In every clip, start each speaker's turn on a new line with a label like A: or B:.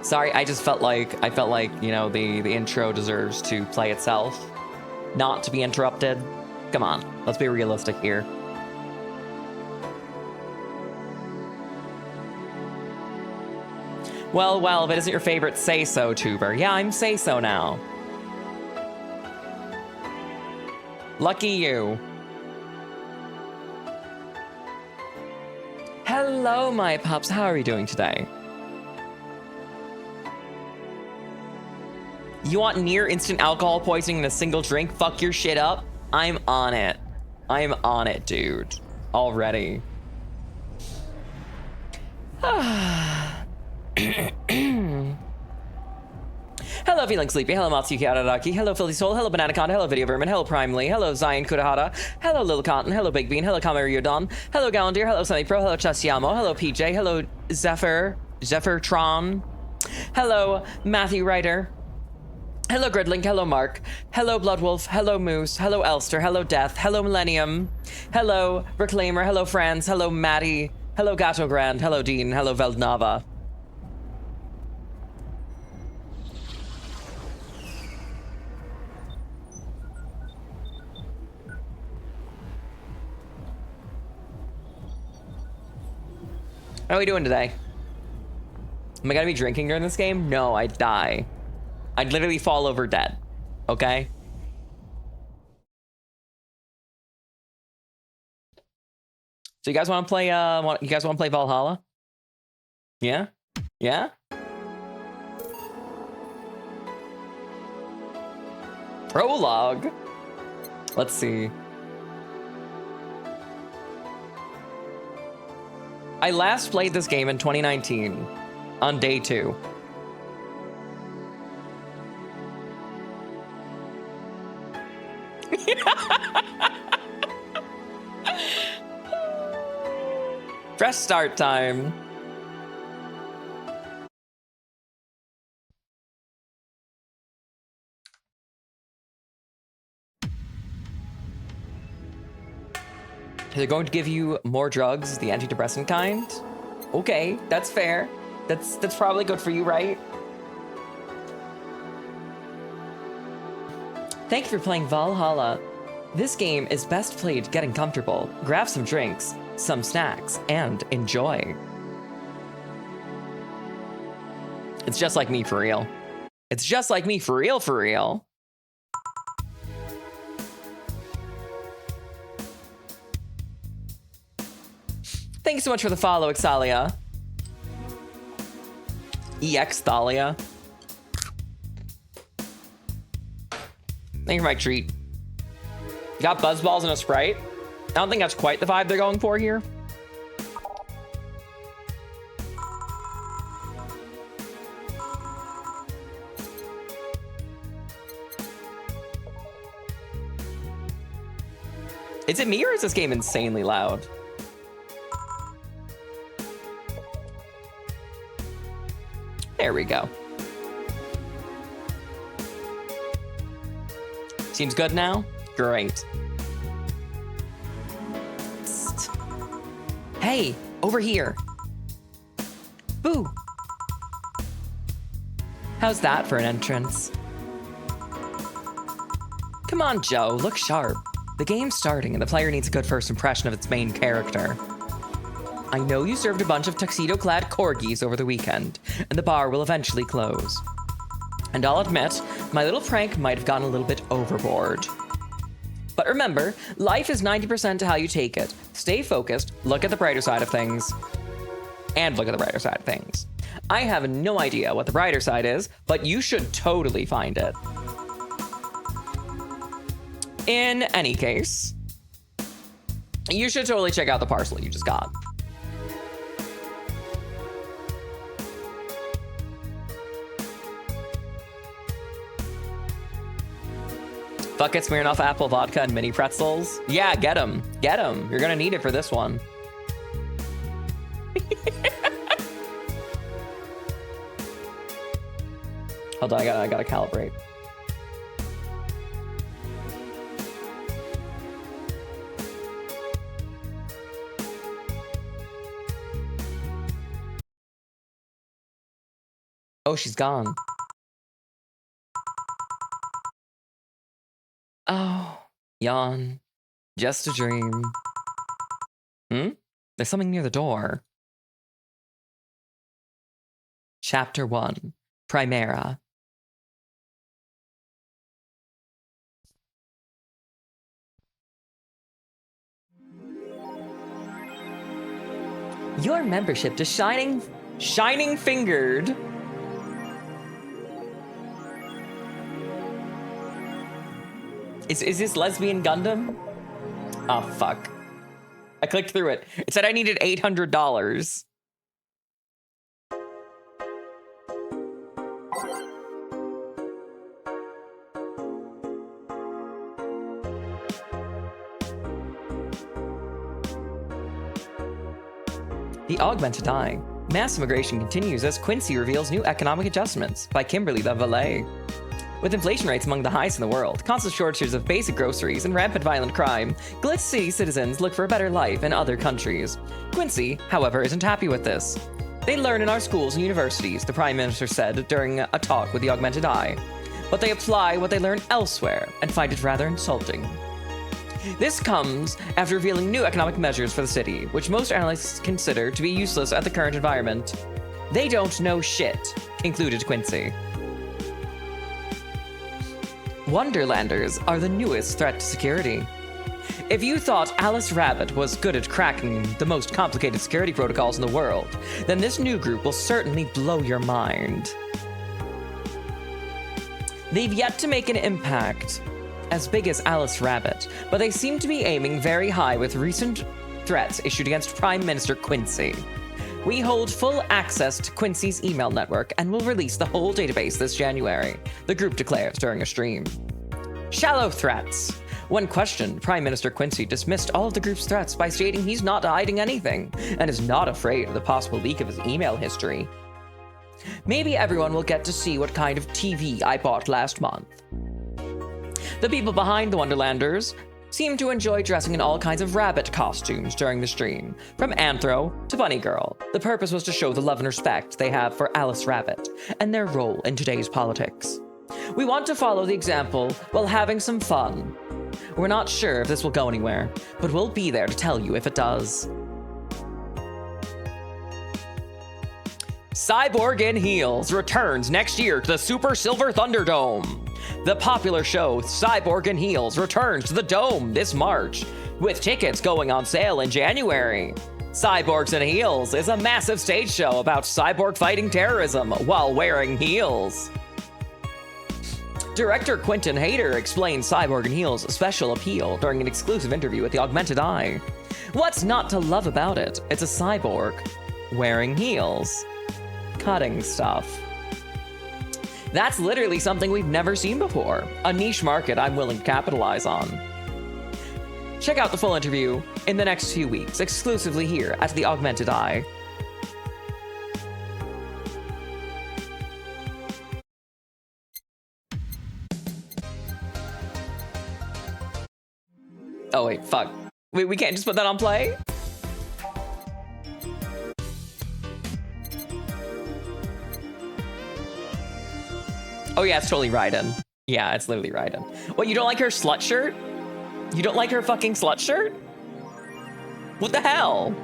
A: Sorry, I just felt like, you know, the intro deserves to play itself, not to be interrupted. Come on, let's be realistic here. Well, if it isn't your favorite say-so tuber. Yeah, I'm say-so now. Lucky you. Hello, my pups. How are you doing today? You want near instant alcohol poisoning in a single drink? Fuck your shit up? I'm on it. I'm on it, dude. Already. Hello, feeling sleepy. Hello, Matsuki Araraki. Hello, Filthy Soul. Hello, Banana Con. Hello, Video Vermin. Hello, Primely. Hello, Zion Kurahara. Hello, Lil Cotton. Hello, Big Bean. Hello, Kamaryudon. Hello, Galandir. Hello, Semi-Pro. Hello, Chasiamo. Hello, PJ. Hello, Zephyr-Tron. Hello, Matthew Ryder. Hello, Gridlink. Hello, Mark. Hello, Bloodwolf. Hello, Moose. Hello, Elster. Hello, Death. Hello, Millennium. Hello, Reclaimer. Hello, Franz. Hello, Maddie. Hello, Gato Grand. Hello, Dean. Hello, Veldnava. How are we doing today? Am I gonna be drinking during this game? No, I'd die. I'd literally fall over dead. Okay? So you guys want to play? You guys want to play Valhalla? Yeah? Yeah? Prologue. Let's see. I last played this game in 2019 on day 2. Fresh start time. They're going to give you more drugs, the antidepressant kind. Okay, that's fair. That's probably good for you, right? Thank you for playing Valhalla. This game is best played getting comfortable. Grab some drinks, some snacks, and enjoy. It's just like me for real. It's just like me for real, for real. Thanks so much for the follow, Exalia. EX Thalia. Thank you for my treat. You got Buzzballs and a Sprite? I don't think that's quite the vibe they're going for here. Is it me or is this game insanely loud? There we go. Seems good now? Great. Psst. Hey, over here. Boo. How's that for an entrance? Come on, Joe, look sharp. The game's starting and the player needs a good first impression of its main character. I know you served a bunch of tuxedo-clad corgis over the weekend, and the bar will eventually close. And I'll admit, my little prank might have gone a little bit overboard. But remember, life is 90% how you take it. Stay focused, look at the brighter side of things, and look at the brighter side of things. I have no idea what the brighter side is, but you should totally find it. In any case, you should totally check out the parcel you just got. Fuck it, Smirnoff apple vodka and mini pretzels. Yeah, get them. Get them. You're gonna need it for this one. Hold on, I gotta calibrate. Oh, she's gone. Oh, yawn. Just a dream. There's something near the door. Chapter 1. Primera. Your membership to Shining Fingered. Is this Lesbian Gundam? Oh, fuck. I clicked through it. It said I needed $800. The Augmented Eye. Mass immigration continues as Quincy reveals new economic adjustments by Kimberly the Valet. With inflation rates among the highest in the world, constant shortages of basic groceries, and rampant violent crime, Glitz City citizens look for a better life in other countries. Quincy, however, isn't happy with this. They learn in our schools and universities, the Prime Minister said during a talk with the Augmented Eye. But they apply what they learn elsewhere and find it rather insulting. This comes after revealing new economic measures for the city, which most analysts consider to be useless at the current environment. They don't know shit, concluded Quincy. Wonderlanders are the newest threat to security. If you thought Alice Rabbit was good at cracking the most complicated security protocols in the world, then this new group will certainly blow your mind. They've yet to make an impact as big as Alice Rabbit, but they seem to be aiming very high with recent threats issued against Prime Minister Quincy. We hold full access to Quincy's email network and will release the whole database this January, the group declares during a stream. Shallow threats. When questioned, Prime Minister Quincy dismissed all of the group's threats by stating he's not hiding anything and is not afraid of the possible leak of his email history. Maybe everyone will get to see what kind of TV I bought last month. The people behind the Wonderlanders seem to enjoy dressing in all kinds of rabbit costumes during the stream, from Anthro to Bunny Girl. The purpose was to show the love and respect they have for Alice Rabbit and their role in today's politics. We want to follow the example while having some fun. We're not sure if this will go anywhere, but we'll be there to tell you if it does. Cyborg in Heels returns next year to the Super Silver Thunderdome. The popular show Cyborg in Heels returns to the Dome this March, with tickets going on sale in January. Cyborgs in Heels is a massive stage show about cyborg fighting terrorism while wearing heels. Director Quentin Hayter explained Cyborg in Heels' special appeal during an exclusive interview with the Augmented Eye. What's not to love about it? It's a cyborg wearing heels, cutting stuff. That's literally something we've never seen before. A niche market I'm willing to capitalize on. Check out the full interview in the next few weeks, exclusively here at the Augmented Eye. Oh wait, fuck. We can't just put that on play? Oh yeah, it's totally Raiden. Yeah, it's literally Raiden. What, you don't like her slut shirt? You don't like her fucking slut shirt? What the hell?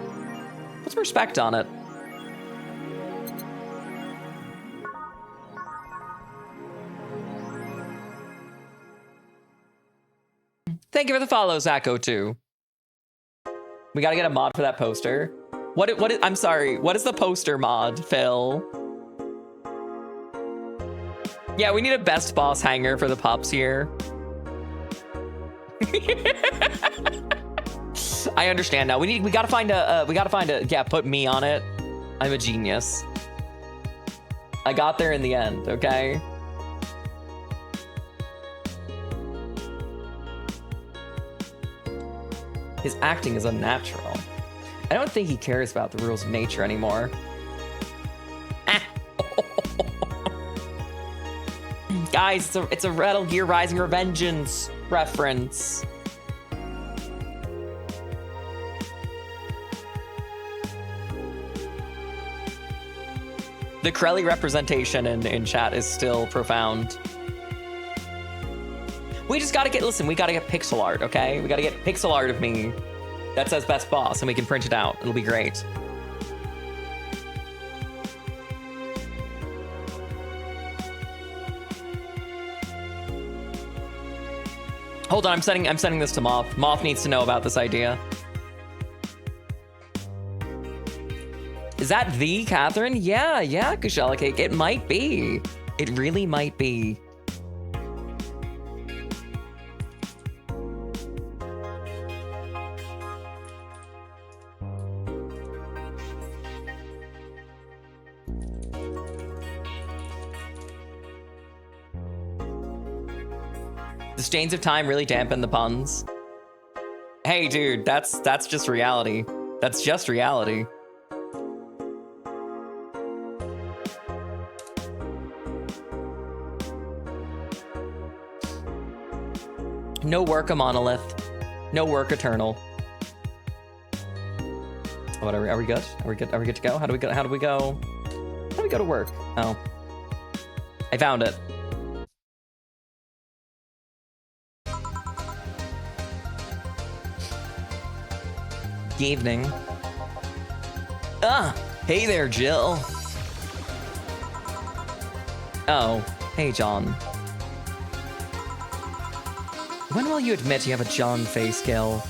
A: Put some respect on it. Thank you for the follow, Zako2. We gotta get a mod for that poster. I'm sorry, what is the poster mod, Phil? Yeah, we need a best boss hanger for the pups here. I understand now. We gotta find a, yeah, put me on it. I'm a genius. I got there in the end, okay? His acting is unnatural. I don't think he cares about the rules of nature anymore. Guys, it's a Metal Gear Rising Revengeance reference. The Krelly representation in chat is still profound. We just gotta get, listen, we gotta get pixel art, okay? We gotta get pixel art of me that says best boss, and we can print it out. It'll be great. Hold on, I'm sending this to Moth. Moth needs to know about this idea. Is that the Catherine? Yeah, Kushella Cake. It might be. It really might be. The stains of time really dampen the puns. Hey, dude, that's just reality. That's just reality. No work a monolith. No work eternal. What are we good? Are we good to go? How do we go? How do we go to work? Oh. I found it. Evening. Hey there, Jill. Oh, hey, John. When will you admit you have a John face, Gil?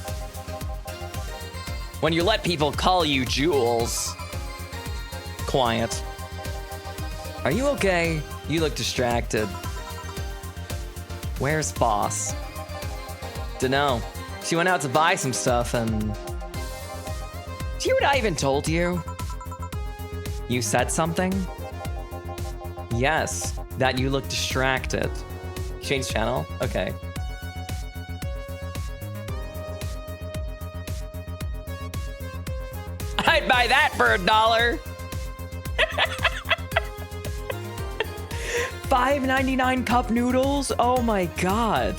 A: When you let people call you Jules. Quiet. Are you okay? You look distracted. Where's Boss? Dunno. She went out to buy some stuff and... Do you hear what I even told you? You said something? Yes, that you look distracted. Change channel? Okay. I'd buy that for $1. $5.99 cup noodles? Oh my god.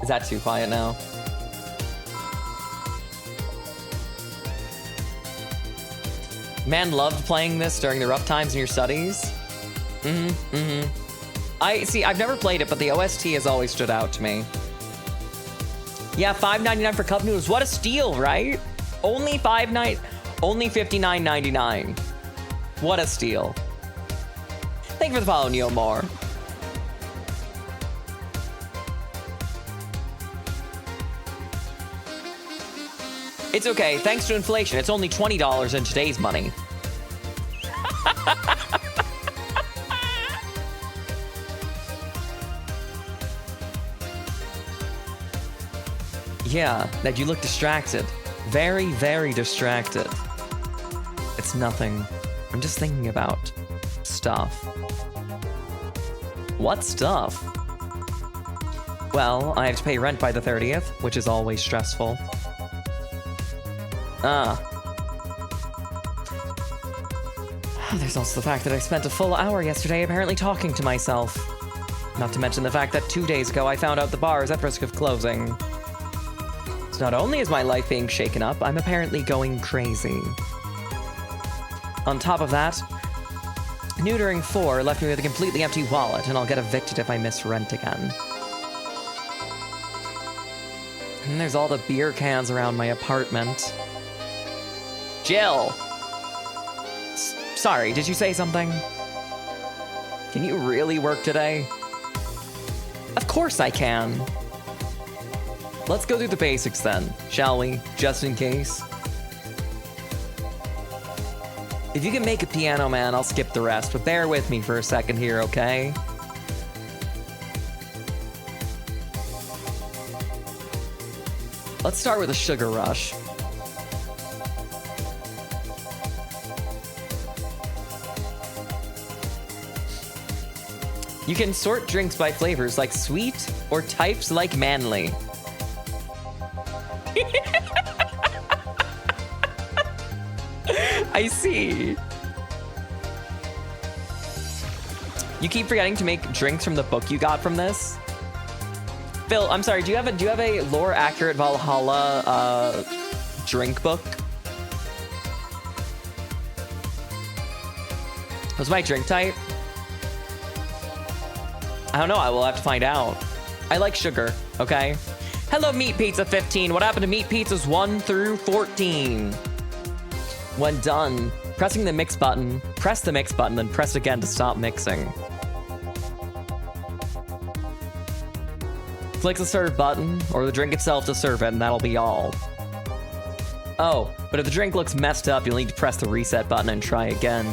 A: Is that too quiet now? Man loved playing this during the rough times in your studies. I've never played it, but the OST has always stood out to me. Yeah, $5.99 for cup noodles. What a steal, right? Only $59.99. What a steal. Thank you for the follow, Neo Moore. It's okay, thanks to inflation, it's only $20 in today's money. Yeah, that you look distracted. Very, very distracted. It's nothing. I'm just thinking about stuff. What stuff? Well, I have to pay rent by the 30th, which is always stressful. There's also the fact that I spent a full hour yesterday apparently talking to myself. Not to mention the fact that 2 days ago I found out the bar is at risk of closing. So not only is my life being shaken up, I'm apparently going crazy. On top of that, neutering 4 left me with a completely empty wallet, and I'll get evicted if I miss rent again. And there's all the beer cans around my apartment. Jill! Sorry, did you say something? Can you really work today? Of course I can. Let's go through the basics then, shall we? Just in case. If you can make a Piano Man, I'll skip the rest, but bear with me for a second here, okay? Let's start with a sugar rush. You can sort drinks by flavors like sweet, Or types like manly? I see. You keep forgetting to make drinks from the book you got from this? Phil, I'm sorry, do you have a lore accurate Valhalla drink book? What's my drink type? I don't know, I will have to find out. I like sugar, okay? Hello, Meat Pizza 15. What happened to Meat Pizzas 1 through 14? When done, pressing the mix button, press the mix button, then press it again to stop mixing. Click the serve button, or the drink itself to serve it, and that'll be all. Oh, but if the drink looks messed up, you'll need to press the reset button and try again.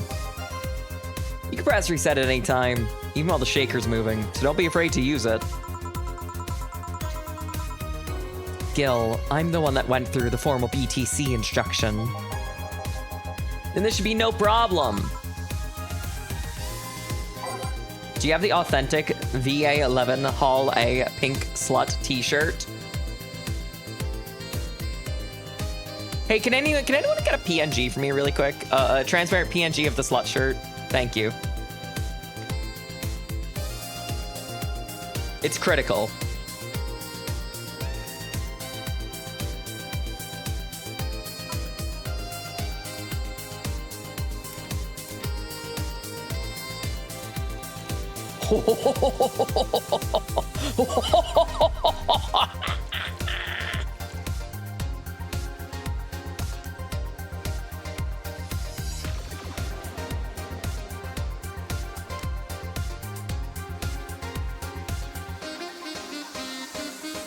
A: You can press reset at any time, even while the shaker's moving, so don't be afraid to use it. Gil, I'm the one that went through the formal BTC instruction. Then this should be no problem. Do you have the authentic VA-11 Hall A pink slut t-shirt? Hey, can anyone get a PNG for me really quick? A transparent PNG of the slut shirt. Thank you. It's critical.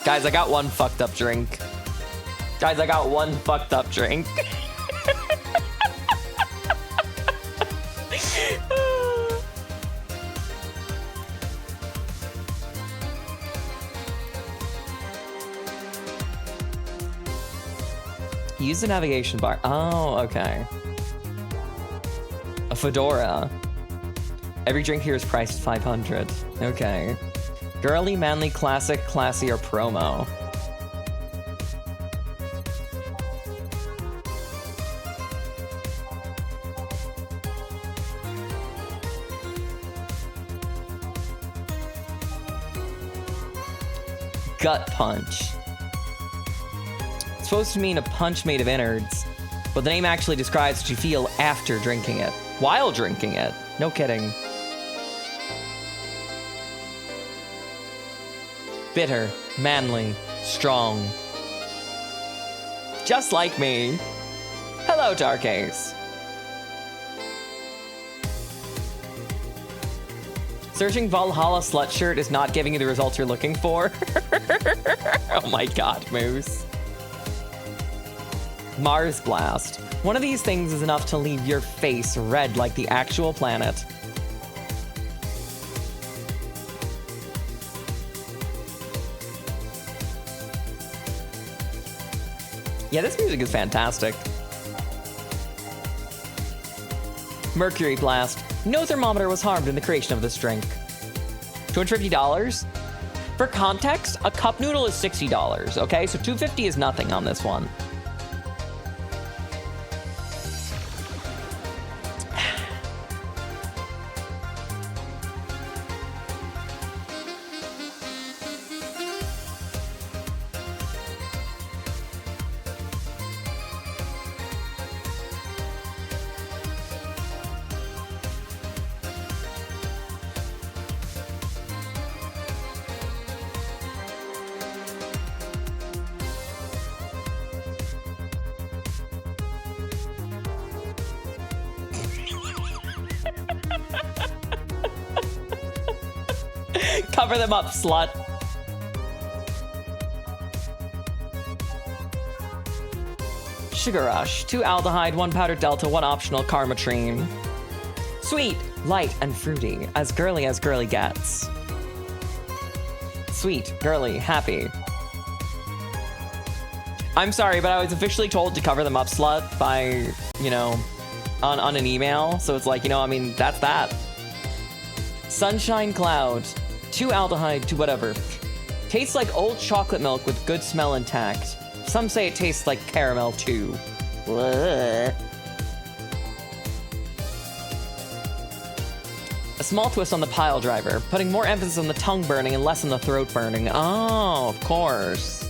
A: Guys, I got one fucked up drink. Guys, I got one fucked up drink. Use the navigation bar. Oh, okay. A fedora. Every drink here is priced 500. Okay. Girly, manly, classic, classy, or promo. Gut punch. It's supposed to mean a punch made of innards, but the name actually describes what you feel after drinking it. While drinking it. No kidding. Bitter, manly, strong. Just like me. Hello, Dark Ace. Searching Valhalla slut shirt is not giving you the results you're looking for. Oh my god, Moose. Mars Blast. One of these things is enough to leave your face red like the actual planet. Yeah, this music is fantastic. Mercury Blast. No thermometer was harmed in the creation of this drink. $250? For context, a cup noodle is $60, okay? So $250 is nothing on this one. Cover them up, slut. Sugar Rush. 2 aldehyde, 1 powdered delta, 1 optional Karmotrine. Sweet, light, and fruity. As girly gets. Sweet, girly, happy. I'm sorry, but I was officially told to cover them up, slut, by, you know, on an email. So it's like, you know, I mean, that's that. Sunshine Cloud. 2 aldehyde, 2 whatever. Tastes like old chocolate milk with good smell intact. Some say it tastes like caramel too. Blech. A small twist on the pile driver, putting more emphasis on the tongue burning and less on the throat burning. Oh, of course.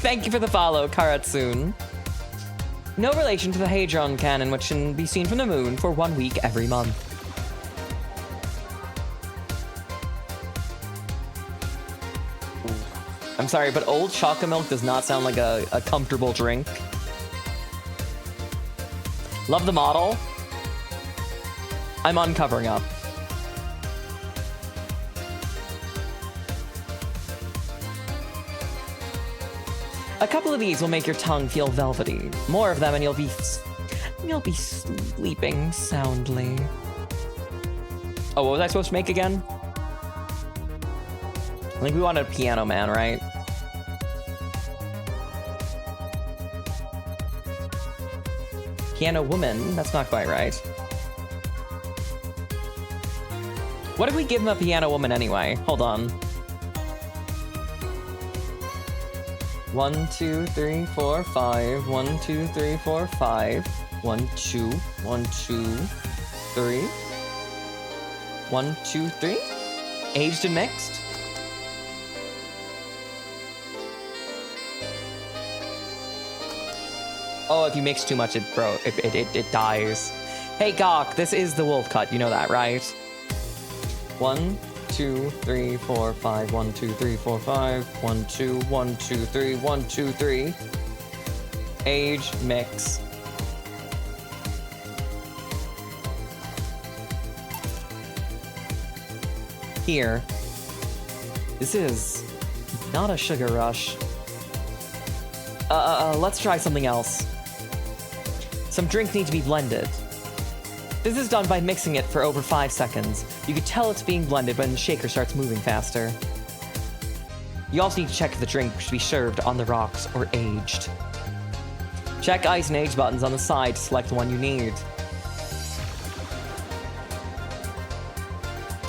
A: Thank you for the follow, Karatsun. No relation to the Hadron Cannon, which can be seen from the moon for 1 week every month. I'm sorry, but old chocolate milk does not sound like a comfortable drink. Love the model. I'm uncovering up. A couple of these will make your tongue feel velvety. More of them and you'll be sleeping soundly. Oh, what was I supposed to make again? I think we wanted a piano man, right? Piano woman? That's not quite right. What if we give him a piano woman anyway? Hold on. 1, 2, 3, 4, 5. 1, 2, 3, 4, 5. 1, 2, 1, 2, 3. 1, 2, 3. Aged and mixed. Oh, if you mix too much, it dies. Hey, Gawk, this is the wolf cut. You know that, right? 1, 2, 3, 4, 5. 1, 2, 3, 4, 5. 1, 2, 1, 2, 3. 1, 2, 3. Age, mix. Here. This is not a sugar rush. Let's try something else. Some drink needs to be blended. This is done by mixing it for over 5 seconds. You can tell it's being blended when the shaker starts moving faster. You also need to check if the drink should be served on the rocks or aged. Check ice and age buttons on the side to select the one you need.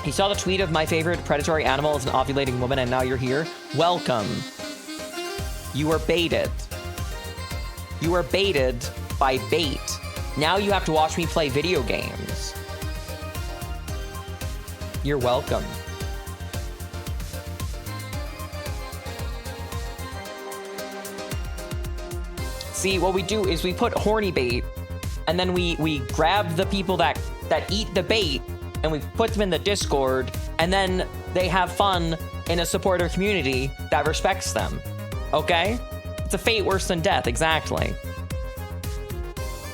A: You saw the tweet of my favorite predatory animal is an ovulating woman and now you're here? Welcome. You were baited. You were baited by bait. Now you have to watch me play video games. You're welcome. See, what we do is we put horny bait, and then we grab the people that eat the bait, and we put them in the Discord, and then they have fun in a supporter community that respects them. Okay? It's a fate worse than death, exactly.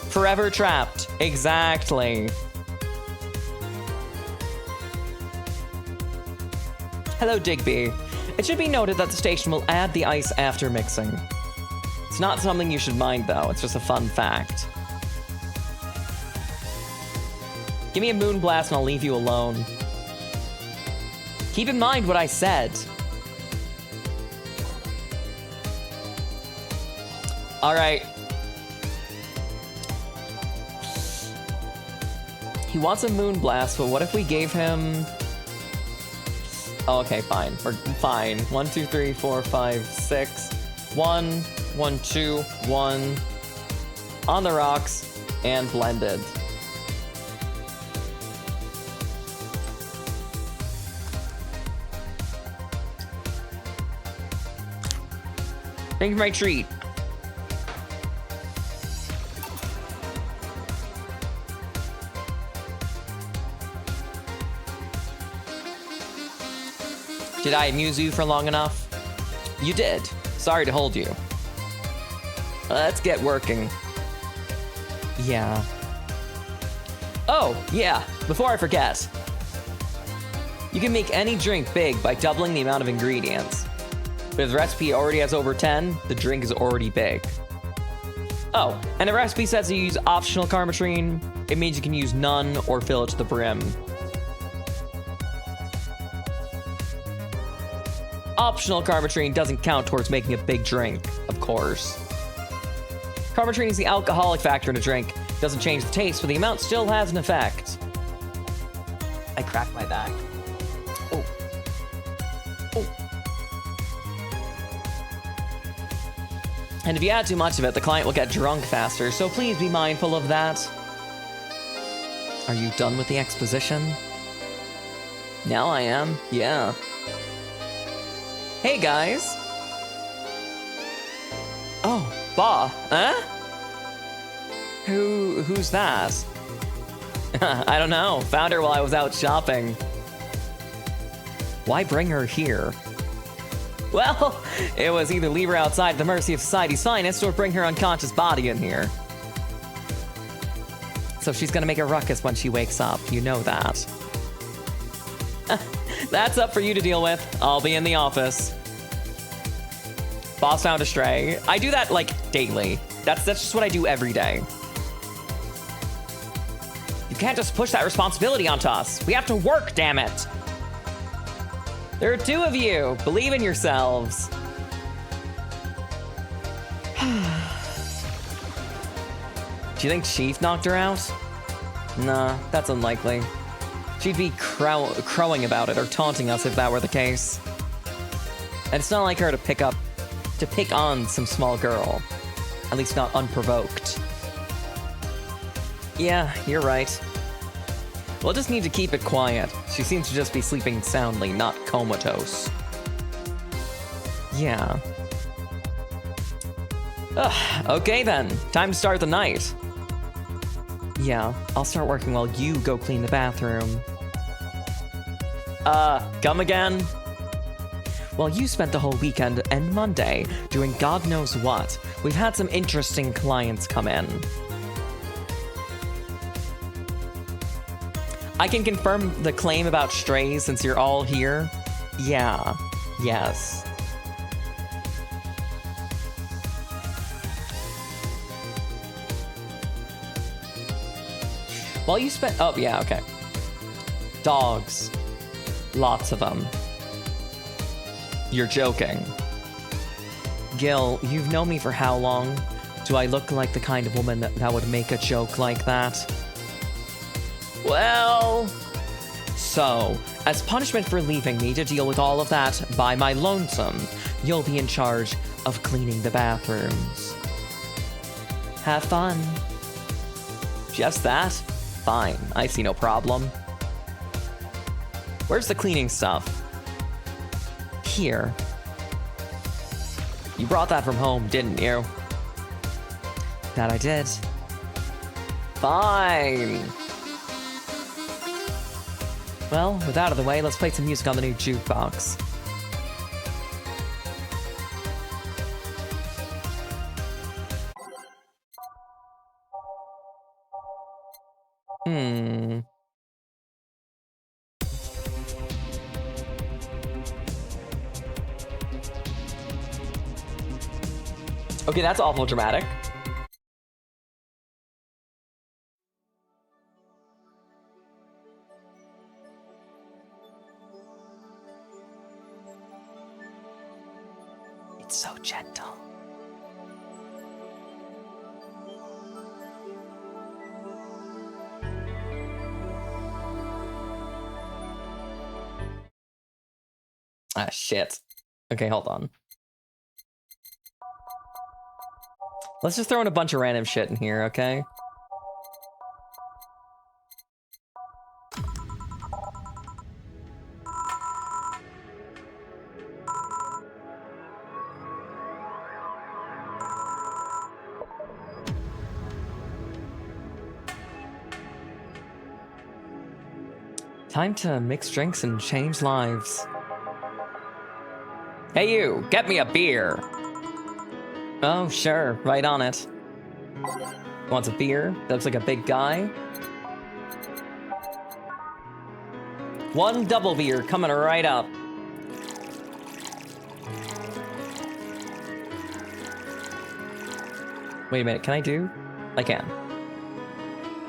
A: Forever trapped, exactly. Hello, Digby. It should be noted that the station will add the ice after mixing. It's not something you should mind, though. It's just a fun fact. Give me a moon blast and I'll leave you alone. Keep in mind what I said. All right. He wants a moon blast, but what if we gave him... Oh, okay, fine. We're fine. 1, 2, 3, 4, 5, 6. 1, 1, 2, 1. On the rocks and blended. Thank you for my treat. Did I amuse you for long enough? You did. Sorry to hold you. Let's get working. Yeah. Oh, yeah. Before I forget. You can make any drink big by doubling the amount of ingredients. But if the recipe already has over 10, the drink is already big. Oh, and the recipe says you use optional Karmotrine. It means you can use none or fill it to the brim. Optional Karmotrine doesn't count towards making a big drink, of course. Karmotrine is the alcoholic factor in a drink. Doesn't change the taste, but the amount still has an effect. I cracked my back. Oh. Oh. And if you add too much of it, the client will get drunk faster, so please be mindful of that. Are you done with the exposition? Now I am, yeah. Hey guys! Oh, Ba, huh? Who's that? I don't know, found her while I was out shopping. Why bring her here? Well, it was either leave her outside at the mercy of society's finest or bring her unconscious body in here. So she's gonna make a ruckus when she wakes up, you know that. That's up for you to deal with. I'll be in the office. Boss found a stray. I do that, like, daily. That's just what I do every day. You can't just push that responsibility onto us. We have to work, damn it. There are two of you. Believe in yourselves. Do you think Chief knocked her out? Nah, that's unlikely. She'd be crowing about it or taunting us if that were the case. And it's not like her to pick on some small girl. At least not unprovoked. Yeah, you're right. We'll just need to keep it quiet. She seems to just be sleeping soundly, not comatose. Yeah. Ugh, okay then. Time to start the night. Yeah, I'll start working while you go clean the bathroom. Come again? Well, you spent the whole weekend and Monday doing God knows what. We've had some interesting clients come in. I can confirm the claim about strays since you're all here. Yeah, yes. Well, you spent, oh yeah, okay. Dogs. Lots of them. You're joking. Gil, you've known me for how long? Do I look like the kind of woman that would make a joke like that? Well... So, as punishment for leaving me to deal with all of that by my lonesome, you'll be in charge of cleaning the bathrooms. Have fun. Just that? Fine, I see no problem. Where's the cleaning stuff? Here. You brought that from home, didn't you? That I did. Fine. Well, with that out of the way, let's play some music on the new jukebox. Okay, that's awful dramatic. It's so gentle. Ah, shit. Okay, hold on. Let's just throw in a bunch of random shit in here, okay? Time to mix drinks and change lives. Hey you, get me a beer! Oh, sure, right on it. Wants a beer? That looks like a big guy. One double beer coming right up. Wait a minute, can I do? I can.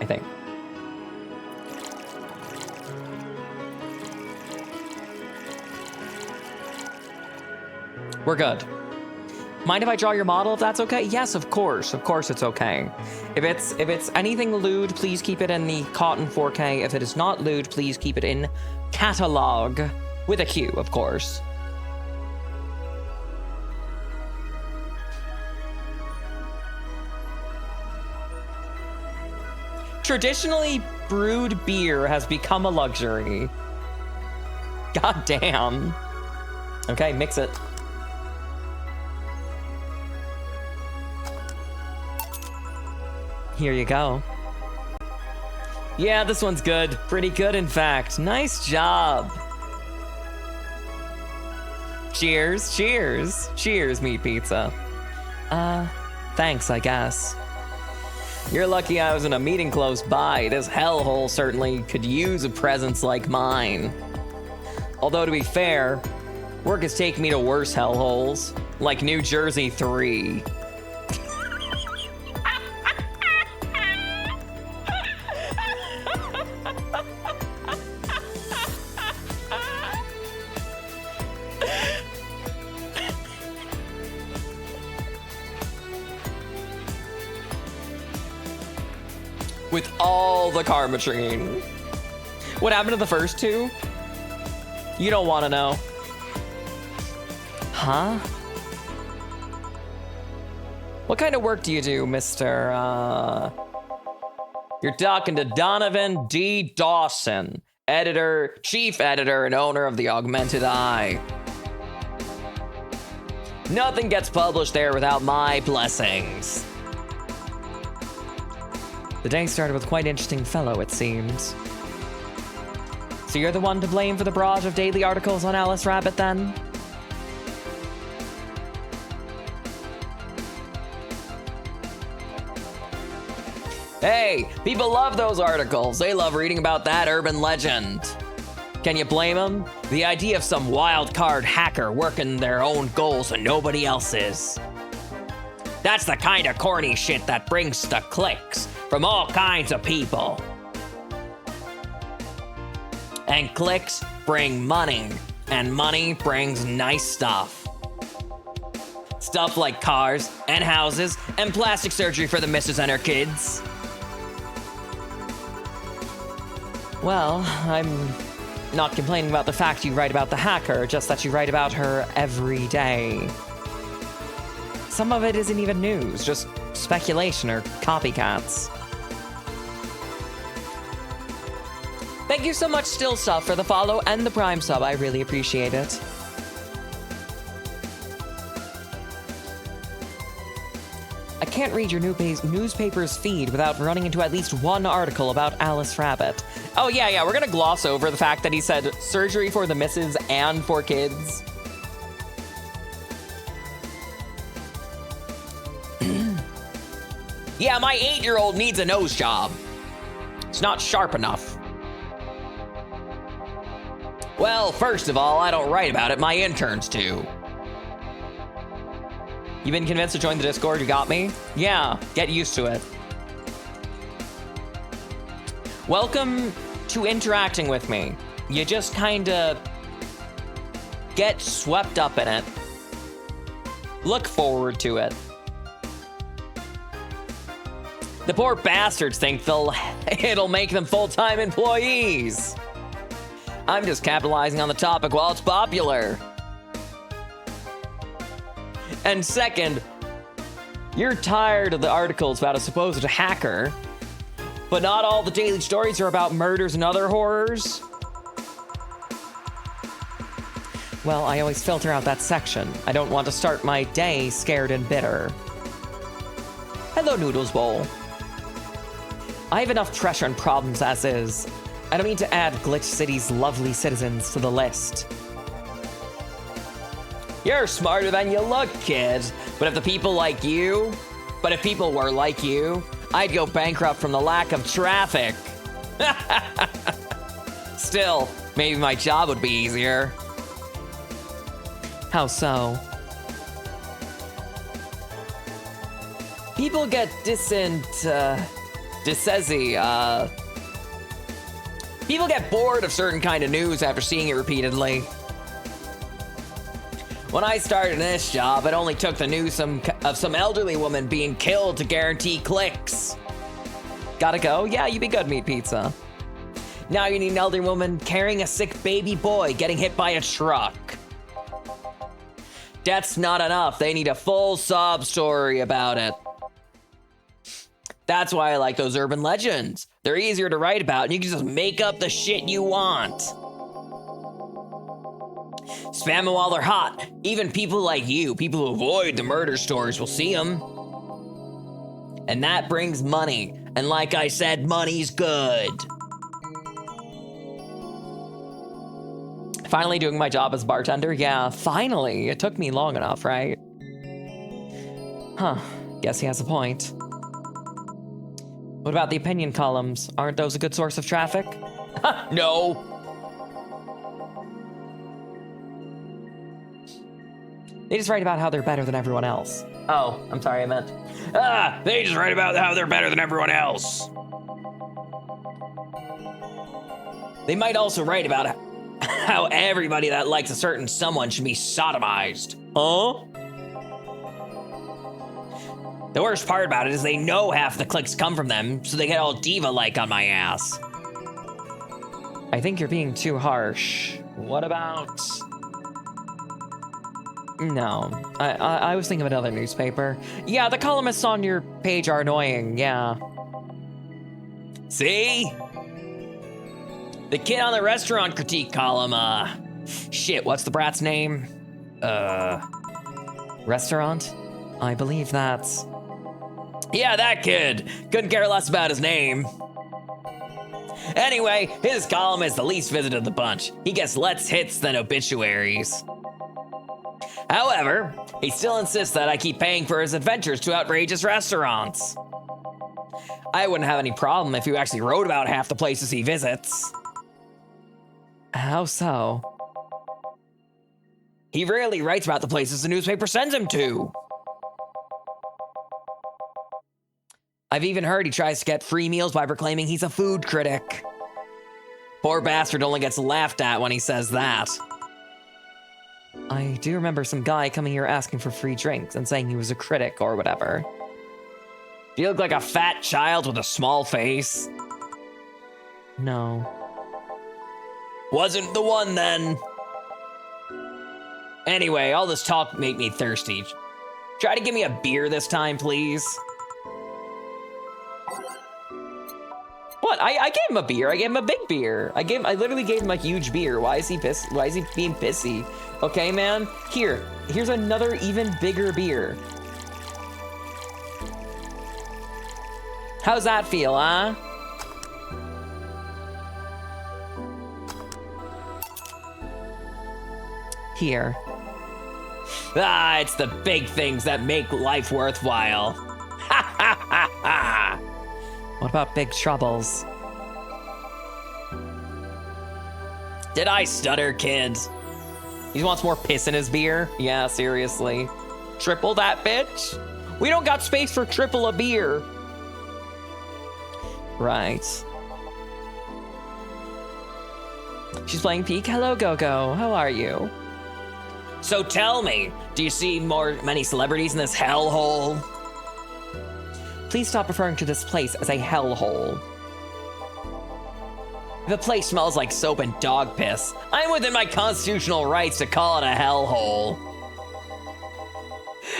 A: I think. We're good. Mind if I draw your model, if that's okay? Yes, of course. Of course it's okay. If it's anything lewd, please keep it in the Cotton 4K. If it is not lewd, please keep it in Catalog. With a Q, of course. Traditionally, brewed beer has become a luxury. God damn. Okay, mix it. Here you go. Yeah, this one's good. Pretty good, in fact. Nice job. Cheers, cheers. Cheers, meat pizza. Thanks, I guess. You're lucky I was in a meeting close by. This hellhole certainly could use a presence like mine. Although, to be fair, work has taken me to worse hellholes, like New Jersey 3. With all the Karmotrine. What happened to the first two? You don't want to know. Huh? What kind of work do you do, Mr. You're talking to Donovan D. Dawson, editor, chief editor, and owner of the Augmented Eye. Nothing gets published there without my blessings. The day started with quite an interesting fellow, it seems. So you're the one to blame for the barrage of daily articles on Alice Rabbit, then? Hey, people love those articles. They love reading about that urban legend. Can you blame them? The idea of some wild card hacker working their own goals and nobody else's. That's the kind of corny shit that brings the clicks from all kinds of people. And clicks bring money, and money brings nice stuff. Stuff like cars, and houses, and plastic surgery for the missus and her kids. Well, I'm not complaining about the fact you write about the hacker, just that you write about her every day. Some of it isn't even news, just speculation or copycats. Thank you so much, Still Stuff, for the follow and the Prime sub. I really appreciate it. I can't read your newspaper's feed without running into at least one article about Alice Rabbit. Oh, yeah, we're gonna gloss over the fact that he said surgery for the missus and for kids. Yeah, my 8-year-old needs a nose job. It's not sharp enough. Well, first of all, I don't write about it, my interns do. You been convinced to join the Discord? You got me? Yeah, get used to it. Welcome to interacting with me. You just kinda get swept up in it. Look forward to it. The poor bastards think it'll make them full-time employees. I'm just capitalizing on the topic while it's popular. And second, you're tired of the articles about a supposed hacker, but not all the daily stories are about murders and other horrors. Well, I always filter out that section. I don't want to start my day scared and bitter. Hello, Noodles Bowl. I have enough pressure and problems as is. I don't need to add Glitch City's lovely citizens to the list. You're smarter than you look, kid. But if people were like you, I'd go bankrupt from the lack of traffic. Still, maybe my job would be easier. How so? People get people get bored of certain kind of news after seeing it repeatedly. When I started this job, it only took the news of some elderly woman being killed to guarantee clicks. Gotta go? Yeah, you be good, Meat Pizza. Now you need an elderly woman carrying a sick baby boy getting hit by a truck. That's not enough. They need a full sob story about it. That's why I like those urban legends. They're easier to write about, and you can just make up the shit you want. Spam them while they're hot. Even people like you, people who avoid the murder stories, will see them. And that brings money. And like I said, money's good. Finally doing my job as bartender? Yeah, finally. It took me long enough, right? Huh. Guess he has a point. What about the opinion columns? Aren't those a good source of traffic? No. They just write about how they're better than everyone else. Oh, I'm sorry, I meant. They just write about how they're better than everyone else. They might also write about how everybody that likes a certain someone should be sodomized. Huh? The worst part about it is they know half the clicks come from them, so they get all diva-like on my ass. I think you're being too harsh. What about... No, I was thinking of another newspaper. Yeah, the columnists on your page are annoying, yeah. See? The kid on the restaurant critique column, shit, what's the brat's name? Restaurant? I believe that's... Yeah, that kid. Couldn't care less about his name. Anyway, his column is the least visited of the bunch. He gets less hits than obituaries. However, he still insists that I keep paying for his adventures to outrageous restaurants. I wouldn't have any problem if you actually wrote about half the places he visits. How so? He rarely writes about the places the newspaper sends him to. I've even heard he tries to get free meals by proclaiming he's a food critic. Poor bastard only gets laughed at when he says that. I do remember some guy coming here asking for free drinks and saying he was a critic or whatever. Do you look like a fat child with a small face? No. Wasn't the one then. Anyway, all this talk made me thirsty. Try to give me a beer this time, please. What? I gave him a beer. I gave him a big beer. I literally gave him a huge beer. Why is he pissed? Why is he being pissy? Okay, man. Here's another even bigger beer. How's that feel, huh? Here. It's the big things that make life worthwhile. Ha ha ha ha! What about big troubles? Did I stutter, kids? He wants more piss in his beer? Yeah, seriously. Triple that bitch? We don't got space for triple a beer. Right. She's playing Peek. Hello, Go-Go. How are you? So tell me, do you see many celebrities in this hellhole? Please stop referring to this place as a hellhole. If a place smells like soap and dog piss, I'm within my constitutional rights to call it a hellhole.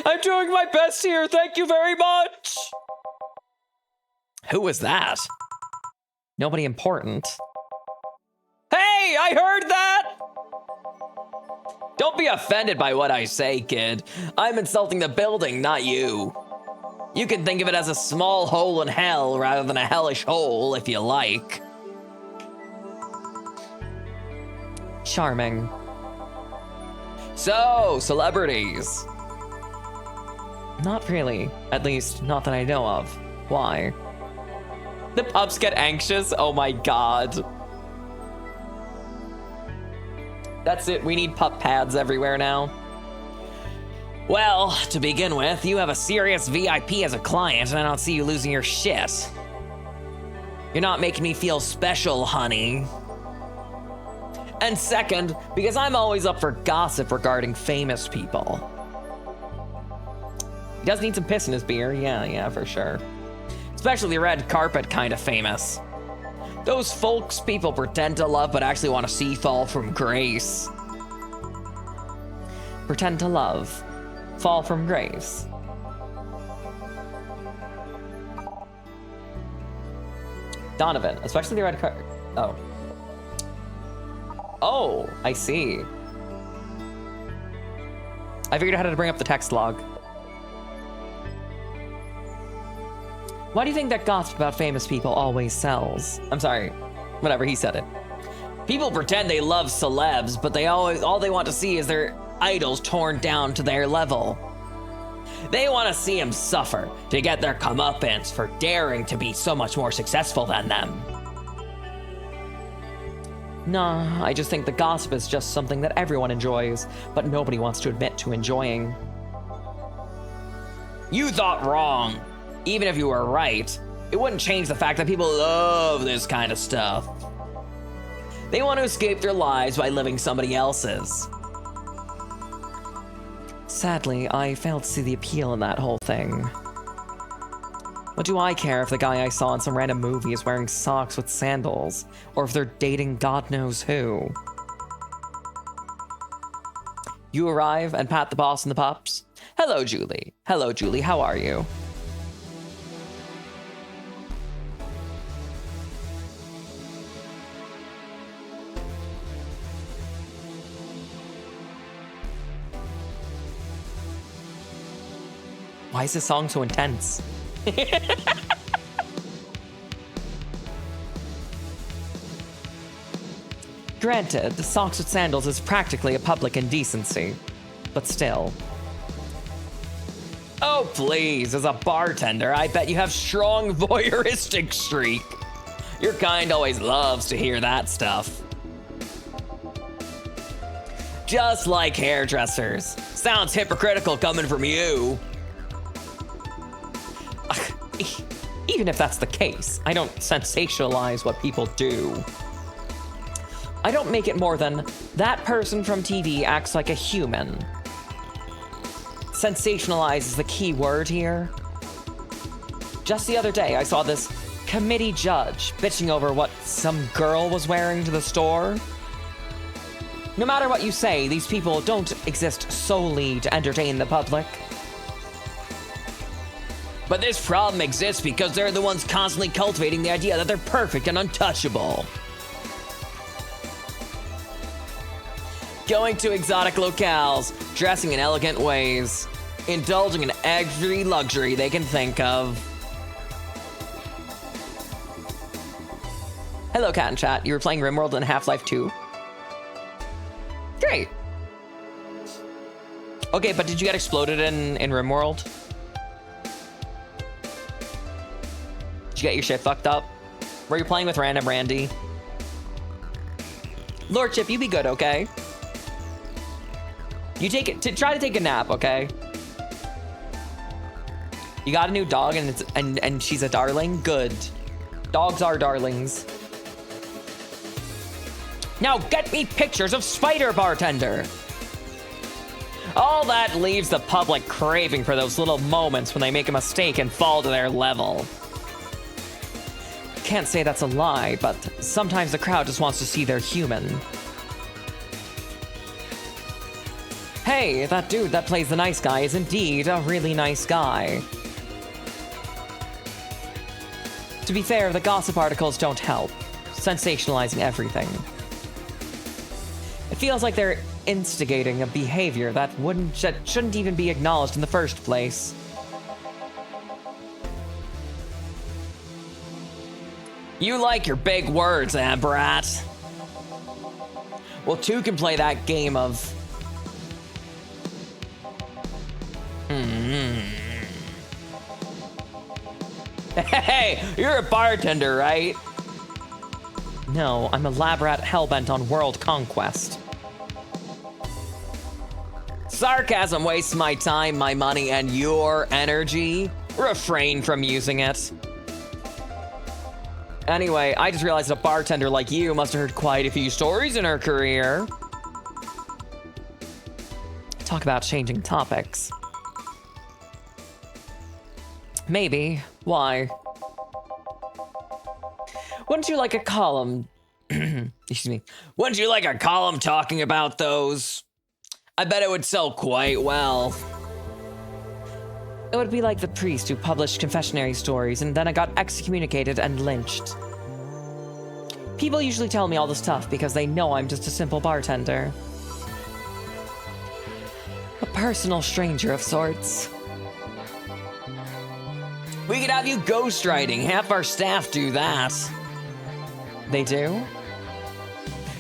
A: I'm doing my best here, thank you very much! Who was that? Nobody important. Hey, I heard that! Don't be offended by what I say, kid. I'm insulting the building, not you. You can think of it as a small hole in hell rather than a hellish hole, if you like. Charming. So, celebrities. Not really. At least, not that I know of. Why? The pups get anxious? Oh my god. That's it, we need pup pads everywhere now. Well, to begin with, you have a serious VIP as a client, and I don't see you losing your shit. You're not making me feel special, honey. And second, because I'm always up for gossip regarding famous people. He does need some piss in his beer, yeah, for sure. Especially red carpet kind of famous. Those folks people pretend to love but actually want to see fall from grace. Pretend to love, fall from grace. Donovan, especially the red carpet. Oh, I see. I figured out how to bring up the text log. Why do you think that gossip about famous people always sells? I'm sorry, whatever, he said it. People pretend they love celebs, but all they want to see is their idols torn down to their level. They want to see them suffer, to get their comeuppance for daring to be so much more successful than them. Nah, I just think the gossip is just something that everyone enjoys, but nobody wants to admit to enjoying. You thought wrong. Even if you were right, it wouldn't change the fact that people love this kind of stuff. They want to escape their lives by living somebody else's. Sadly, I failed to see the appeal in that whole thing. What do I care if the guy I saw in some random movie is wearing socks with sandals, or if they're dating God knows who? You arrive and pat the boss and the pups. Hello, Julie. Hello, Julie. How are you? Why is this song so intense? Granted, socks with sandals is practically a public indecency, but still. Oh please, as a bartender, I bet you have strong voyeuristic streak. Your kind always loves to hear that stuff. Just like hairdressers. Sounds hypocritical coming from you. Even if that's the case, I don't sensationalize what people do. I don't make it more than, that person from TV acts like a human. Sensationalize is the key word here. Just the other day, I saw this committee judge bitching over what some girl was wearing to the store. No matter what you say, these people don't exist solely to entertain the public. But this problem exists because they're the ones constantly cultivating the idea that they're perfect and untouchable. Going to exotic locales, dressing in elegant ways, indulging in every luxury they can think of. Hello, Cat and Chat. You were playing RimWorld and Half-Life 2? Great. Okay, but did you get exploded in RimWorld? Did you get your shit fucked up? Were you playing with random Randy? Lord Chip, you be good, okay? You try to take a nap, okay? You got a new dog and she's a darling? Good. Dogs are darlings. Now get me pictures of Spider Bartender! All that leaves the public craving for those little moments when they make a mistake and fall to their level. Can't say that's a lie, but sometimes the crowd just wants to see they're human. Hey, that dude that plays the nice guy is indeed a really nice guy. To be fair, the gossip articles don't help, sensationalizing everything. It feels like they're instigating a behavior that shouldn't even be acknowledged in the first place. You like your big words, Brat. Well, two can play that game of... Hey, you're a bartender, right? No, I'm a lab rat hellbent on world conquest. Sarcasm wastes my time, my money, and your energy. Refrain from using it. Anyway, I just realized a bartender like you must have heard quite a few stories in her career. Talk about changing topics. Maybe. Why? Wouldn't you like a column? Excuse me. Wouldn't you like a column talking about those? I bet it would sell quite well. It would be like the priest who published confessionary stories and then I got excommunicated and lynched. People usually tell me all this stuff because they know I'm just a simple bartender. A personal stranger of sorts. We could have you ghostwriting. Half our staff do that. They do?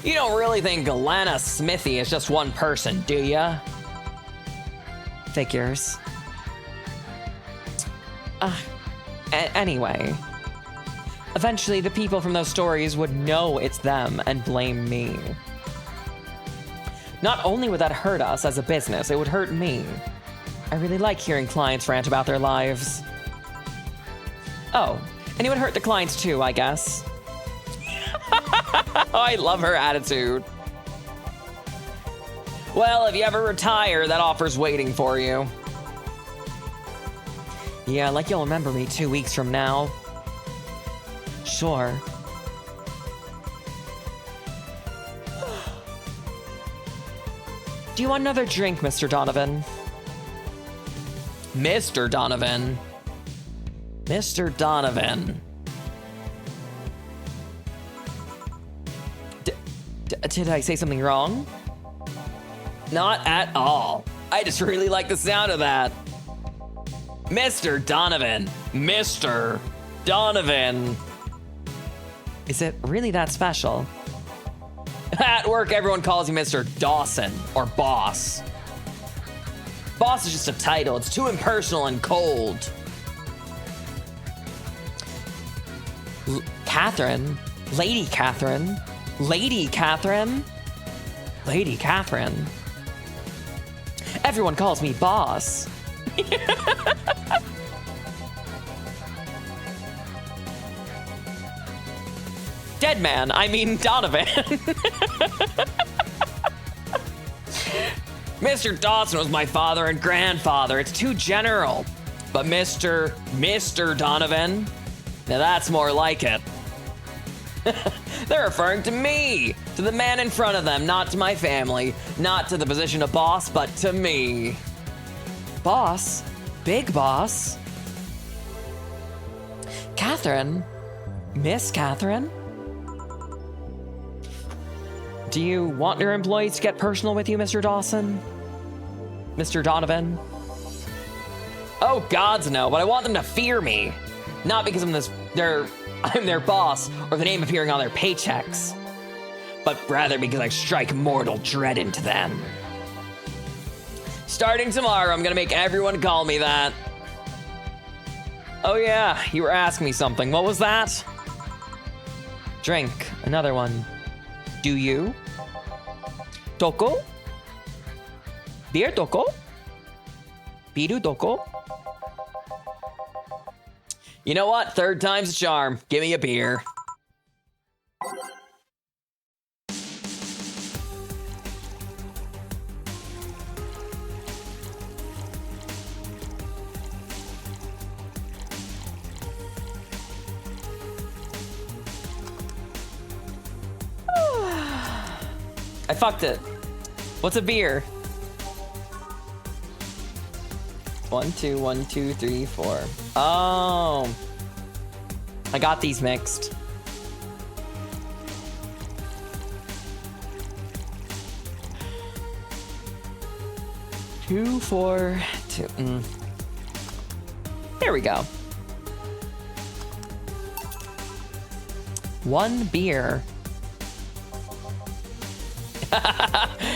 A: You don't really think Galana Smithy is just one person, do ya? Figures. Anyway. Eventually, the people from those stories would know it's them and blame me. Not only would that hurt us as a business, it would hurt me. I really like hearing clients rant about their lives. Oh, and it would hurt the clients too, I guess. Oh, I love her attitude. Well, if you ever retire, that offer's waiting for you. Yeah, like you'll remember me 2 weeks from now. Sure. Do you want another drink, Mr. Donovan? Mr. Donovan. Mr. Donovan. Did I say something wrong? Not at all. I just really like the sound of that. Mr. Donovan. Mr. Donovan. Is it really that special? At work, everyone calls you Mr. Dawson, or Boss. Boss is just a title. It's too impersonal and cold. Catherine? Lady Catherine? Lady Catherine? Lady Catherine? Everyone calls me Boss. Dead man, I mean Donovan. Mr. Dawson was my father and grandfather. It's too general. But Mr. Donovan, now that's more like it. They're referring to me, to the man in front of them, not to my family, not to the position of boss, but to me. Boss? Big boss? Catherine? Miss Catherine? Do you want your employees to get personal with you, Mr. Dawson? Mr. Donovan? Oh, gods no, but I want them to fear me. Not because I'm their boss or the name appearing on their paychecks, but rather because I strike mortal dread into them. Starting tomorrow, I'm gonna make everyone call me that. Oh yeah, you were asking me something. What was that? Drink. Another one. Do you? Toko? Beer toko? Biru toko? You know what? Third time's a charm. Give me a beer. I fucked it. What's a beer? 1, 2, 1, 2, 3, 4. Oh. I got these mixed. Two, 4, 2. There we go. One beer.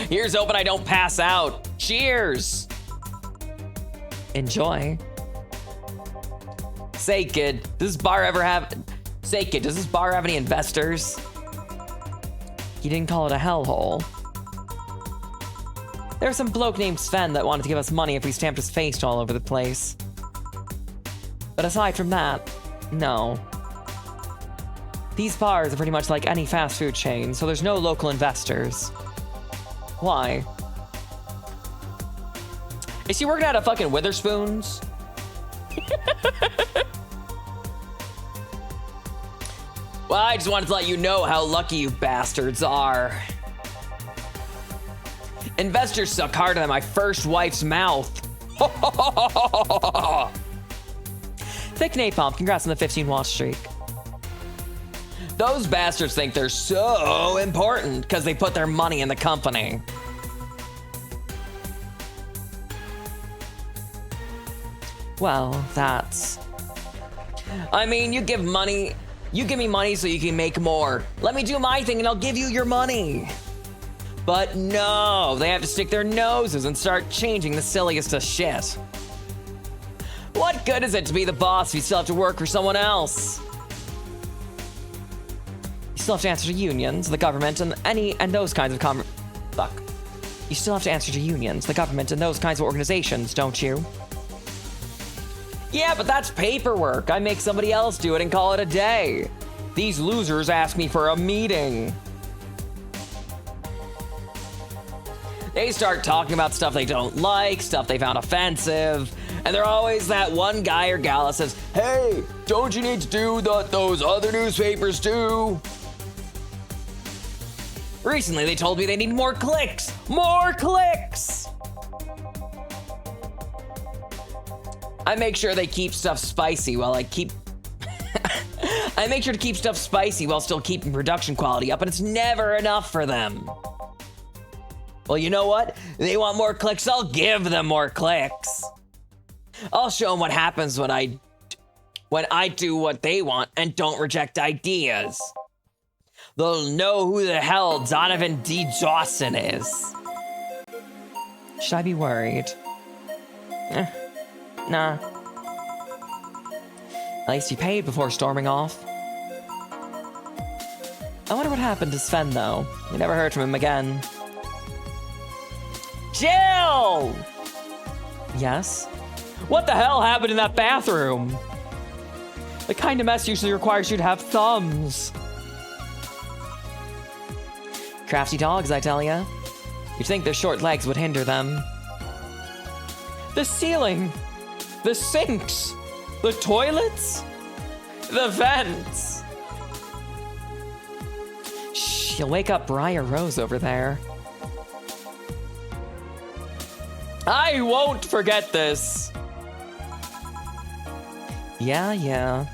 A: Here's hoping I don't pass out. Cheers. Enjoy. Say, kid, does this bar have any investors? You didn't call it a hellhole. There's some bloke named Sven that wanted to give us money if we stamped his face all over the place. But aside from that, no. These bars are pretty much like any fast food chain, so there's no local investors. Why? Is he working at a fucking Witherspoon's? Well, I just wanted to let you know how lucky you bastards are. Investors suck harder than my first wife's mouth. Thick Napalm, congrats on the 15 watch streak. Those bastards think they're so important because they put their money in the company. Well, that's... I mean, you give me money so you can make more. Let me do my thing and I'll give you your money. But no, they have to stick their noses and start changing the silliest of shit. What good is it to be the boss if you still have to work for someone else? You still have to answer to unions, the government, and those kinds of Fuck. You still have to answer to unions, the government, and those kinds of organizations, don't you? Yeah, but that's paperwork. I make somebody else do it and call it a day. These losers ask me for a meeting. They start talking about stuff they don't like, stuff they found offensive, and they're always that one guy or gal that says, hey, don't you need to do what those other newspapers do? Recently, they told me they need more clicks. More clicks! I make sure they keep stuff spicy while I make sure to keep stuff spicy while still keeping production quality up, and it's never enough for them. Well, you know what? They want more clicks, I'll give them more clicks. I'll show them what happens when I do what they want and don't reject ideas. They'll know who the hell Donovan D. Dawson is. Should I be worried? Nah. At least he paid before storming off. I wonder what happened to Sven, though. We never heard from him again. Jill! Yes? What the hell happened in that bathroom? The kind of mess usually requires you to have thumbs. Crafty dogs, I tell ya. You'd think their short legs would hinder them. The ceiling! The sinks! The toilets! The vents! Shh, you'll wake up Briar Rose over there. I won't forget this! Yeah.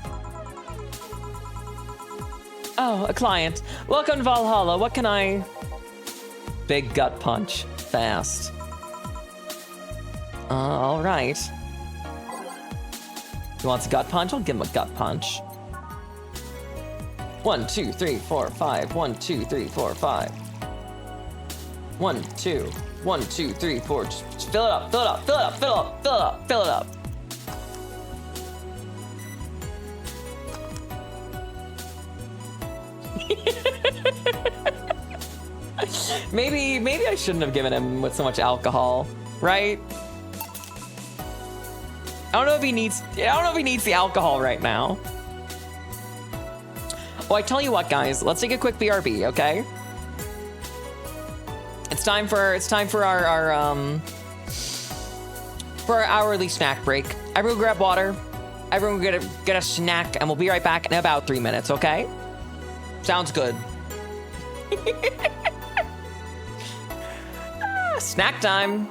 A: Oh, a client. Welcome to Valhalla. What can I... Big gut punch. Fast. All right. He wants a gut punch? I'll give him a gut punch. 1, 2, 3, 4, 5. 1, 2, 3, 4, 5. 1, 2. 1, 2, 3, 4. Just fill it up, fill it up, fill it up, fill it up, fill it up, fill it up. Maybe I shouldn't have given him with so much alcohol, right? I don't know if he needs the alcohol right now. Oh, I tell you what, guys, let's take a quick BRB, okay? It's time for our hourly snack break. Everyone grab water. Everyone get a snack, and we'll be right back in about 3 minutes, okay? Sounds good. Snack time.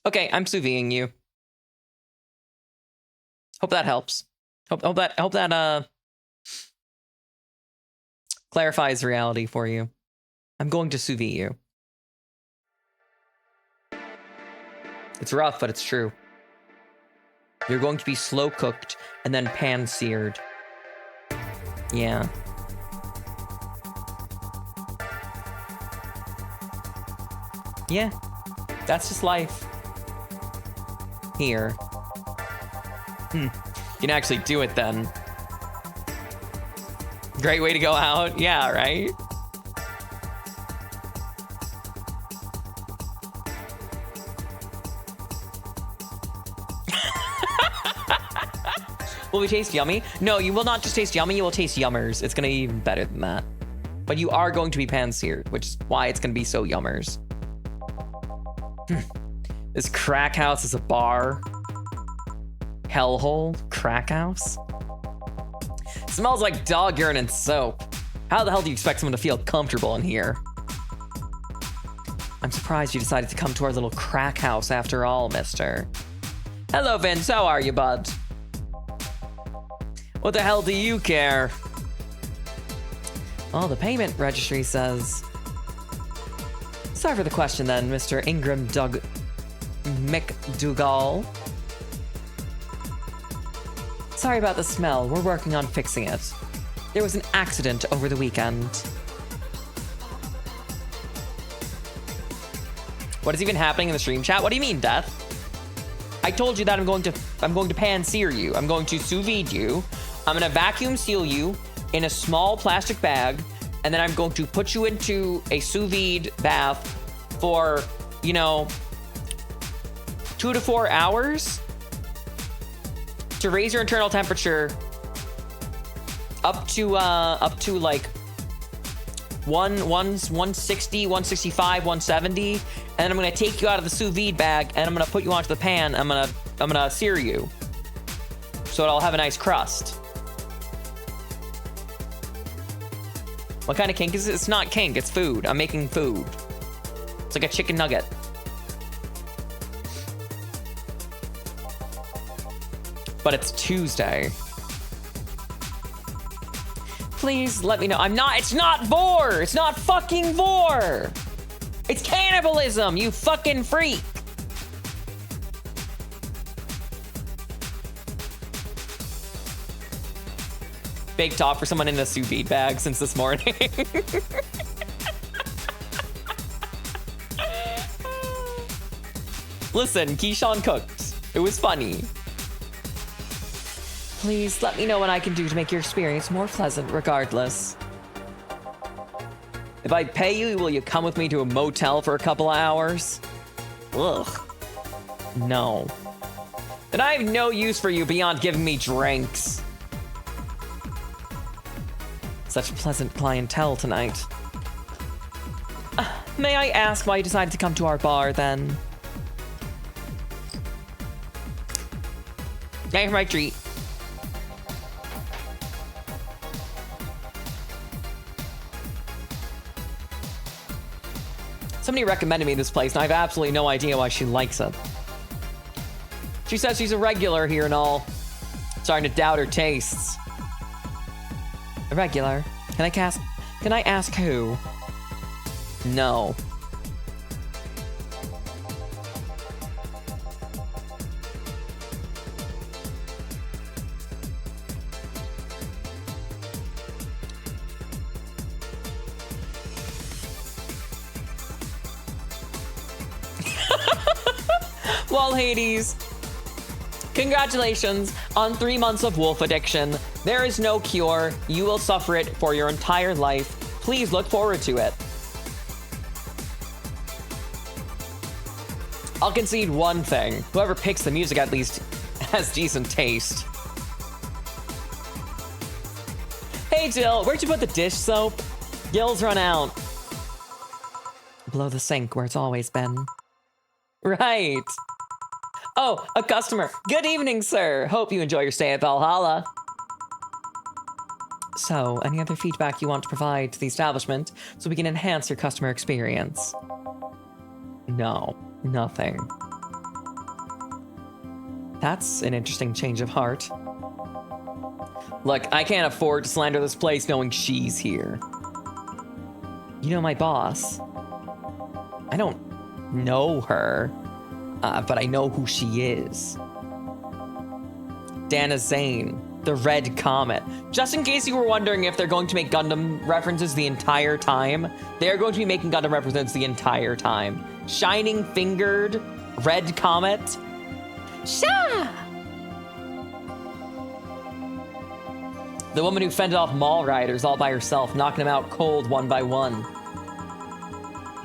A: Okay, I'm sous videing you. Hope that helps. Hope that clarifies reality for you. I'm going to sous vide you. It's rough, but it's true. You're going to be slow cooked and then pan seared. Yeah. Yeah. That's just life. Here. You can actually do it then. Great way to go out. Yeah, right? Will we taste yummy? No, you will not just taste yummy, you will taste yummers. It's gonna be even better than that. But you are going to be pan-seared, which is why it's gonna be so yummers. This crack house is a bar. Hellhole? Crack house? Smells like dog urine and soap. How the hell do you expect someone to feel comfortable in here? I'm surprised you decided to come to our little crack house after all, mister. Hello, Vince. How are you, bud? What the hell do you care? Well, the payment registry says... Sorry for the question then, Mr. Ingram McDougall. Sorry about the smell. We're working on fixing it. There was an accident over the weekend. What is even happening in the stream chat? What do you mean, Death? I told you that I'm going to pan-sear you. I'm going to sous vide you. I'm gonna vacuum seal you in a small plastic bag, and then I'm going to put you into a sous vide bath for, you know, 2 to 4 hours to raise your internal temperature up to like 160, 165, 170, and then I'm gonna take you out of the sous vide bag and I'm gonna put you onto the pan. I'm gonna sear you so it'll have a nice crust. What kind of kink is it? It's not kink, it's food. I'm making food. It's like a chicken nugget. But it's Tuesday. Please let me know. It's not vor! It's not fucking vor! It's cannibalism, you fucking freak! Big talk for someone in a sous vide bag since this morning. Listen, Keyshawn cooked. It was funny. Please let me know what I can do to make your experience more pleasant regardless. If I pay you, will you come with me to a motel for a couple of hours? Ugh. No. Then I have no use for you beyond giving me drinks. Such pleasant clientele tonight. May I ask why you decided to come to our bar, then? Thank you for my treat. Somebody recommended me this place, and I have absolutely no idea why she likes it. She says she's a regular here and all. Starting to doubt her tastes. A regular? Can I ask who? No. Well, Hades, congratulations on 3 months of wolf addiction. There is no cure. You will suffer it for your entire life. Please look forward to it. I'll concede one thing. Whoever picks the music at least has decent taste. Hey, Jill, where'd you put the dish soap? Gil's run out. Below the sink where it's always been. Right. Oh, a customer. Good evening, sir. Hope you enjoy your stay at Valhalla. So, any other feedback you want to provide to the establishment so we can enhance your customer experience? No, nothing. That's an interesting change of heart. Look, I can't afford to slander this place knowing she's here. You know my boss. I don't know her. But I know who she is. Dana Zane, the Red Comet. Just in case you were wondering if they're going to make Gundam references the entire time, they're going to be making Gundam references the entire time. Shining Fingered, Red Comet. Sha! The woman who fended off mall riders all by herself, knocking them out cold one by one.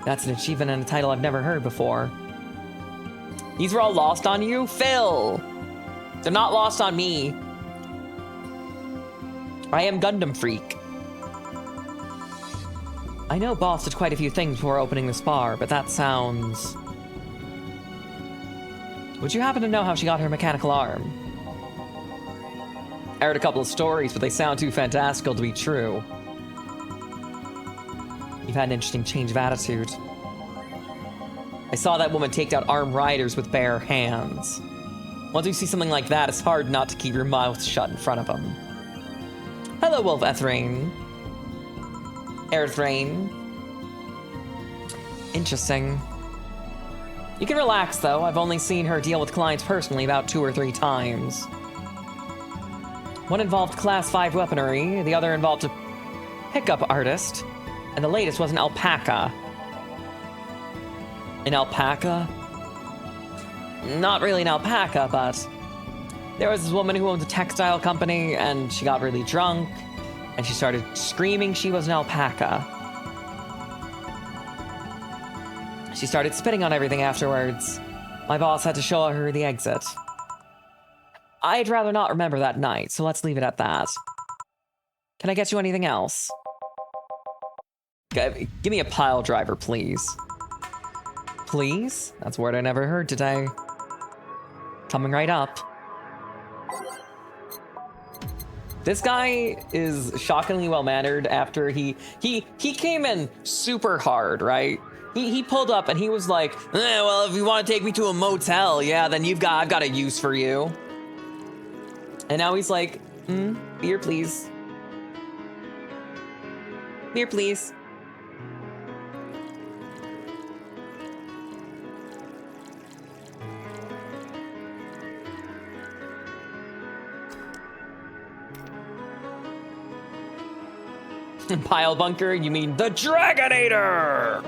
A: That's an achievement and a title I've never heard before. These were all lost on you? Phil! They're not lost on me. I am Gundam Freak. I know Boss did quite a few things before opening this bar, but that sounds... Would you happen to know how she got her mechanical arm? I heard a couple of stories, but they sound too fantastical to be true. You've had an interesting change of attitude. I saw that woman take out armed riders with bare hands. Once you see something like that, it's hard not to keep your mouth shut in front of them. Hello, Wolf Ethrain. Airthrain. Interesting. You can relax, though. I've only seen her deal with clients personally about 2 or 3 times. One involved Class 5 weaponry, the other involved a pickup artist, and the latest was an alpaca. An alpaca? Not really an alpaca, but there was this woman who owned a textile company, and she got really drunk, and she started screaming she was an alpaca. She started spitting on everything afterwards. My boss had to show her the exit. I'd rather not remember that night, so let's leave it at that. Can I get you anything else? Give me a pile driver, please. Please? That's a word I never heard today. Coming right up. This guy is shockingly well-mannered after he came in super hard, right? He pulled up and he was like, well, if you want to take me to a motel, yeah, then I've got a use for you. And now he's like, beer, please. Beer, please. Pile bunker, you mean the Dragonator!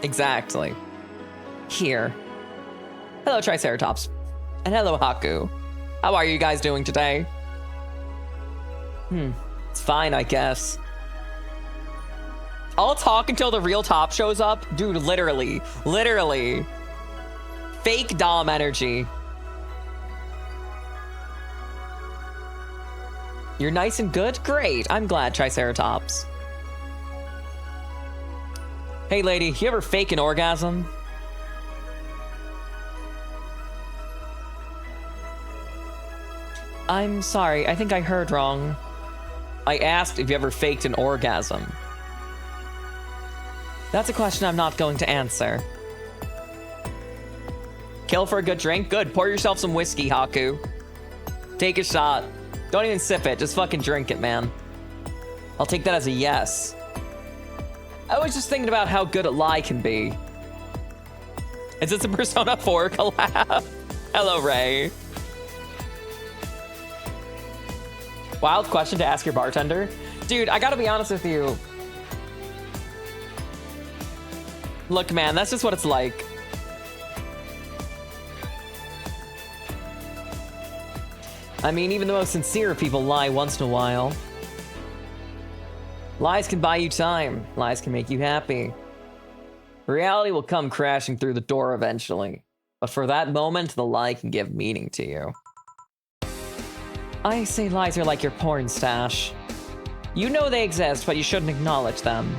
A: Exactly. Here. Hello, Triceratops. And hello, Haku. How are you guys doing today? It's fine, I guess. I'll talk until the real top shows up. Dude, literally. Fake Dom energy. You're nice and good? Great. I'm glad, Triceratops. Hey, lady, you ever fake an orgasm? I'm sorry, I think I heard wrong. I asked if you ever faked an orgasm. That's a question I'm not going to answer. Kill for a good drink? Good, pour yourself some whiskey, Haku. Take a shot. Don't even sip it, just fucking drink it, man. I'll take that as a yes. I was just thinking about how good a lie can be. Is this a Persona 4 collab? Hello, Ray. Wild question to ask your bartender. Dude, I gotta be honest with you. Look, man, that's just what it's like. I mean, even the most sincere of people lie once in a while. Lies can buy you time. Lies can make you happy. Reality will come crashing through the door eventually. But for that moment, the lie can give meaning to you. I say lies are like your porn stash. You know they exist, but you shouldn't acknowledge them.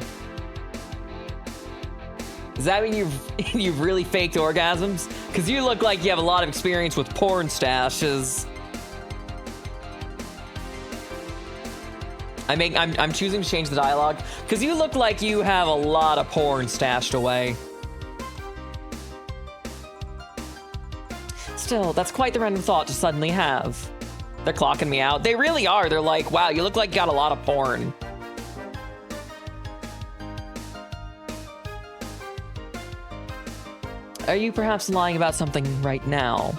A: Does that mean you've really faked orgasms? Because you look like you have a lot of experience with porn stashes. I'm choosing to change the dialogue because you look like you have a lot of porn stashed away. Still, that's quite the random thought to suddenly have. They're clocking me out. They really are. They're like, wow, you look like you got a lot of porn. Are you perhaps lying about something right now?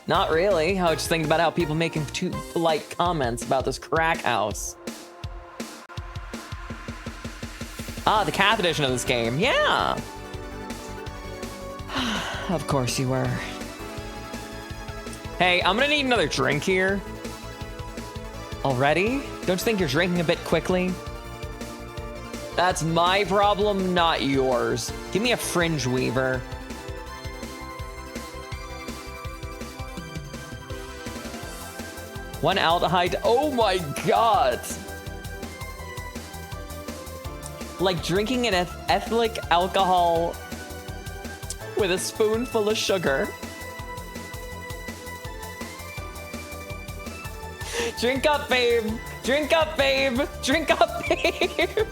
A: Not really. I was just thinking about how people making too polite comments about this crack house. Ah, the Cath edition of this game. Yeah. Of course you were. Hey, I'm gonna need another drink here. Already? Don't you think you're drinking a bit quickly? That's my problem, not yours. Give me a fringe weaver. One aldehyde. Oh my god! Like drinking an ethylene alcohol with a spoonful of sugar. Drink up, babe. Drink up, babe. Drink up, babe.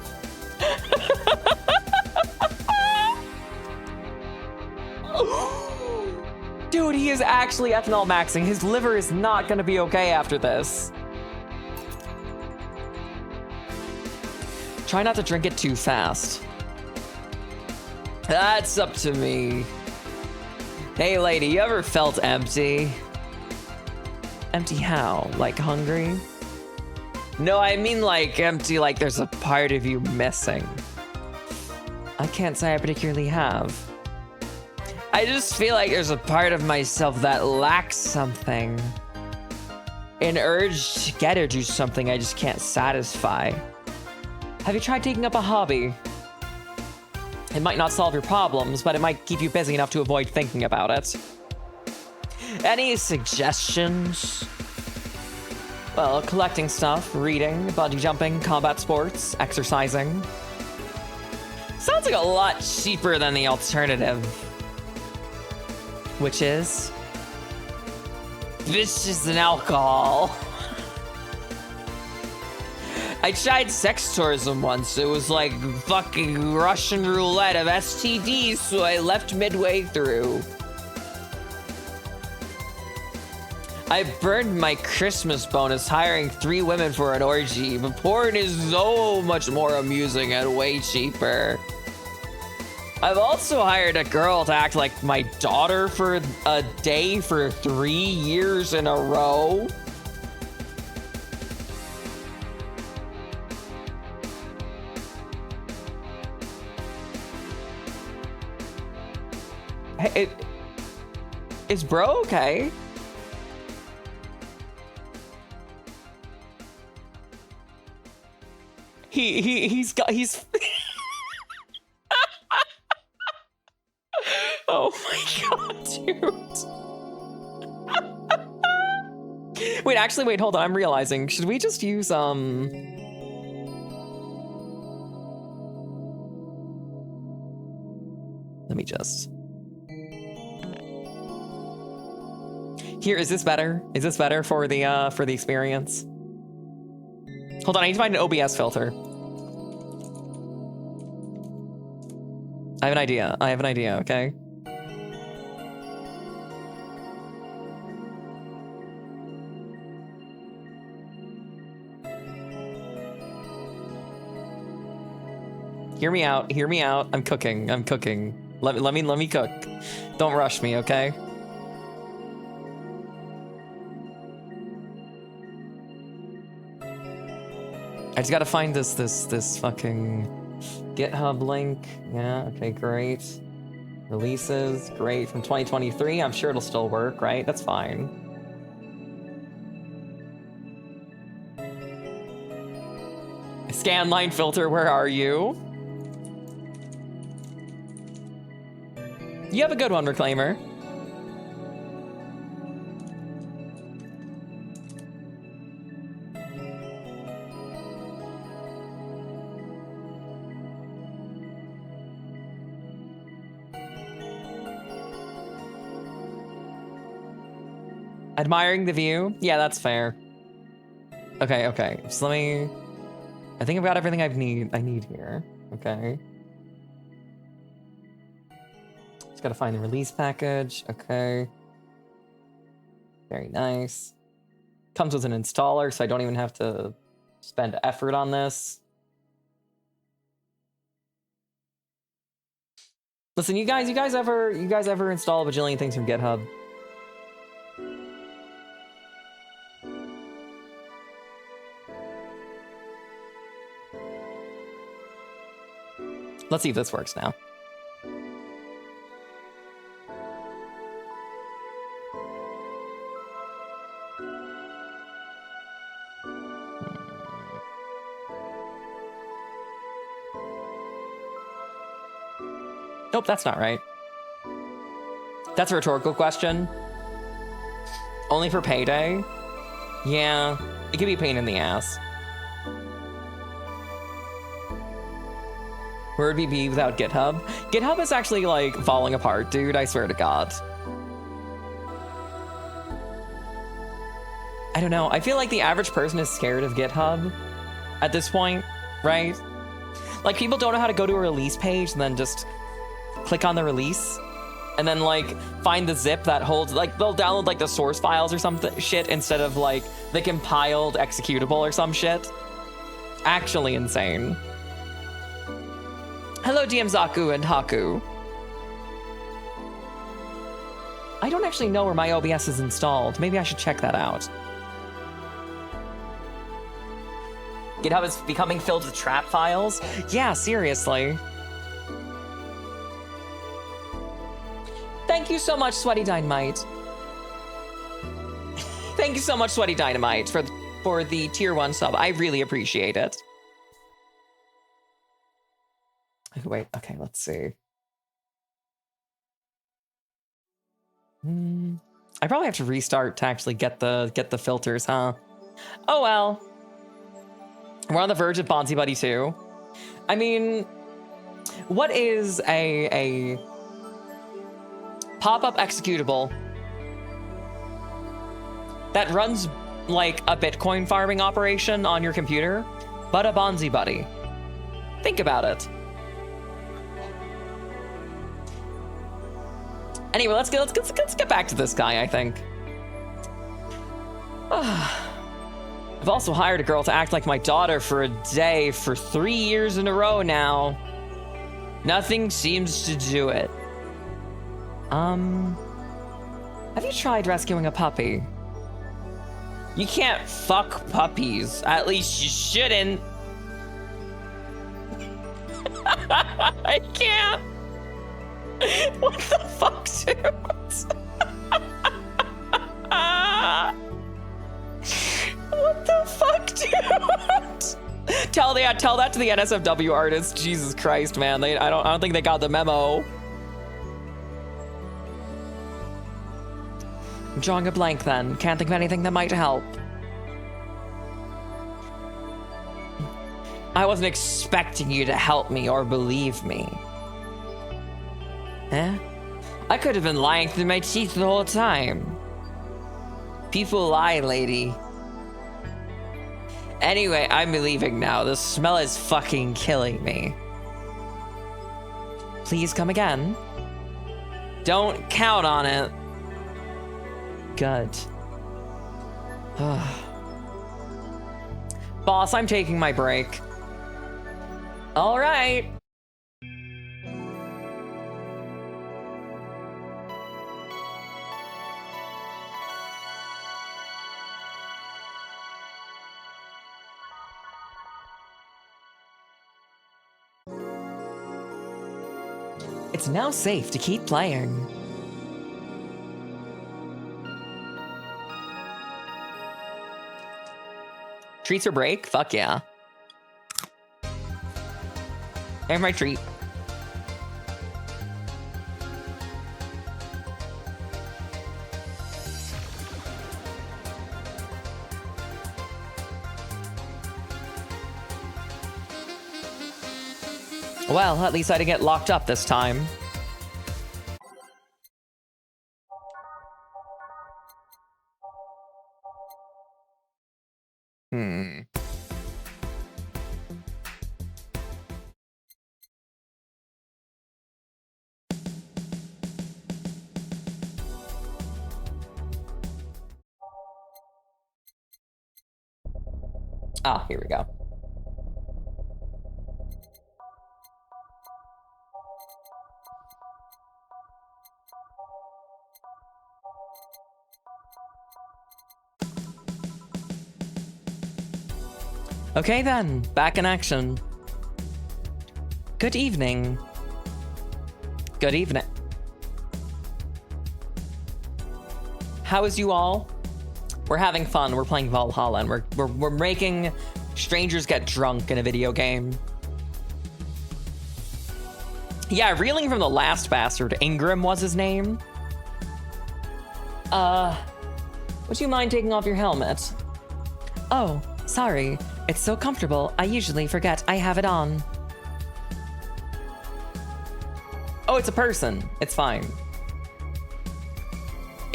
A: Dude, he is actually ethanol maxing. His liver is not gonna be okay after this. Try not to drink it too fast. That's up to me. Hey, lady, you ever felt empty? Empty how? Like hungry? No, I mean like empty, like there's a part of you missing. I can't say I particularly have. I just feel like there's a part of myself that lacks something. An urge to get or do something I just can't satisfy. Have you tried taking up a hobby? It might not solve your problems, but it might keep you busy enough to avoid thinking about it. Any suggestions? Well, collecting stuff, reading, bungee jumping, combat sports, exercising. Sounds like a lot cheaper than the alternative. Which is? Bitches and alcohol. I tried sex tourism once. It was like fucking Russian roulette of STDs, so I left midway through. I burned my Christmas bonus hiring 3 women for an orgy, but porn is so much more amusing and way cheaper. I've also hired a girl to act like my daughter for a day for 3 years in a row. Hey, is bro okay? He's Oh my god, dude. Wait, hold on, I'm realizing. Should we just use, Let me just... Here, is this better? Is this better for the experience? Hold on, I need to find an OBS filter. I have an idea, okay? Hear me out, I'm cooking. Let me cook. Don't rush me, okay? I just gotta find this fucking GitHub link. Yeah, okay, great. Releases, great. From 2023, I'm sure it'll still work, right? That's fine. Scanline filter, where are you? You have a good one, Reclaimer. Admiring the view? Yeah, that's fair. Okay. So let me... I think I've got everything I need here. Okay. Just gotta find the release package. Okay. Very nice. Comes with an installer, so I don't even have to spend effort on this. Listen, you guys ever install a bajillion things from GitHub? Let's see if this works now. Nope, that's not right. That's a rhetorical question. Only for payday? Yeah, it could be a pain in the ass. Where would we be without GitHub? GitHub is actually like falling apart, dude, I swear to God. I don't know, I feel like the average person is scared of GitHub at this point, right? Like people don't know how to go to a release page and then just click on the release and then like find the zip that holds, like they'll download like the source files or something shit instead of like the compiled executable or some shit. Actually insane. Hello DM Zaku and Haku. I don't actually know where my OBS is installed. Maybe I should check that out. GitHub is becoming filled with trap files? Yeah, seriously. Thank you so much, Sweaty Dynamite. Thank you so much, Sweaty Dynamite, for the tier 1 sub. I really appreciate it. Wait, okay, let's see. I probably have to restart to actually get the filters, huh? Oh well. We're on the verge of Bonzi Buddy 2. I mean, what is a pop-up executable that runs like a Bitcoin farming operation on your computer, but a Bonzi Buddy? Think about it. Anyway, let's get back to this guy, I think. I've also hired a girl to act like my daughter for a day for 3 years in a row now. Nothing seems to do it. Have you tried rescuing a puppy? You can't fuck puppies. At least you shouldn't. I can't. What the fuck, dude? What the fuck, dude? Tell that to the NSFW artists. Jesus Christ, man. I don't think they got the memo. I'm drawing a blank then. Can't think of anything that might help. I wasn't expecting you to help me or believe me. Eh? I could have been lying through my teeth the whole time. People lie, lady. Anyway, I'm leaving now. The smell is fucking killing me. Please come again. Don't count on it. Good. Boss, I'm taking my break. All right. It's now safe to keep playing. Treats or break? Fuck yeah. Have my treat. Well, at least I didn't get locked up this time. Ah, here we go. Okay then, back in action. Good evening. Good evening. How is you all? We're having fun. We're playing Valhalla, and we're making strangers get drunk in a video game. Yeah, reeling from the last bastard. Ingram was his name. Would you mind taking off your helmet? Oh, sorry. It's so comfortable, I usually forget I have it on. Oh, it's a person. It's fine.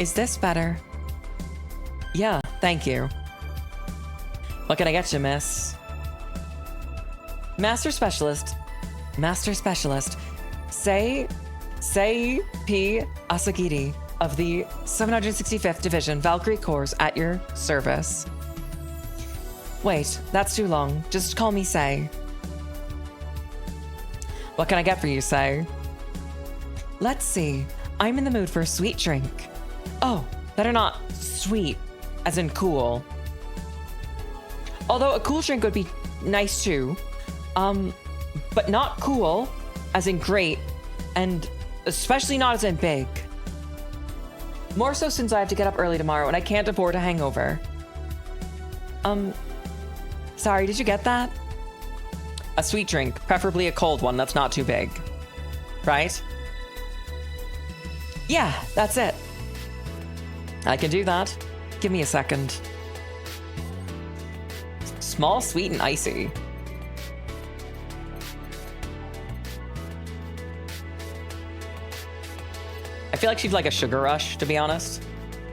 A: Is this better? Yeah, thank you. What can I get you, miss? Master Specialist. Master Specialist. Sei P. Asagiri of the 765th Division Valkyrie Corps at your service. Wait, that's too long. Just call me Sei. What can I get for you, Sei? Let's see. I'm in the mood for a sweet drink. Oh, better not sweet, as in cool. Although a cool drink would be nice too. But not cool, as in great, and especially not as in big. More so since I have to get up early tomorrow and I can't afford a hangover. Sorry, did you get that? A sweet drink, preferably a cold one that's not too big. Right? Yeah, that's it. I can do that. Give me a second. Small, sweet, and icy. I feel like she'd like a sugar rush, to be honest.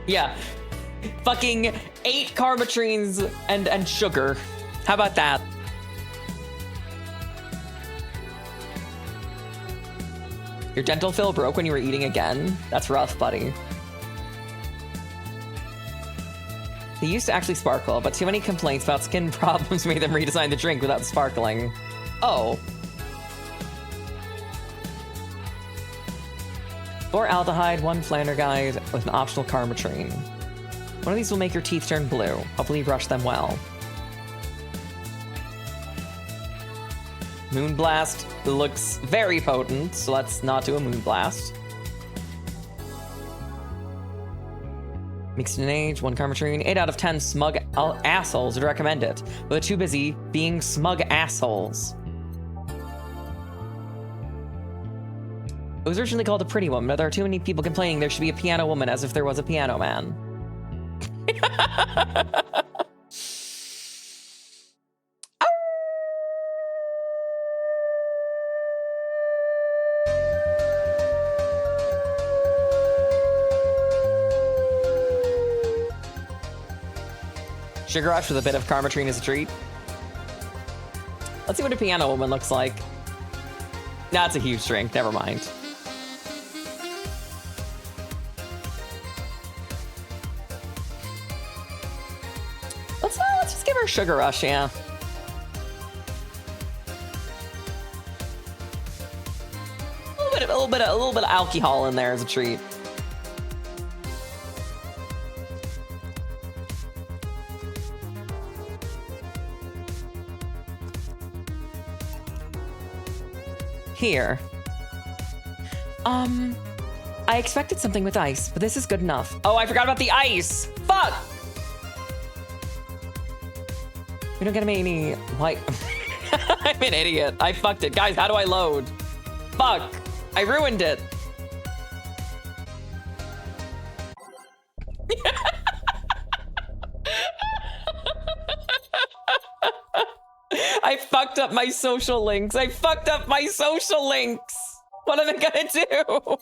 A: Yeah. Fucking 8 Karmotrines and sugar. How about that? Your dental fill broke when you were eating again? That's rough, buddy. They used to actually sparkle, but too many complaints about skin problems made them redesign the drink without sparkling. Oh. 4 aldehyde, 1 flanergide with an optional Karmotrine. One of these will make your teeth turn blue. Hopefully you brush them well. Moonblast looks very potent, so let's not do a Moonblast. Mixed in age, 1 Karmotrine. 8 out of 10 smug assholes would recommend it, but they're too busy being smug assholes. It was originally called a Pretty Woman, but there are too many people complaining there should be a piano woman as if there was a piano man. Sugar rush with a bit of Karmotrine is a treat. Let's see what a piano woman looks like. That's a huge drink. Never mind. Let's just give her a sugar rush, yeah. A little bit of alcohol in there as a treat. Here. I expected something with ice, but this is good enough. Oh, I forgot about the ice! Fuck! We don't get any white. I'm an idiot. I fucked it. Guys, how do I load? Fuck! I ruined it. I fucked up my social links. I fucked up my social links. What am I gonna do?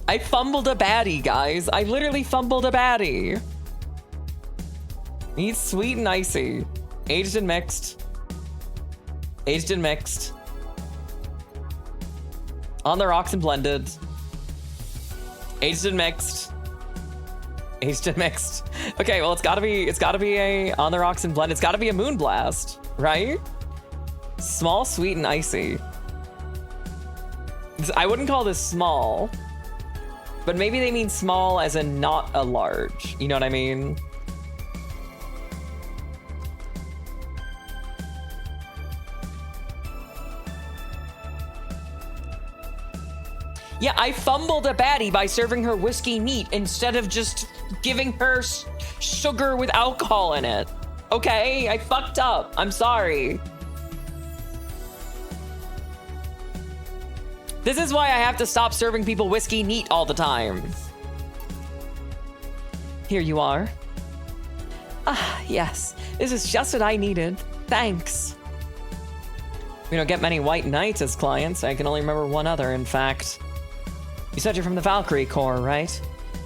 A: I fumbled a baddie, guys. I literally fumbled a baddie. Needs sweet and icy. Aged and mixed. Aged and mixed. On the rocks and blended. Aged and mixed. Aged and mixed. Okay, well, it's gotta be a on the rocks and blended. It's gotta be a Moonblast, right? Small, sweet, and icy. I wouldn't call this small, but maybe they mean small as in not a large. You know what I mean? Yeah, I fumbled a baddie by serving her whiskey neat instead of just giving her sugar with alcohol in it. Okay, I fucked up. I'm sorry. This is why I have to stop serving people whiskey neat all the time. Here you are. Ah, yes. This is just what I needed. Thanks. We don't get many white knights as clients. I can only remember one other, in fact. You said you're from the Valkyrie Corps, right?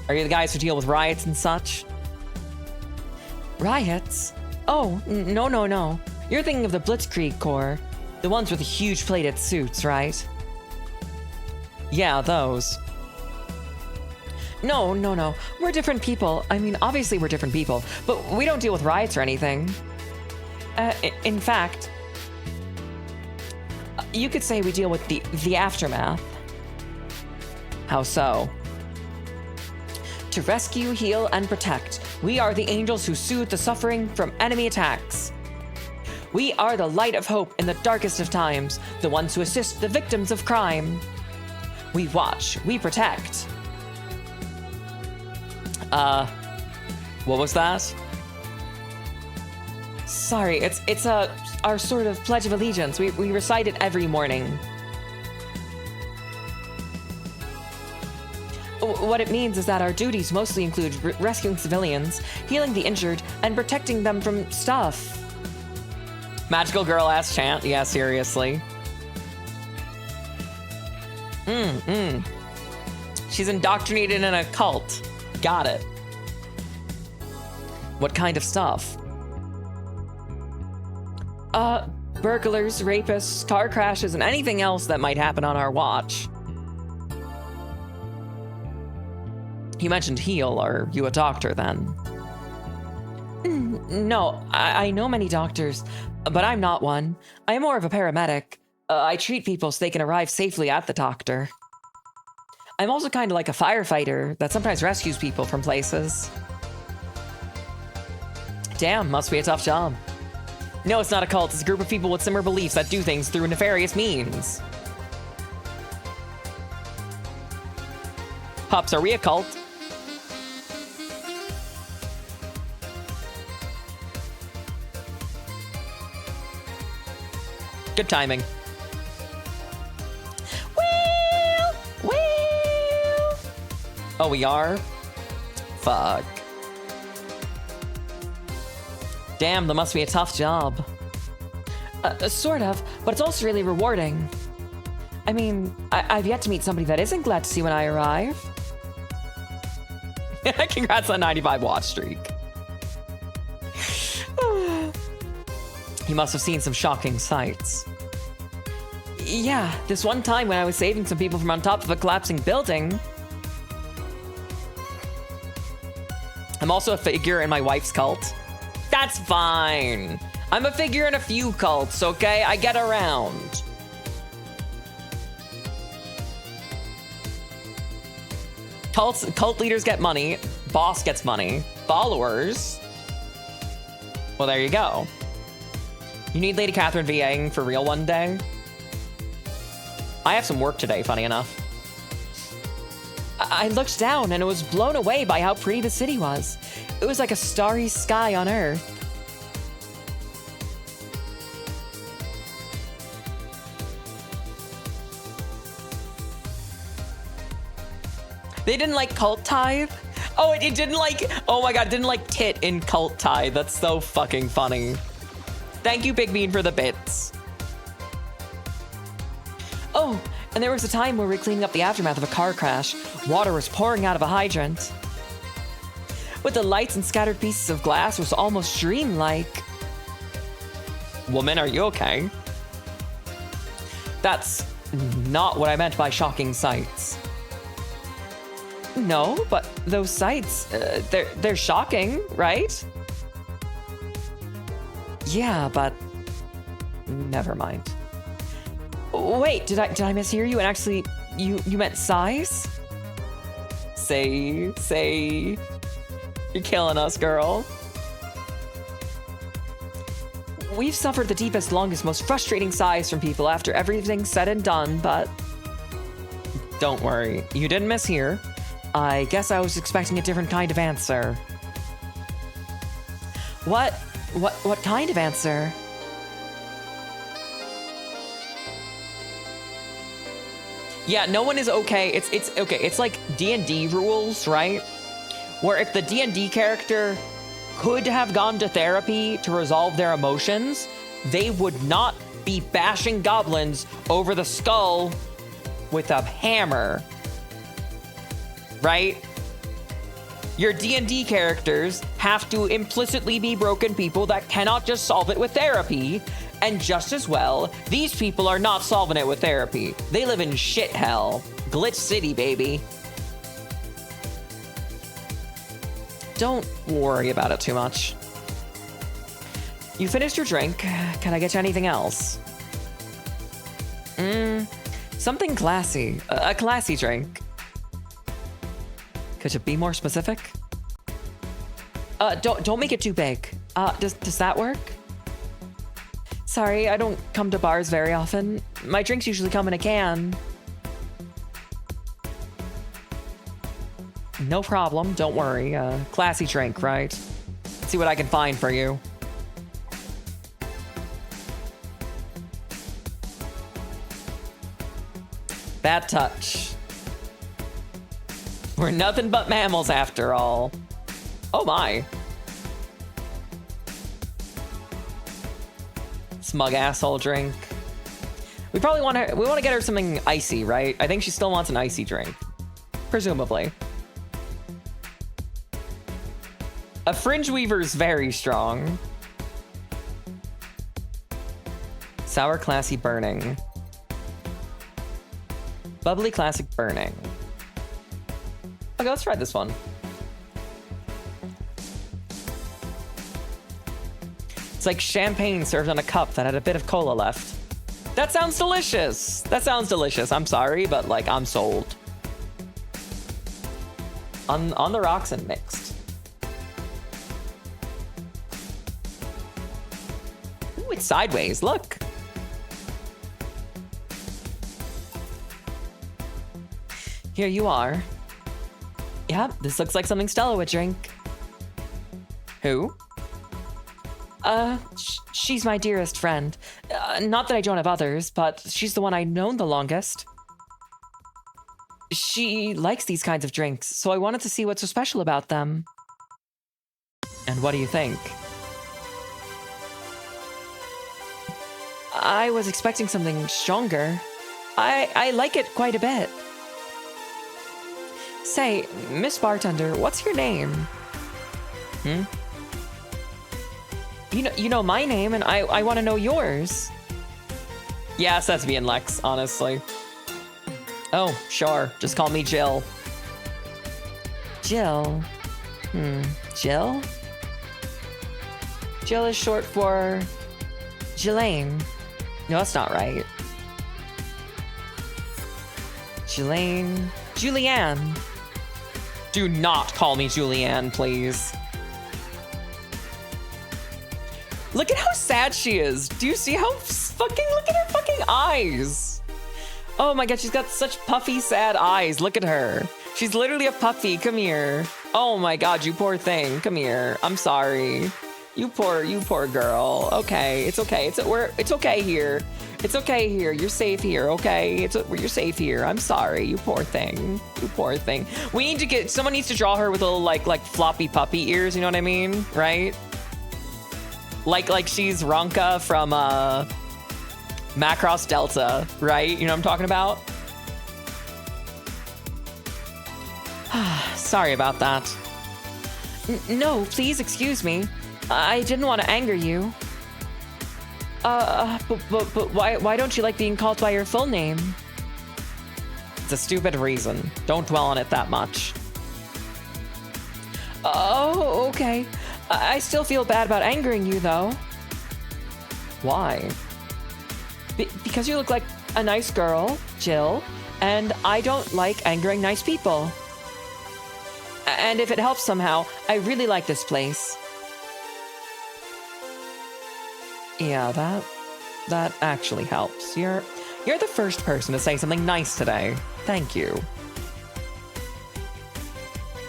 A: Are you the guys who deal with riots and such? Riots? Oh, no. You're thinking of the Blitzkrieg Corps. The ones with the huge plated suits, right? Yeah, those. No. We're different people. I mean, obviously we're different people, but we don't deal with riots or anything. In fact, you could say we deal with the aftermath. How so? To rescue, heal, and protect, we are the angels who soothe the suffering from enemy attacks. We are the light of hope in the darkest of times, the ones who assist the victims of crime. We watch, we protect. What was that? Sorry, it's our sort of Pledge of Allegiance. We recite it every morning. What it means is that our duties mostly include rescuing civilians, healing the injured, and protecting them from stuff. Magical girl ass chant. Yeah, seriously. She's indoctrinated in a cult. Got it. What kind of stuff? Burglars, rapists, car crashes, and anything else that might happen on our watch. You mentioned heal. Are you a doctor, then? No, I know many doctors, but I'm not one. I am more of a paramedic. I treat people so they can arrive safely at the doctor. I'm also kind of like a firefighter that sometimes rescues people from places. Damn, must be a tough job. No, it's not a cult. It's a group of people with similar beliefs that do things through nefarious means. Pups, are we a cult? Good timing. Wheel! Oh, we are? Fuck. Damn, that must be a tough job. Sort of, but it's also really rewarding. I mean, I've yet to meet somebody that isn't glad to see when I arrive. Congrats on 95 watch streak. You must have seen some shocking sights. Yeah, this one time when I was saving some people from on top of a collapsing building. I'm also a figure in my wife's cult. That's fine. I'm a figure in a few cults, okay? I get around. Cult leaders get money. Boss gets money. Followers. Well, there you go. You need Lady Catherine VAing for real one day? I have some work today, funny enough. I looked down and I was blown away by how pretty the city was. It was like a starry sky on Earth. They didn't like cult tithe? Oh, it didn't like, oh my god, it didn't like tit in cult tithe. That's so fucking funny. Thank you, Big Bean, for the bits. Oh, and there was a time where we were cleaning up the aftermath of a car crash. Water was pouring out of a hydrant. With the lights and scattered pieces of glass, it was almost dreamlike. Woman, are you okay? That's not what I meant by shocking sights. No, but those sights, they're shocking, right? Yeah, but never mind. Wait, did I mishear you and actually You meant size? Say. You're killing us, girl. We've suffered the deepest, longest, most frustrating sighs from people after everything's said and done, but... Don't worry, you didn't miss here. I guess I was expecting a different kind of answer. What kind of answer? Yeah, no one is okay. It's okay. It's like D&D rules, right? Where if the D&D character could have gone to therapy to resolve their emotions, they would not be bashing goblins over the skull with a hammer. Right? Your D&D characters have to implicitly be broken people that cannot just solve it with therapy. And just as well, these people are not solving it with therapy. They live in shit hell. Glitch City, baby. Don't worry about it too much. You finished your drink. Can I get you anything else? Something classy. A classy drink. Could you be more specific? Don't make it too big. Does that work? Sorry, I don't come to bars very often. My drinks usually come in a can. No problem, don't worry. Classy drink, right? Let's see what I can find for you. Bad touch. We're nothing but mammals after all. Oh my. Smug asshole drink. We probably want to get her something icy, right? I think she still wants an icy drink. Presumably. A fringe weaver's very strong. Sour classy burning. Bubbly classic burning. Okay, let's try this one. It's like champagne served on a cup that had a bit of cola left. That sounds delicious. That sounds delicious. I'm sorry, but like I'm sold. On the rocks and mixed. Ooh, it's sideways. Look. Here you are. Yep, this looks like something Stella would drink. Who? She's my dearest friend. Not that I don't have others, but she's the one I've known the longest. She likes these kinds of drinks, so I wanted to see what's so special about them. And what do you think? I was expecting something stronger. I like it quite a bit. Say, Miss Bartender, what's your name? You know my name, and I want to know yours. Yes, that's me and Lex, honestly. Oh, sure. Just call me Jill. Jill? Jill? Jill is short for... Jelaine. No, that's not right. Jelaine... Julianne. Do not call me Julianne, please. Look at how sad she is. Do you see how fucking... Look at her fucking eyes. Oh my god, she's got such puffy, sad eyes. Look at her. She's literally a puppy. Come here. Oh my god, you poor thing. Come here. I'm sorry. You poor girl. Okay, it's okay. It's okay here. It's okay here. You're safe here, okay? You're safe here. I'm sorry. You poor thing. You poor thing. We need to get... Someone needs to draw her with little, like floppy puppy ears, you know what I mean? Right? Like she's Ronka from, Macross Delta, right? You know what I'm talking about? Sorry about that. No, please excuse me. I didn't want to anger you. But why don't you like being called by your full name? It's a stupid reason. Don't dwell on it that much. Oh, okay. I still feel bad about angering you, though. Why? Because you look like a nice girl, Jill, And I don't like angering nice people. And if it helps somehow, I really like this place. Yeah, that actually helps. You're the first person to say something nice today. Thank you.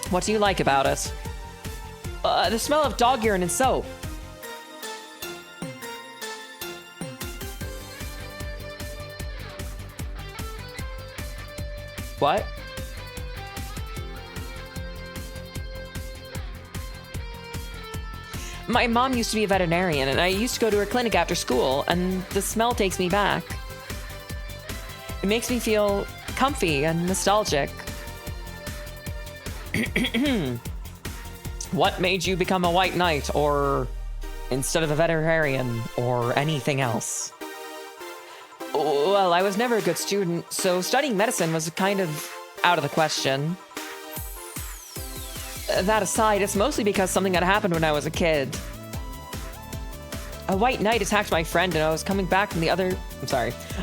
A: What do you like about it? The smell of dog urine and soap. What? My mom used to be a veterinarian, and I used to go to her clinic after school, and the smell takes me back. It makes me feel comfy and nostalgic. What made you become a white knight, or instead of a veterinarian, or anything else? Well, I was never a good student, so studying medicine was kind of out of the question. That aside, it's mostly because something had happened when I was a kid. A white knight attacked my friend and I was coming back from the other...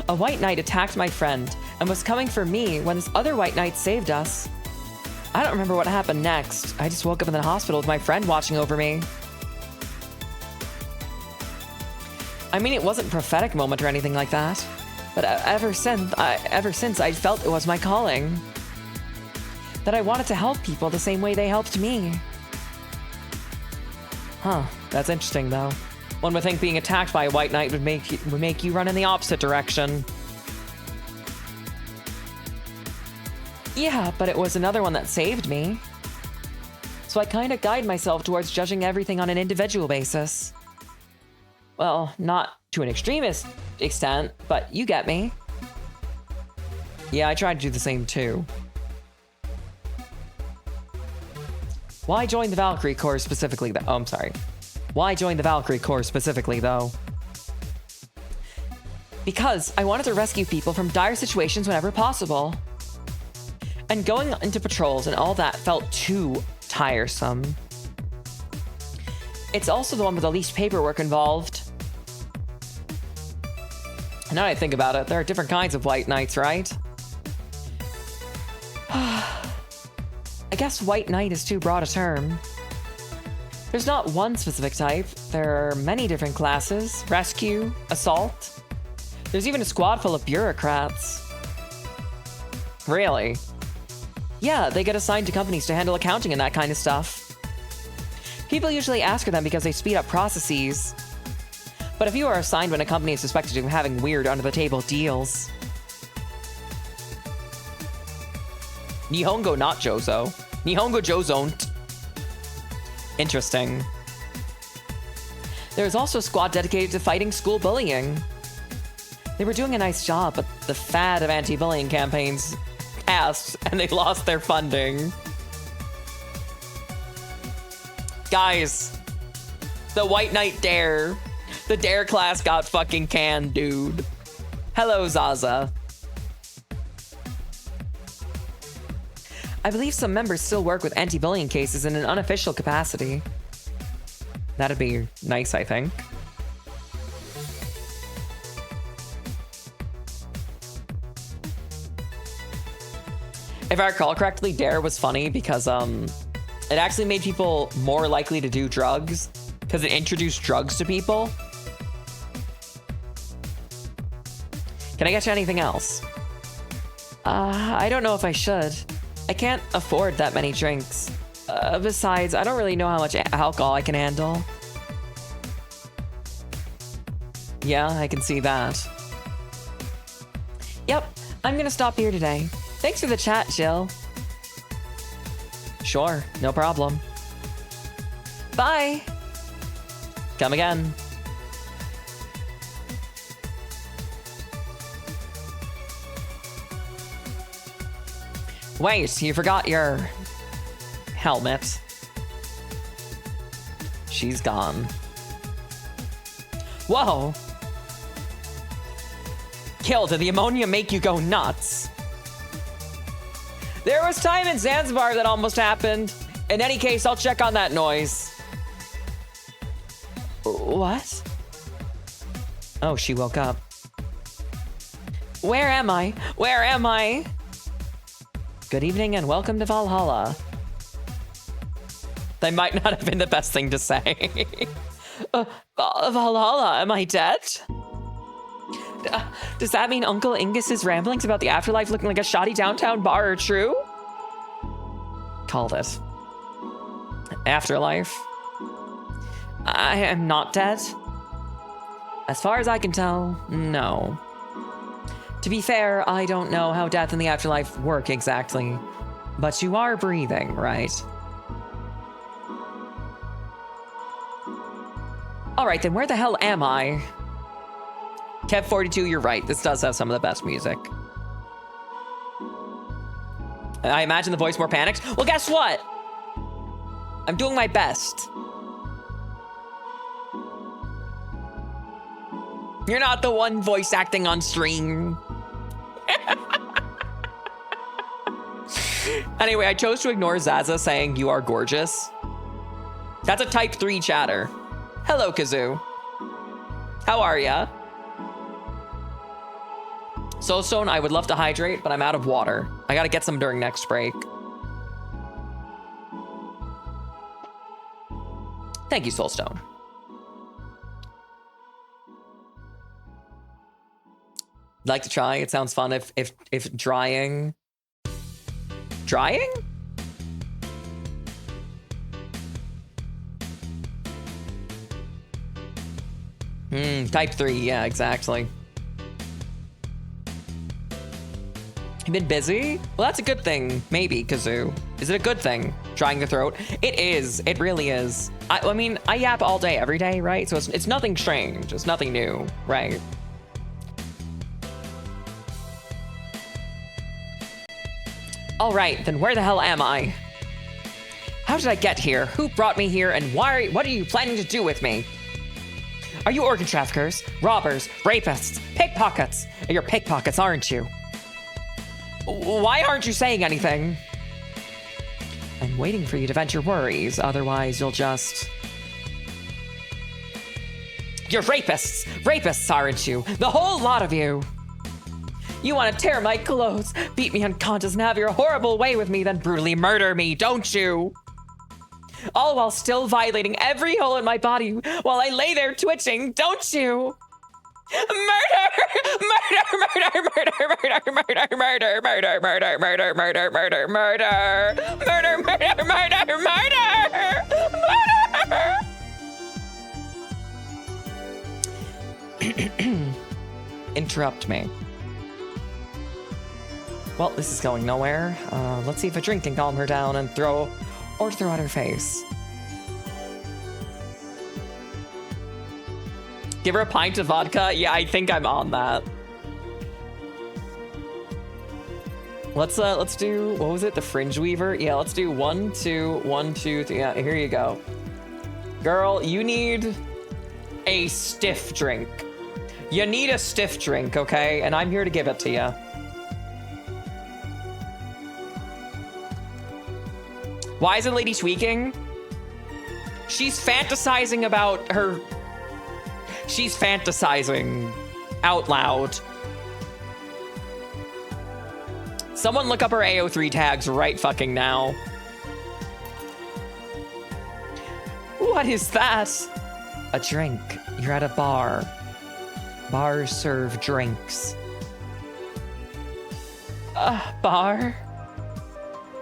A: A white knight attacked my friend and was coming for me when this other white knight saved us. I don't remember what happened next. I just woke up in the hospital with my friend watching over me. I mean, it wasn't a prophetic moment or anything like that. But ever since I felt it was my calling. That I wanted to help people the same way they helped me. Huh, that's interesting though. One would think being attacked by a white knight would make you run in the opposite direction. Yeah, but it was another one that saved me. So I kind of guide myself towards judging everything on an individual basis. Well, not to an extremist extent, but you get me. Yeah, I try to do the same too. Why join the Valkyrie Corps specifically though? Oh, I'm sorry. Why join the Valkyrie Corps specifically though? Because I wanted to rescue people from dire situations whenever possible. And going into patrols and all that felt too tiresome. It's also the one with the least paperwork involved. Now that I think about it, there are different kinds of white knights, right? I guess white knight is too broad a term. There's not one specific type. There are many different classes. Rescue, assault. There's even a squad full of bureaucrats. Really? Yeah, they get assigned to companies to handle accounting and that kind of stuff. People usually ask for them because they speed up processes. But if you are assigned when a company is suspected of having weird under-the-table deals... Nihongo not Jozo. Nihongo Jozon't. Interesting. There's also a squad dedicated to fighting school bullying. They were doing a nice job, but the fad of anti-bullying campaigns passed and they lost their funding. Guys, the White Knight Dare. The Dare class got fucking canned, dude. Hello, Zaza. I believe some members still work with anti-bullying cases in an unofficial capacity. That'd be nice, I think. If I recall correctly, Dare was funny because it actually made people more likely to do drugs because it introduced drugs to people. Can I get you anything else? I don't know if I should. I can't afford that many drinks. Besides, I don't really know how much alcohol I can handle. Yeah, I can see that. Yep, I'm gonna stop here today. Thanks for the chat, Jill. Sure, no problem. Bye! Come again. Wait, you forgot your helmet. She's gone. Whoa! Kill, did the ammonia make you go nuts? There was time in Zanzibar that almost happened. In any case, I'll check on that noise. What? Oh, she woke up. Where am I? Where am I? Good evening and welcome to Valhalla. That might not have been the best thing to say. Valhalla, am I dead? Does that mean Uncle Ingus's ramblings about the afterlife looking like a shoddy downtown bar are true? Called it. Afterlife. I am not dead. As far as I can tell, no. To be fair, I don't know how death and the afterlife work exactly, but you are breathing, right? All right, then where the hell am I? Kev42, you're right. This does have some of the best music. I imagine the voice more panicked. Well, guess what? I'm doing my best. You're not the one voice acting on stream. Anyway, I chose to ignore Zaza saying you are gorgeous. That's a type 3 chatter. Hello, Kazoo. How are ya? Soulstone, I would love to hydrate, but I'm out of water. I gotta get some during next break. Thank you, Soulstone. Like to try? It sounds fun if drying. Drying? Type 3, yeah, exactly. You been busy? Well, that's a good thing, maybe, Kazoo. Is it a good thing, drying the throat? It is, it really is. I mean, I yap all day, every day, right? So it's nothing strange, it's nothing new, right? All right, then where the hell am I? How did I get here? Who brought me here, and what are you planning to do with me? Are you organ traffickers, robbers, rapists, pickpockets? You're pickpockets, aren't you? Why aren't you saying anything? I'm waiting for you to vent your worries, otherwise you'll just... You're rapists! Rapists, aren't you? The whole lot of you! You want to tear my clothes, beat me unconscious, and have your horrible way with me, then brutally murder me, don't you? All while still violating every hole in my body while I lay there twitching, don't you? Murder! Murder! Murder! Murder! Murder! Murder! Murder! Murder! Murder! Murder! Murder! Murder! Murder! Murder! Murder! Murder! Murder! Interrupt me. Well, this is going nowhere. Let's see if a drink can calm her down and throw at her face. Give her a pint of vodka? Yeah, I think I'm on that. Let's do, what was it? The Fringe Weaver? Yeah, let's do 1, 2, 1, 2, 3. Yeah, here you go. Girl, you need a stiff drink. You need a stiff drink, okay? And I'm here to give it to you. Why isn't Lady tweaking? She's fantasizing about her... She's fantasizing out loud. Someone look up her AO3 tags right fucking now. What is that? A drink. You're at a bar. Bars serve drinks. Bar?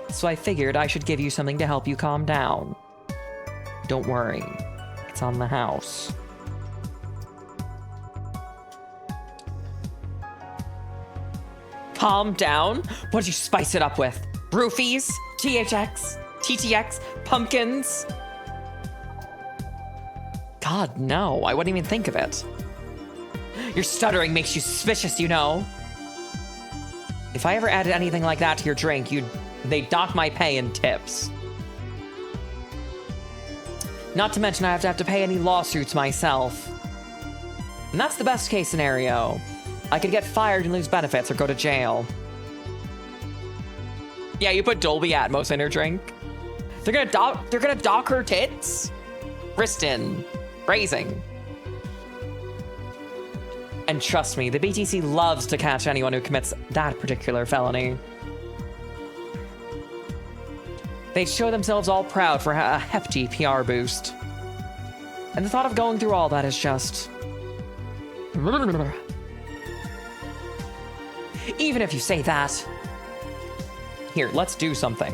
A: So I figured I should give you something to help you calm down. Don't worry. It's on the house. Calm down? What'd you spice it up with? Roofies? THX? TTX? Pumpkins? God, no. I wouldn't even think of it. Your stuttering makes you suspicious, you know. If I ever added anything like that to your drink, they'd dock my pay and tips. Not to mention I have to pay any lawsuits myself. And that's the best case scenario. I could get fired and lose benefits or go to jail. Yeah, you put Dolby Atmos in her drink. They're gonna dock her tits? Ristin. Raising. And trust me, the BTC loves to catch anyone who commits that particular felony. They'd show themselves all proud for a hefty PR boost. And the thought of going through all that is just... Even if you say that. Here, let's do something.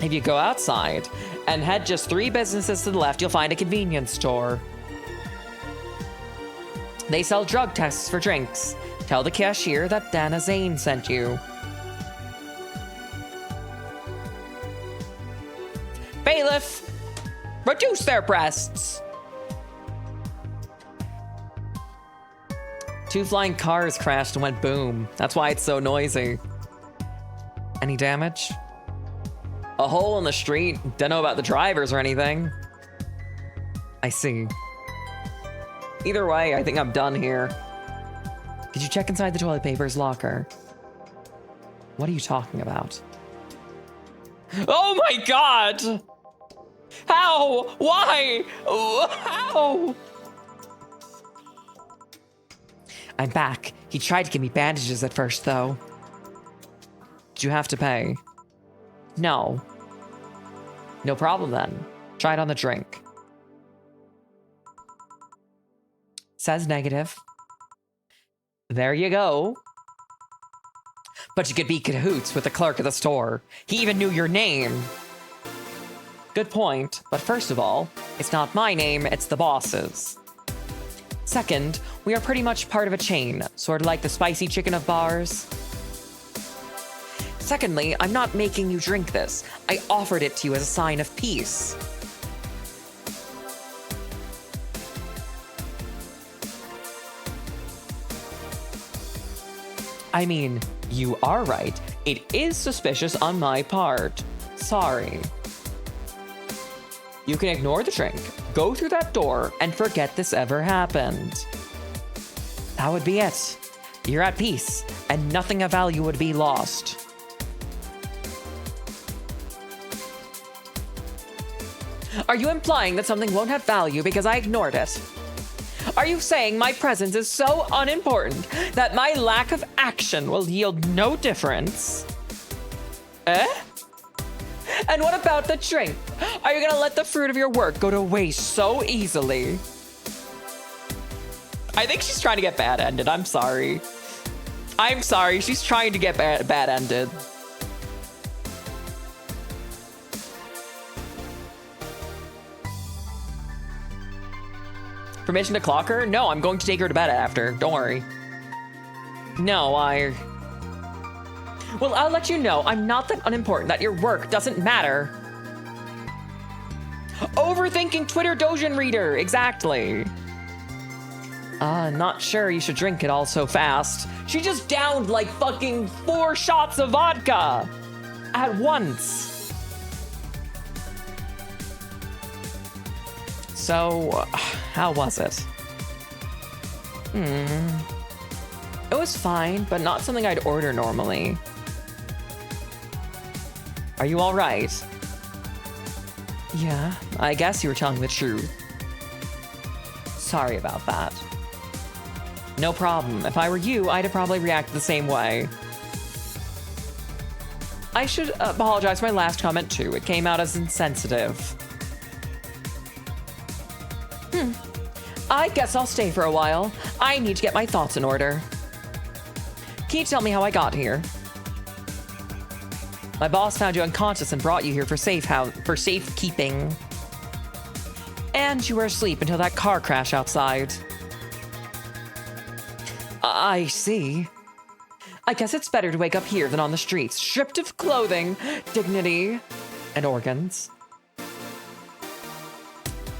A: If you go outside and head just 3 businesses to the left, you'll find a convenience store. They sell drug tests for drinks. Tell the cashier that Dana Zane sent you. Bailiff! Reduce their breasts! 2 flying cars crashed and went boom. That's why it's so noisy. Any damage? A hole in the street. Don't know about the drivers or anything. I see. Either way, I think I'm done here. Did you check inside the toilet paper's locker? What are you talking about? Oh my god! How? Why? How? I'm back. He tried to give me bandages at first, though. Did you have to pay? No. No problem, then. Try it on the drink. Says negative. There you go. But you could be cahoots with the clerk at the store. He even knew your name. Good point, but first of all, it's not my name, it's the boss's. Second, we are pretty much part of a chain, sort of like the spicy chicken of bars. Secondly, I'm not making you drink this. I offered it to you as a sign of peace. I mean, you are right. It is suspicious on my part. Sorry. You can ignore the drink, go through that door, and forget this ever happened. That would be it. You're at peace, and nothing of value would be lost. Are you implying that something won't have value because I ignored it? Are you saying my presence is so unimportant that my lack of action will yield no difference? Eh? And what about the drink? Are you gonna let the fruit of your work go to waste so easily? I think she's trying to get bad-ended. I'm sorry. I'm sorry. She's trying to get bad-ended. Permission to clock her? No, I'm going to take her to bed after. Don't worry. No, Well, I'll let you know I'm not that unimportant that your work doesn't matter. Overthinking Twitter Dojin reader. Exactly. Not sure you should drink it all so fast. She just downed like fucking 4 shots of vodka at once. So, how was it? It was fine, but not something I'd order normally. Are you all right? Yeah, I guess you were telling the truth. Sorry about that. No problem. If I were you, I'd have probably reacted the same way. I should apologize for my last comment too. It came out as insensitive. I guess I'll stay for a while. I need to get my thoughts in order. Can you tell me how I got here? My boss found you unconscious and brought you here for safekeeping. And you were asleep until that car crash outside. I see. I guess it's better to wake up here than on the streets, stripped of clothing, dignity, and organs.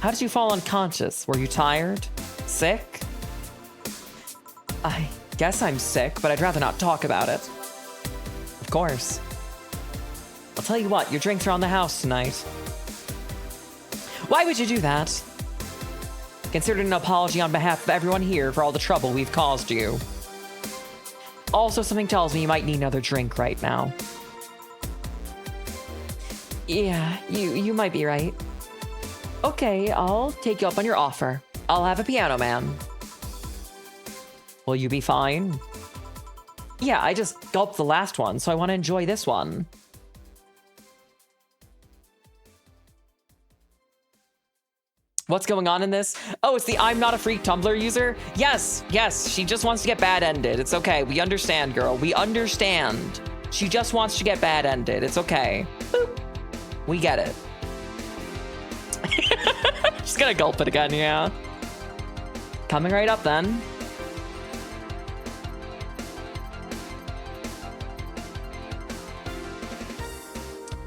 A: How did you fall unconscious? Were you tired? Sick? I guess I'm sick, but I'd rather not talk about it. Of course. I'll tell you what, your drinks are on the house tonight. Why would you do that? Consider it an apology on behalf of everyone here for all the trouble we've caused you. Also, something tells me you might need another drink right now. Yeah, you might be right. Okay, I'll take you up on your offer. I'll have a piano man. Will you be fine? Yeah, I just gulped the last one, so I want to enjoy this one. What's going on in this? Oh, it's the I'm not a freak Tumblr user? Yes, she just wants to get bad ended. It's okay. We understand, girl. We understand. She just wants to get bad ended. It's okay. Boop. We get it. She's gonna gulp it again, yeah. Coming right up then.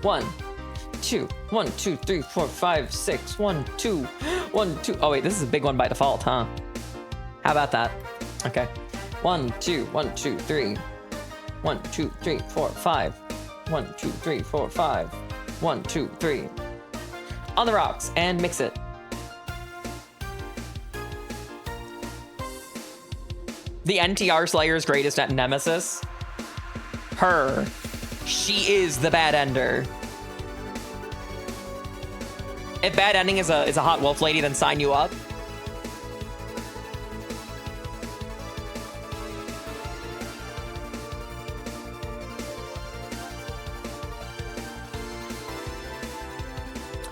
A: One, two, 1, 2, 3, 4, 5, 6, 1, 2, 1, 2. Oh wait, this is a big one by default, huh? How about that? Okay. 1, 2, 1, 2, 3. 1, 2, 3, 4, 5. 1, 2, 3, 4, 5. 1, 2, 3. On the rocks and mix it. The NTR Slayer's greatest nemesis. Her. She is the bad ender. If bad ending is a hot wolf lady, then sign you up.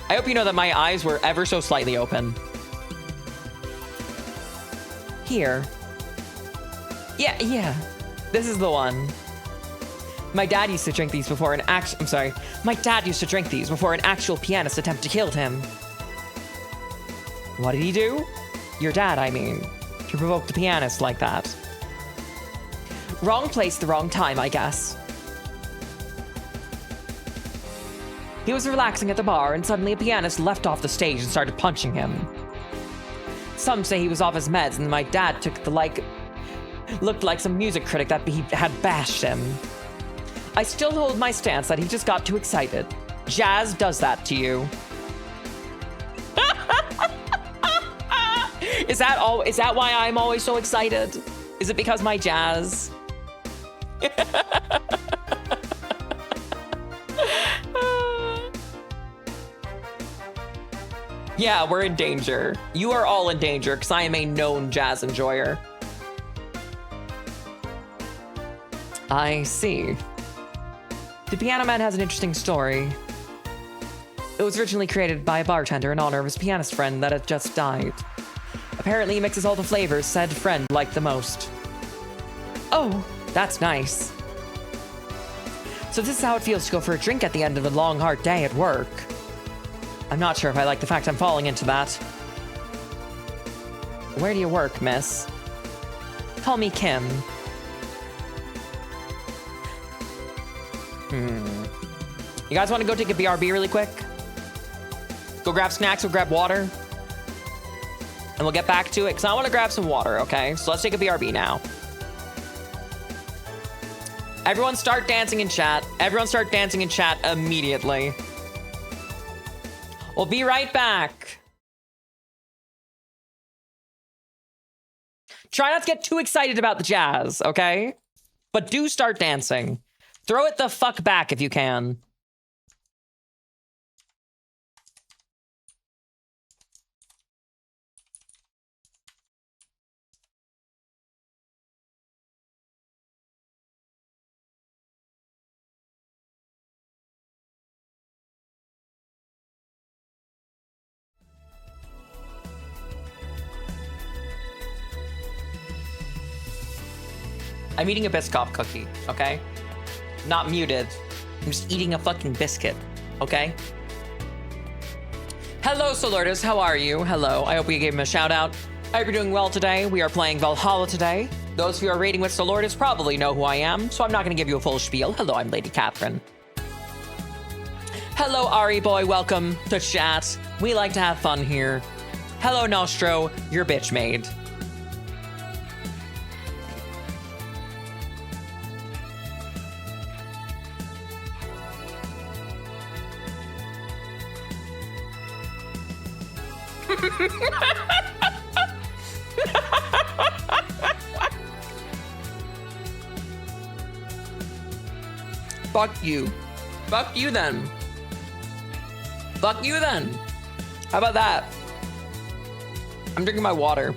A: I hope you know that my eyes were ever so slightly open. Here. Yeah. This is the one. My dad used to drink these before an My dad used to drink these before an actual pianist attempted to kill him. What did he do? Your dad, I mean. To provoke the pianist like that. Wrong place, the wrong time, I guess. He was relaxing at the bar, and suddenly a pianist leapt off the stage and started punching him. Some say he was off his meds, and my dad looked like some music critic that he had bashed him. I still hold my stance that he just got too excited. Jazz does that to you. Is that why I'm always so excited? Is it because my jazz? Yeah, we're in danger. You are all in danger because I am a known jazz enjoyer. I see. The Piano Man has an interesting story. It was originally created by a bartender in honor of his pianist friend that had just died. Apparently he mixes all the flavors said friend liked the most. Oh, that's nice. So this is how it feels to go for a drink at the end of a long, hard day at work. I'm not sure if I like the fact I'm falling into that. Where do you work, miss? Call me Kim. You guys want to go take a BRB really quick? Go grab snacks, go grab water. And we'll get back to it, because I want to grab some water, okay? So let's take a BRB now. Everyone start dancing in chat. Everyone start dancing in chat immediately. We'll be right back. Try not to get too excited about the jazz, okay? But do start dancing. Throw it the fuck back if you can. I'm eating a Biscoff cookie, okay? Not muted. I'm just eating a fucking biscuit, okay? Hello, Solordus. How are you? Hello. I hope we gave him a shout out. I hope you're doing well today. We are playing Valhalla today. Those of you who are raiding with Solordus probably know who I am, so I'm not going to give you a full spiel. Hello, I'm Lady Catherine. Hello, Ari boy. Welcome to chat. We like to have fun here. Hello, Nostro. Your bitch made. Fuck you. Fuck you then. Fuck you then. How about that? I'm drinking my water.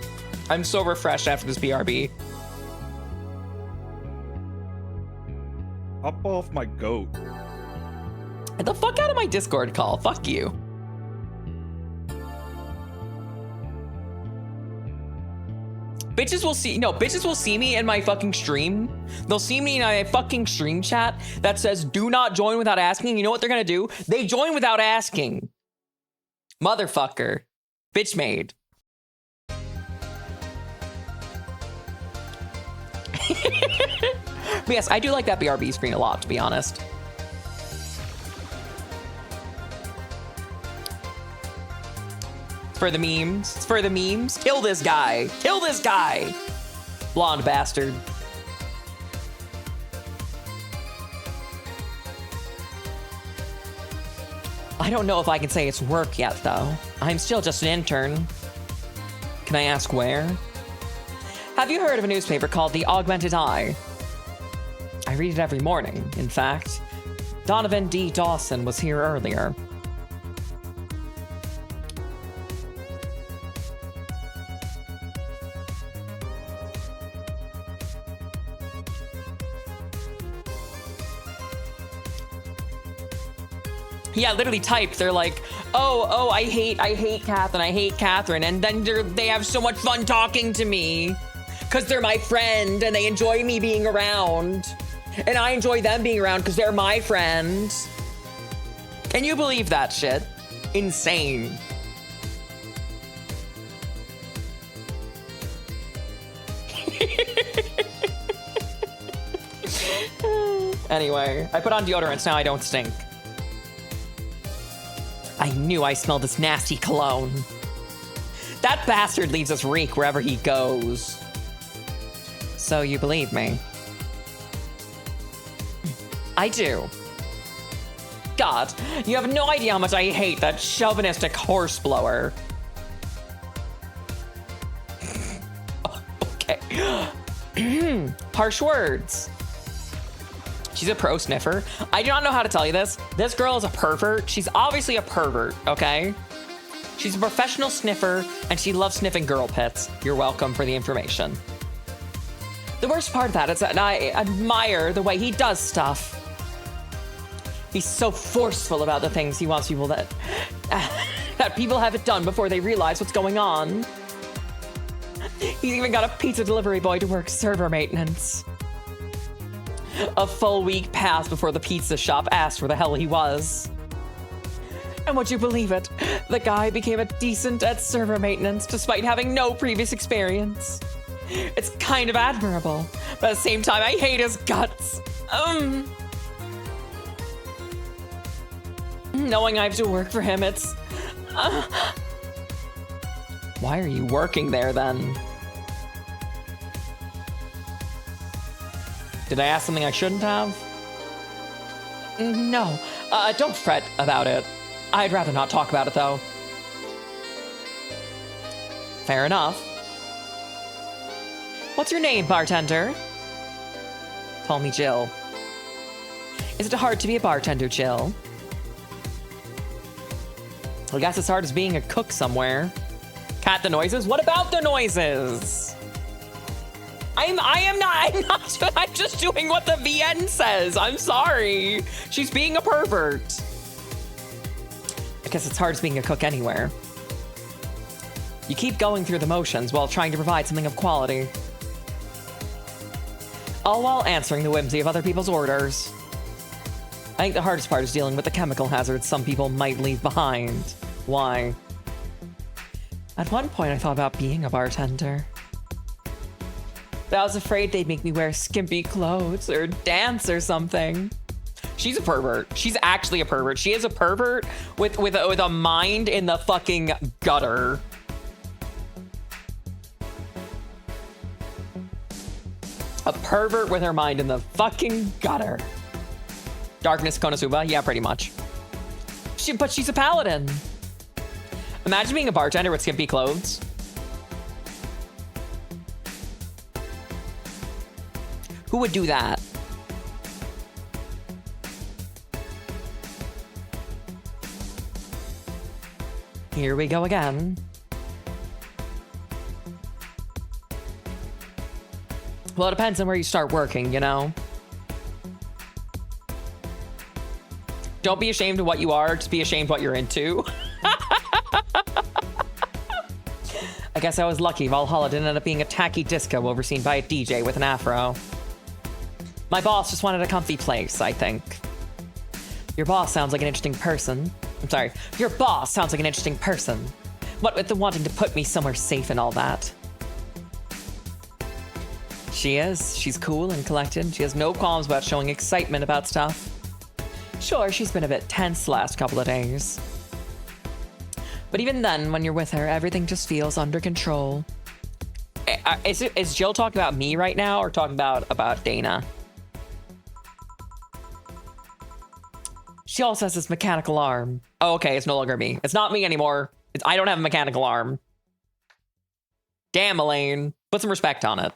A: I'm so refreshed after this BRB.
B: Hop off my goat.
A: Get the fuck out of my Discord call. Fuck you. bitches will see, no, bitches will see me in my fucking stream. They'll see me in my fucking stream chat that says, do not join without asking. You know what they're gonna do? They join without asking. Motherfucker. Bitch made. But yes, I do like that BRB screen a lot, to be honest. It's for the memes. It's for the memes. Kill this guy. Kill this guy. Blonde bastard. I don't know if I can say it's work yet, though. I'm still just an intern. Can I ask where? Have you heard of a newspaper called The Augmented Eye? I read it every morning, in fact. Donovan D. Dawson was here earlier. Yeah, literally typed. They're like, oh, I hate Catherine. And then they have so much fun talking to me because they're my friend and they enjoy me being around. And I enjoy them being around because they're my friends. Can you believe that shit? Insane. Anyway, I put on deodorant, so now I don't stink. I knew I smelled this nasty cologne. That bastard leaves us reek wherever he goes. So you believe me? I do. God, you have no idea how much I hate that chauvinistic horseblower. Okay. Harsh words. She's a pro sniffer. I do not know how to tell you this. This girl is a pervert. She's obviously a pervert, okay? She's a professional sniffer, and she loves sniffing girl pits. You're welcome for the information. The worst part of that is that I admire the way he does stuff. He's so forceful about the things he wants people that people have it done before they realize what's going on. He's even got a pizza delivery boy to work server maintenance. A full week passed before the pizza shop asked where the hell he was. And would you believe it? The guy became a decent at server maintenance despite having no previous experience. It's kind of admirable, but at the same time, I hate his guts. Knowing I have to work for him, it's... Why are you working there, then? Did I ask something I shouldn't have? No. Don't fret about it. I'd rather not talk about it, though. Fair enough. What's your name, bartender? Call me Jill. Is it hard to be a bartender, Jill? I guess it's hard as being a cook somewhere. Cat the noises? What about the noises? I'm just doing what the VN says. I'm sorry. She's being a pervert. I guess it's hard as being a cook anywhere. You keep going through the motions while trying to provide something of quality. All while answering the whimsy of other people's orders. I think the hardest part is dealing with the chemical hazards some people might leave behind. Why? At one point, I thought about being a bartender. But I was afraid they'd make me wear skimpy clothes or dance or something. She's a pervert. She's actually a pervert. She is a pervert with a mind in the fucking gutter. A pervert with her mind in the fucking gutter. Darkness Konosuba? Yeah, pretty much. But she's a paladin. Imagine being a bartender with skimpy clothes. Who would do that? Here we go again. Well, it depends on where you start working, you know? Don't be ashamed of what you are, just be ashamed of what you're into. I I guess I was lucky Valhalla didn't end up being a tacky disco overseen by a DJ with an afro. My boss just wanted a comfy place, I think. Your boss sounds like an interesting person. I'm sorry. Your boss sounds like an interesting person. What with the wanting to put me somewhere safe and all that. She is. She's cool and collected. She has no qualms about showing excitement about stuff. Sure, she's been a bit tense the last couple of days. But even then, when you're with her, everything just feels under control. Is Jill talking about me right now or talking about Dana? She also has this mechanical arm. Oh, okay, it's no longer me. It's not me anymore. I don't have a mechanical arm. Damn, Elaine. Put some respect on it.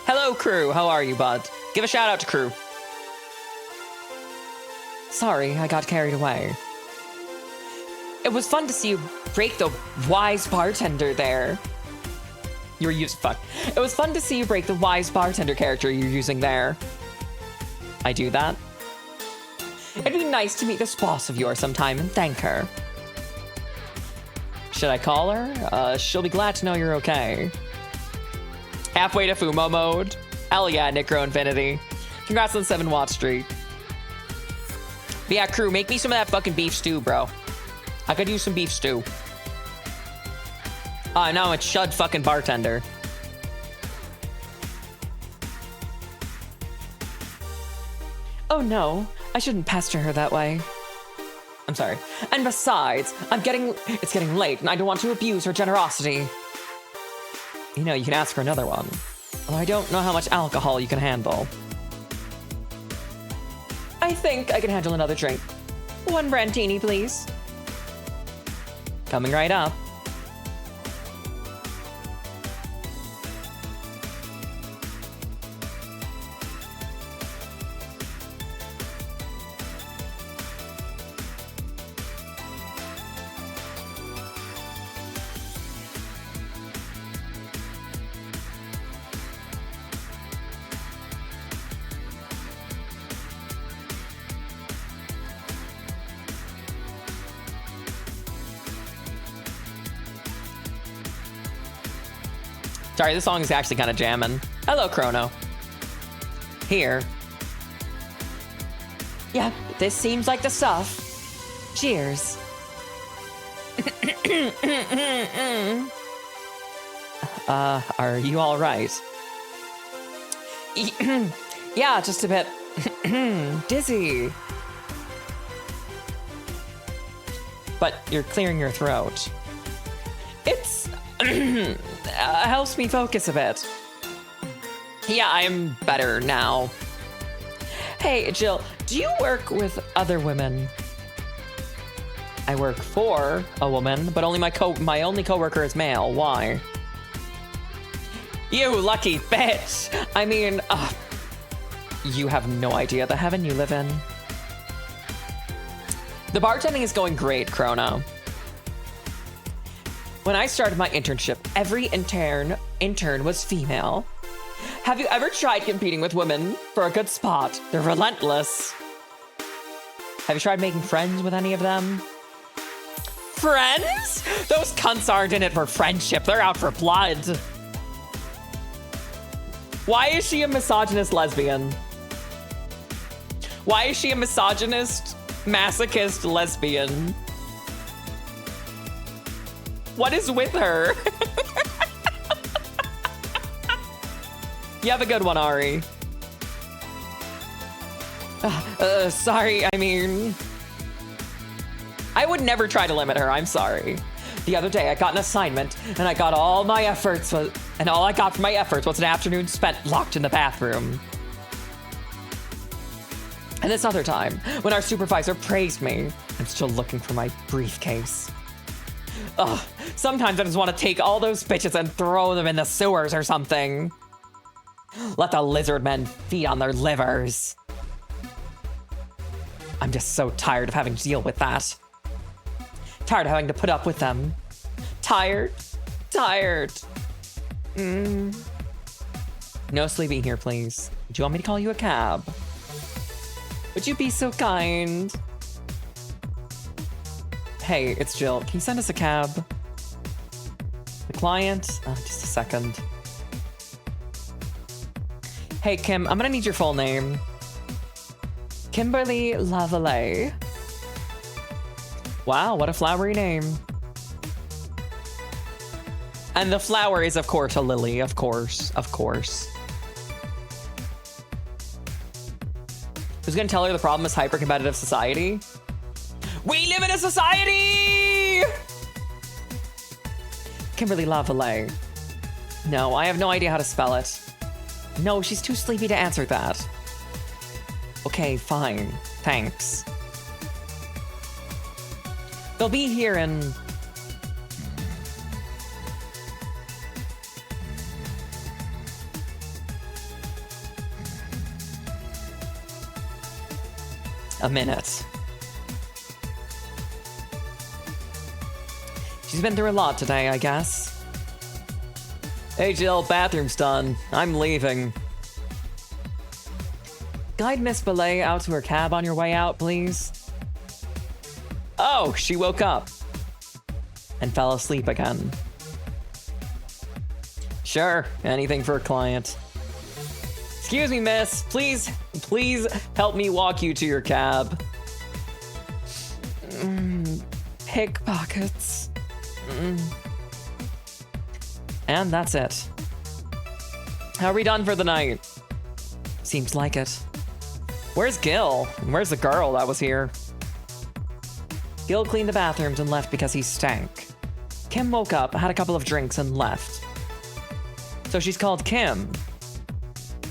A: Hello, crew. How are you, bud? Give a shout out to crew. Sorry, I got carried away. It was fun to see you break the wise bartender there. You were using fuck. It was fun to see you break the wise bartender character you're using there. I do that. It'd be nice to meet this boss of yours sometime and thank her. Should I call her? She'll be glad to know you're okay. Halfway to Fumo mode. Hell yeah, Necro Infinity. Congrats on 7 watch streak. But yeah, crew, make me some of that fucking beef stew, bro. I could use some beef stew. Oh, no, it's Shud fucking bartender. Oh no, I shouldn't pester her that way. I'm sorry. And besides, it's getting late and I don't want to abuse her generosity. You know, you can ask for another one. Although I don't know how much alcohol you can handle. I think I can handle another drink. 1 Brandini, please. Coming right up. Sorry, this song is actually kind of jamming. Hello, Chrono. Here. Yeah, this seems like the stuff. Cheers. Are you all right? Yeah, just a bit dizzy. But you're clearing your throat. It's helps me focus a bit. Yeah, I'm better now. Hey, Jill, do you work with other women? I work for a woman, but only my only coworker is male. Why? You lucky bitch. I mean, you have no idea the heaven you live in. The bartending is going great, Chrono. When I started my internship, every intern was female. Have you ever tried competing with women for a good spot? They're relentless. Have you tried making friends with any of them? Friends? Those cunts aren't in it for friendship. They're out for blood. Why is she a misogynist lesbian? Why is she a misogynist, masochist lesbian? What is with her? You have a good one, Ari. Sorry, I mean... I would never try to limit her, I'm sorry. The other day, I got an assignment, and I got all my efforts, and all I got for my efforts was an afternoon spent locked in the bathroom. And this other time, when our supervisor praised me, I'm still looking for my briefcase. Ugh, sometimes I just want to take all those bitches and throw them in the sewers or something. Let the lizard men feed on their livers. I'm just so tired of having to deal with that. Tired of having to put up with them. Tired. No sleeping here, please. Do you want me to call you a cab? Would you be so kind? Hey, it's Jill. Can you send us a cab? The client? Just a second. Hey, Kim, I'm gonna need your full name. Kimberly Lavallee. Wow, what a flowery name. And the flower is, of course, a lily. Of course. Of course. Who's gonna tell her the problem is hyper-competitive society? We live in a society! Kimberly Lavallee. No, I have no idea how to spell it. No, she's too sleepy to answer that. Okay, fine. Thanks. They'll be here in... a minute. She's been through a lot today, I guess. Hey Jill, bathroom's done. I'm leaving. Guide Miss Belay out to her cab on your way out, please. Oh, she woke up. And fell asleep again. Sure, anything for a client. Excuse me, miss. Please help me walk you to your cab. Pickpockets. And that's it. How are we done for the night? Seems like it. Where's Gil? And where's the girl that was here? Gil cleaned the bathrooms and left because he stank. Kim woke up, had a couple of drinks, and left. So she's called Kim.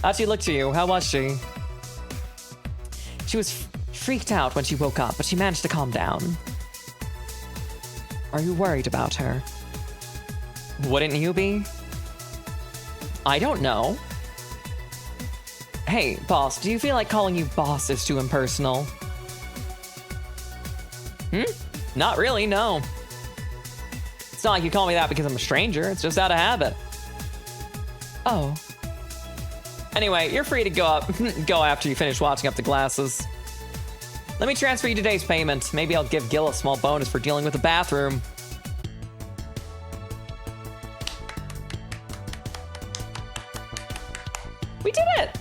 A: How'd she look to you? How was she? She was freaked out when she woke up, but she managed to calm down. Are you worried about her? Wouldn't you be? I don't know. Hey, boss, do you feel like calling you boss is too impersonal? Not really, no. It's not like you call me that because I'm a stranger. It's just out of habit. Oh. Anyway, you're free to go after you finish watching up the glasses. Let me transfer you today's payment. Maybe I'll give Gil a small bonus for dealing with the bathroom. We did it!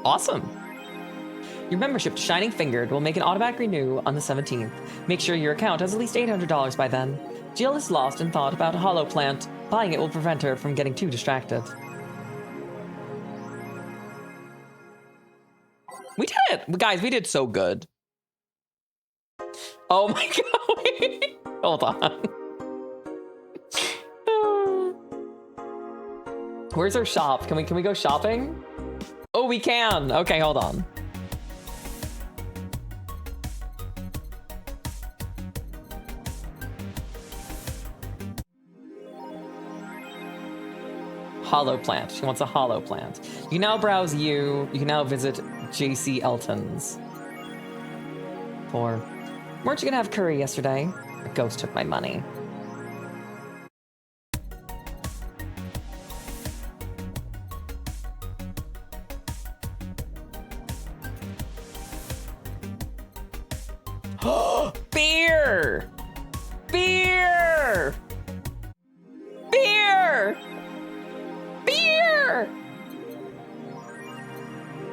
A: Awesome. Your membership to Shining Fingered will make an automatic renew on the 17th. Make sure your account has at least $800 by then. Jill is lost in thought about a hollow plant. Buying it will prevent her from getting too distracted. We did it! Guys, we did so good. Oh my god. Hold on. Where's our shop? Can we go shopping? Oh, we can. Okay, hold on. Hollow plant. She wants a hollow plant. You now browse you. You can now visit JC Elton's. Weren't you gonna have curry yesterday? A ghost took my money. Beer! Beer! Beer! Beer!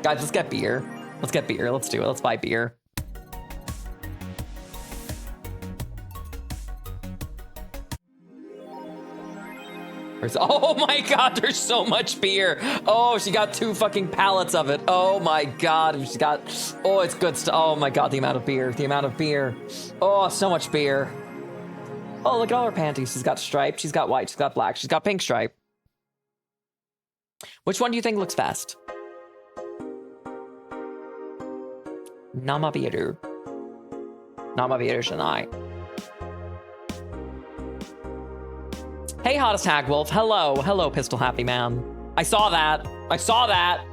A: Guys, let's get beer. Let's get beer. Let's do it. Let's buy beer. Oh my god, there's so much beer. Oh, she got 2 fucking pallets of it. Oh my god, she got... Oh, it's good stuff. Oh my god, the amount of beer. The amount of beer. Oh, so much beer. Oh, look at all her panties. She's got striped, she's got white, she's got black, she's got pink stripe. Which one do you think looks best? Namabiru. Namabiru Shanai. Hey, Hottest Hag Wolf. Hello. Hello, Pistol Happy Man. I saw that. I saw that.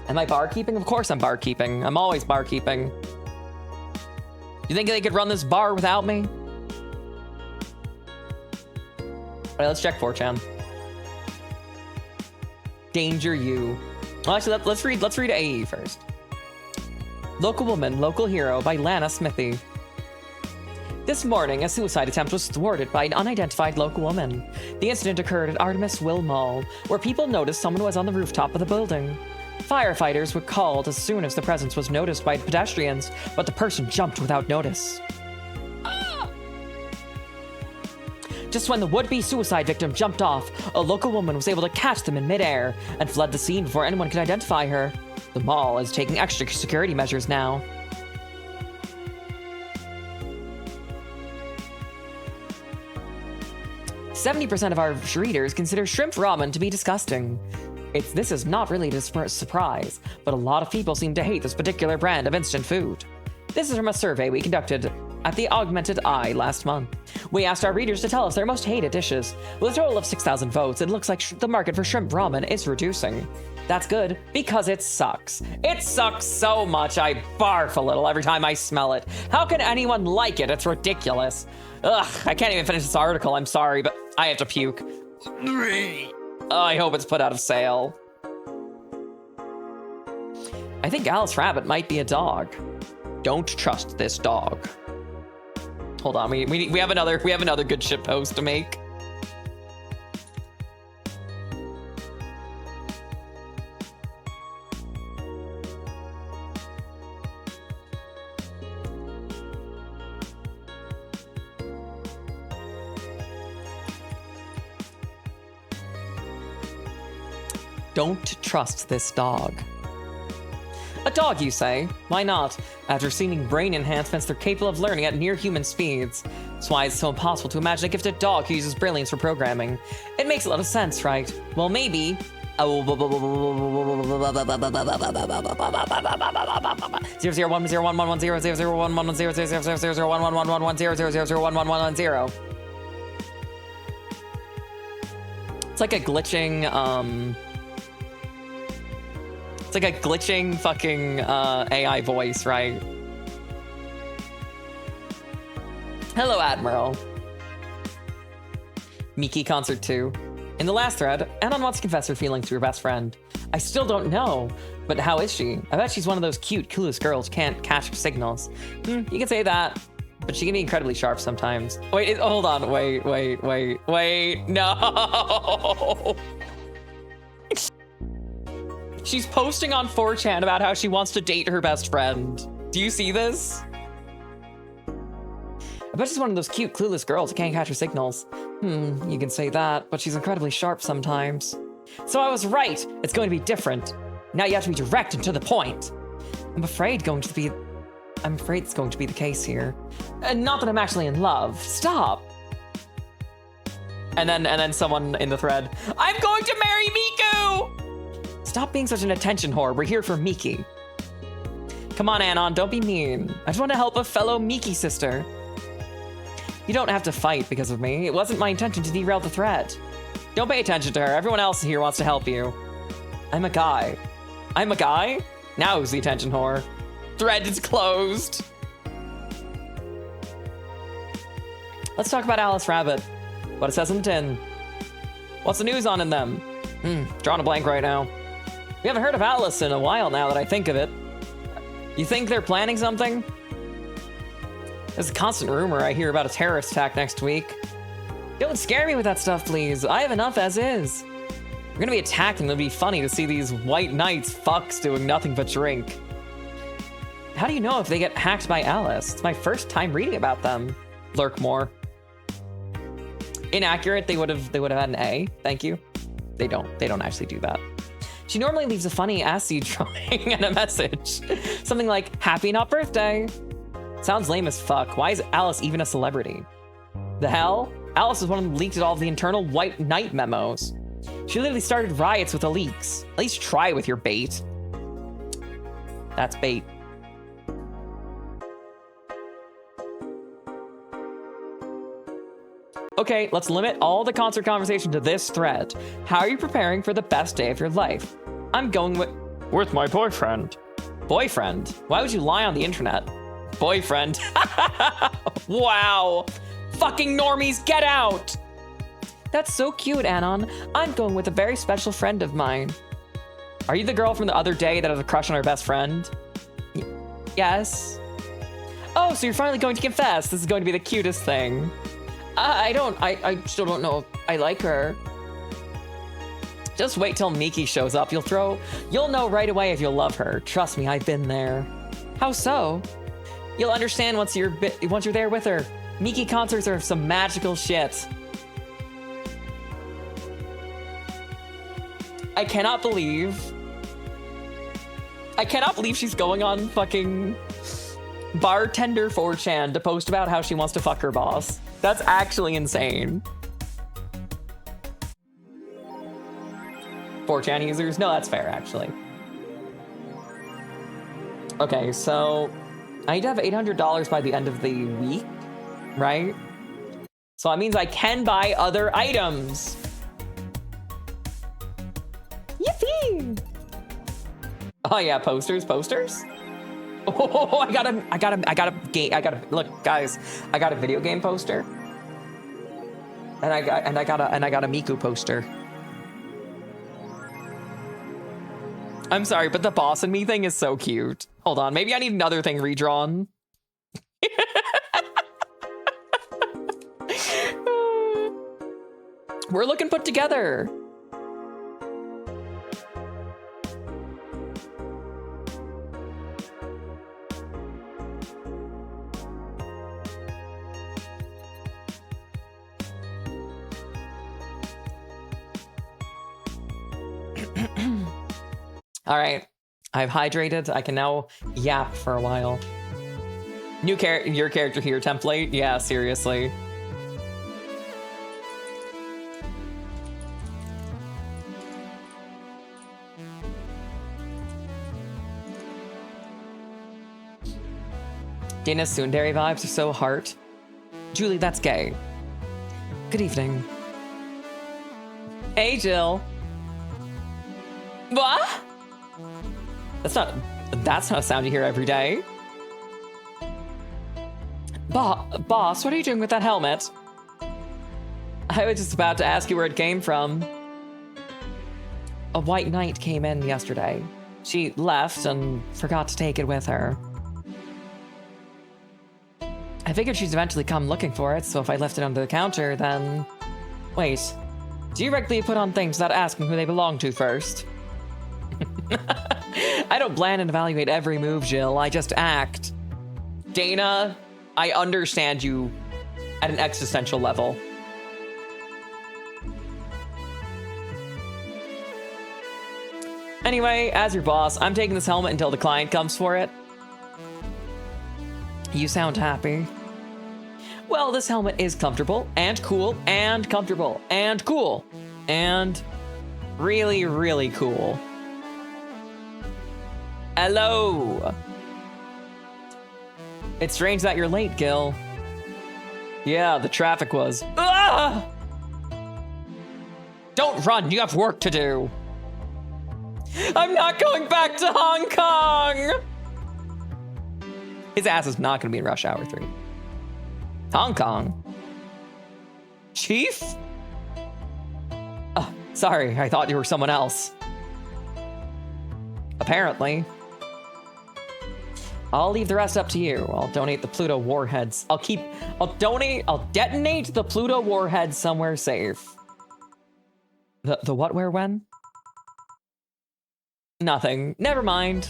A: Am I barkeeping? Of course I'm barkeeping. I'm always barkeeping. You think they could run this bar without me? All right, let's check 4chan. Danger you. Well, actually, let's read AE first. Local Woman, Local Hero by Lana Smithy. This morning, a suicide attempt was thwarted by an unidentified local woman. The incident occurred at Artemis Will Mall, where people noticed someone was on the rooftop of the building. Firefighters were called as soon as the presence was noticed by pedestrians, but the person jumped without notice. Just when the would-be suicide victim jumped off, a local woman was able to catch them in midair and fled the scene before anyone could identify her. The mall is taking extra security measures now. "70% of our readers consider shrimp ramen to be disgusting. This is not really a surprise, but a lot of people seem to hate this particular brand of instant food. This is from a survey we conducted at the Augmented Eye last month. We asked our readers to tell us their most hated dishes. With a total of 6,000 votes, it looks like the market for shrimp ramen is reducing. That's good, because it sucks. It sucks so much I barf a little every time I smell it. How can anyone like it? It's ridiculous. Ugh, I can't even finish this article, I'm sorry, but I have to puke. I hope it's put out of sale. I think Alice Rabbit might be a dog. Don't trust this dog." Hold on, we have another good shit post to make. Don't trust this dog. A dog, you say? Why not? After seeing brain enhancements, they're capable of learning at near-human speeds. That's why it's so impossible to imagine a gifted dog who uses brilliance for programming. It makes a lot of sense, right? Well, maybe... 001101110001110001110001110. It's like a glitching, It's like a glitching fucking AI voice, right? Hello, Admiral. Miki Concert 2. In the last thread, Anon wants to confess her feelings to her best friend. I still don't know, but how is she? I bet she's one of those cute, clueless girls who can't catch signals. You can say that, but she can be incredibly sharp sometimes. Wait, hold on, wait, no! She's posting on 4chan about how she wants to date her best friend. Do you see this? I bet she's one of those cute, clueless girls who can't catch her signals. You can say that, but she's incredibly sharp sometimes. So I was right. It's going to be different. Now you have to be direct and to the point. I'm afraid it's going to be the case here. Not that I'm actually in love. Stop. And then someone in the thread, I'm going to marry Miku! Stop being such an attention whore. We're here for Miki. Come on, Anon, don't be mean. I just want to help a fellow Miki sister. You don't have to fight because of me. It wasn't my intention to derail the thread. Don't pay attention to her. Everyone else here wants to help you. I'm a guy. I'm a guy? Now who's the attention whore? Thread is closed. Let's talk about Alice Rabbit. What it says in the tin. What's the news on in them? Drawing a blank right now. We haven't heard of Alice in a while now that I think of it. You think they're planning something? There's a constant rumor I hear about a terrorist attack next week. Don't scare me with that stuff, please. I have enough as is. We're gonna be attacked and it'll be funny to see these white knights fucks doing nothing but drink. How do you know if they get hacked by Alice? It's my first time reading about them. Lurk more. Inaccurate, they would have had an A. Thank you. They don't actually do that. She normally leaves a funny acid drawing and a message. Something like, happy not birthday. Sounds lame as fuck. Why is Alice even a celebrity? The hell? Alice is one who leaked all of the internal White Knight memos. She literally started riots with the leaks. At least try with your bait. That's bait. Okay, let's limit all the concert conversation to this thread. How are you preparing for the best day of your life? I'm going with With my boyfriend. Boyfriend? Why would you lie on the internet? Boyfriend. Wow. Fucking normies, get out. That's so cute, Anon. I'm going with a very special friend of mine. Are you the girl from the other day that has a crush on her best friend? Yes. Oh, so you're finally going to confess. This is going to be the cutest thing. I still don't know if I like her. Just wait till Miki shows up. You'll know right away if you'll love her. Trust me, I've been there. How so? You'll understand once you're there with her. Miki concerts are some magical shit. I cannot believe she's going on fucking bartender 4chan to post about how she wants to fuck her boss. That's actually insane. 4chan users? No, that's fair, actually. Okay, so I need to have $800 by the end of the week, right? So that means I can buy other items. Yippee! Oh yeah, posters. Oh, I got a look, guys. I got a video game poster, and I got a Miku poster. I'm sorry, but the boss and me thing is so cute. Hold on, maybe I need another thing redrawn. We're looking put together. All right, I've hydrated. I can now yap for a while. Your character here template? Yeah, seriously. Dana's tsundere vibes are so heart. Julie, that's gay. Good evening. Hey, Jill. What? That's not a sound you hear every day. Boss, what are you doing with that helmet? I was just about to ask you where it came from. A white knight came in yesterday. She left and forgot to take it with her. I figured she'd eventually come looking for it, so if I left it under the counter, then... Wait, do you regularly put on things without asking who they belong to first? I don't plan and evaluate every move, Jill. I just act. Dana, I understand you at an existential level. Anyway, as your boss, I'm taking this helmet until the client comes for it. You sound happy. Well, this helmet is comfortable and cool and comfortable and cool and really, really cool. Hello. It's strange that you're late, Gil. Yeah, the traffic was. Ah! Don't run, you have work to do. I'm not going back to Hong Kong. His ass is not going to be in Rush Hour 3. Hong Kong? Chief? Sorry, I thought you were someone else. Apparently. I'll leave the rest up to you. I'll donate the Pluto warheads. I'll detonate the Pluto warheads somewhere safe. The what, where, when? Nothing. Never mind.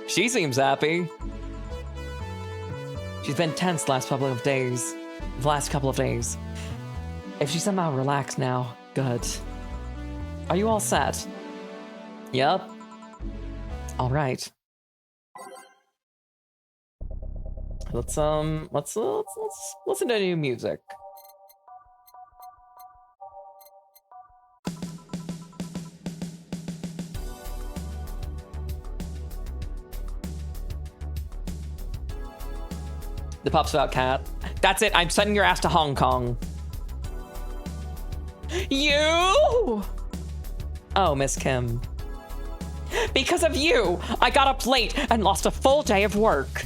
A: She seems happy. She's been tense the last couple of days. If she somehow relaxed now, good. Are you all set? Yep. All right. Let's listen to new music. The pup's about cat. That's it. I'm sending your ass to Hong Kong. You? Oh, Miss Kim. Because of you, I got up late and lost a full day of work.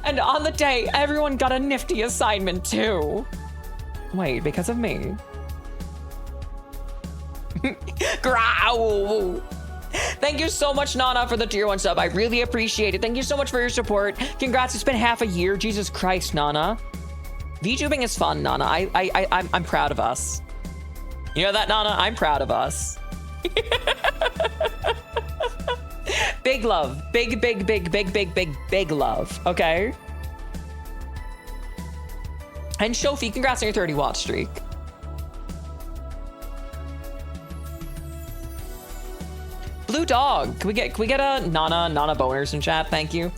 A: And on the day, everyone got a nifty assignment too. Wait, because of me? Growl. Thank you so much, Nana, for the tier 1 sub. I really appreciate it. Thank you so much for your support. Congrats, it's been half a year. Jesus Christ, Nana. VTubing is fun, Nana. I'm proud of us. You know that, Nana? I'm proud of us. Big love. Big love. Okay? And Shofi, congrats on your 30 watch streak. Blue dog. Can we get a Nana boners in chat? Thank you.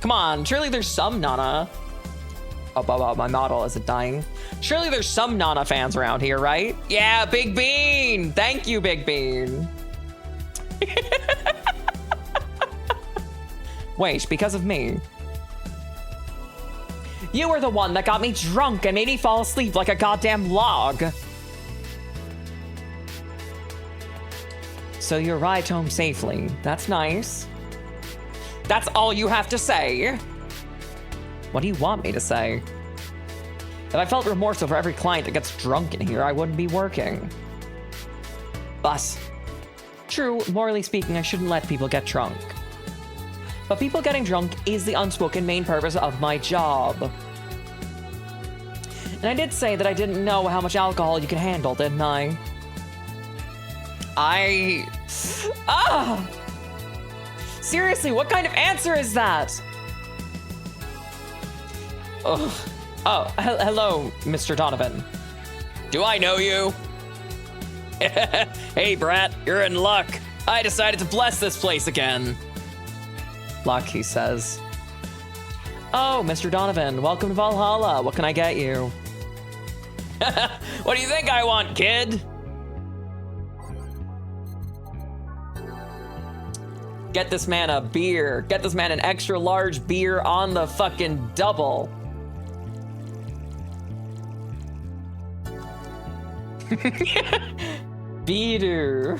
A: Come on, surely there's some Nana. Oh, my model isn't dying. Surely there's some Nana fans around here, right? Yeah, Big Bean. Thank you, Big Bean. Wait, because of me. You were the one that got me drunk and made me fall asleep like a goddamn log. So you arrived home safely. That's nice. That's all you have to say. What do you want me to say? If I felt remorse over every client that gets drunk in here, I wouldn't be working. But, true, morally speaking, I shouldn't let people get drunk. But people getting drunk is the unspoken main purpose of my job. And I did say that I didn't know how much alcohol you could handle, didn't I? Seriously, what kind of answer is that? Hello, Mr. Donovan. Do I know you? Hey, Brat, you're in luck. I decided to bless this place again. Luck, he says. Oh, Mr. Donovan, welcome to Valhalla. What can I get you? What do you think I want, kid? Get this man a beer. Get this man an extra large beer on the fucking double. Beer.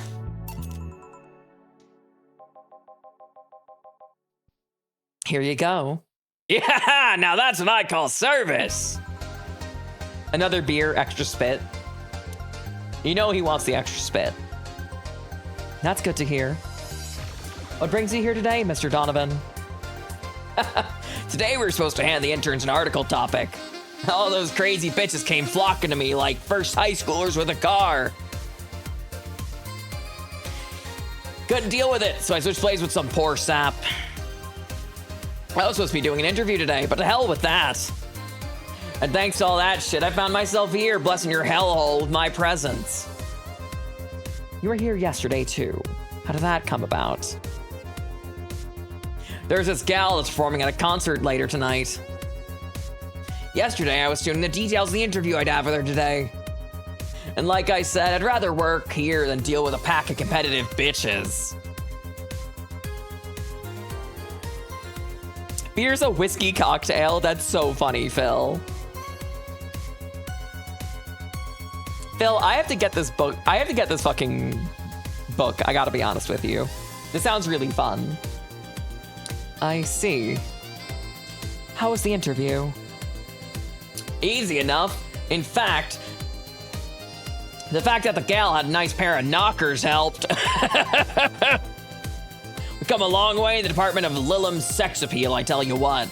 A: Here you go. Yeah, now that's what I call service. Another beer, extra spit. You know he wants the extra spit. That's good to hear. What brings you here today, Mr. Donovan? Today we're supposed to hand the interns an article topic. All those crazy bitches came flocking to me like first high schoolers with a car. Couldn't deal with it, so I switched plays with some poor sap. I was supposed to be doing an interview today, but to hell with that. And thanks to all that shit, I found myself here blessing your hellhole with my presence. You were here yesterday too. How did that come about? There's this gal that's performing at a concert later tonight. Yesterday, I was tuning the details of the interview I'd have with her today. And like I said, I'd rather work here than deal with a pack of competitive bitches. Beer's a whiskey cocktail? That's so funny, Phil. Phil, I have to get this book. I have to get this fucking book. I gotta be honest with you. This sounds really fun. I see. How was the interview? Easy enough. In fact, the fact that the gal had a nice pair of knockers helped. We've come a long way in the department of Lilim's sex appeal, I tell you what.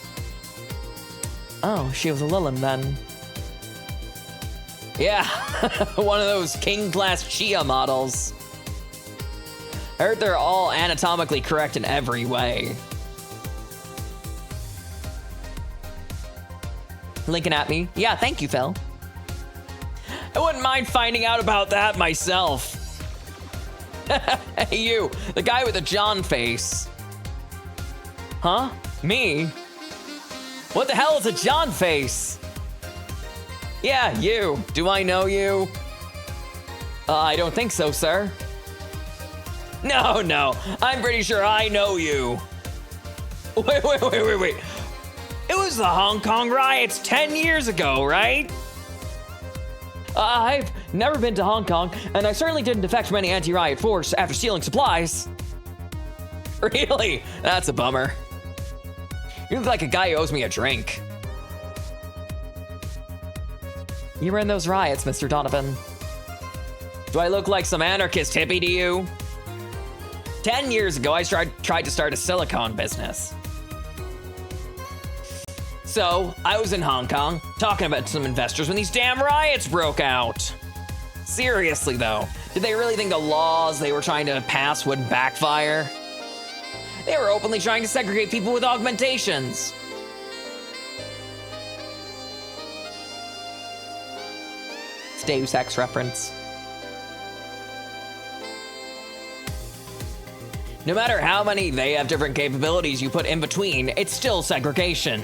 A: Oh, she was a Lilim then. Yeah, one of those king-class Chia models. I heard they're all anatomically correct in every way. Linking at me. Yeah, thank you, Phil. I wouldn't mind finding out about that myself. Hey, you, the guy with the John face. Huh? Me? What the hell is a John face? Yeah, you. Do I know you? I don't think so, sir. No, I'm pretty sure I know you. Wait. It was the Hong Kong riots 10 years ago, right? I've never been to Hong Kong, and I certainly didn't defect from any anti-riot force after stealing supplies. Really? That's a bummer. You look like a guy who owes me a drink. You were in those riots, Mr. Donovan. Do I look like some anarchist hippie to you? 10 years ago, I tried to start a silicone business. So, I was in Hong Kong, talking about some investors when these damn riots broke out. Seriously, though, did they really think the laws they were trying to pass would backfire? They were openly trying to segregate people with augmentations. It's Deus Ex reference. No matter how many they have different capabilities you put in between, it's still segregation.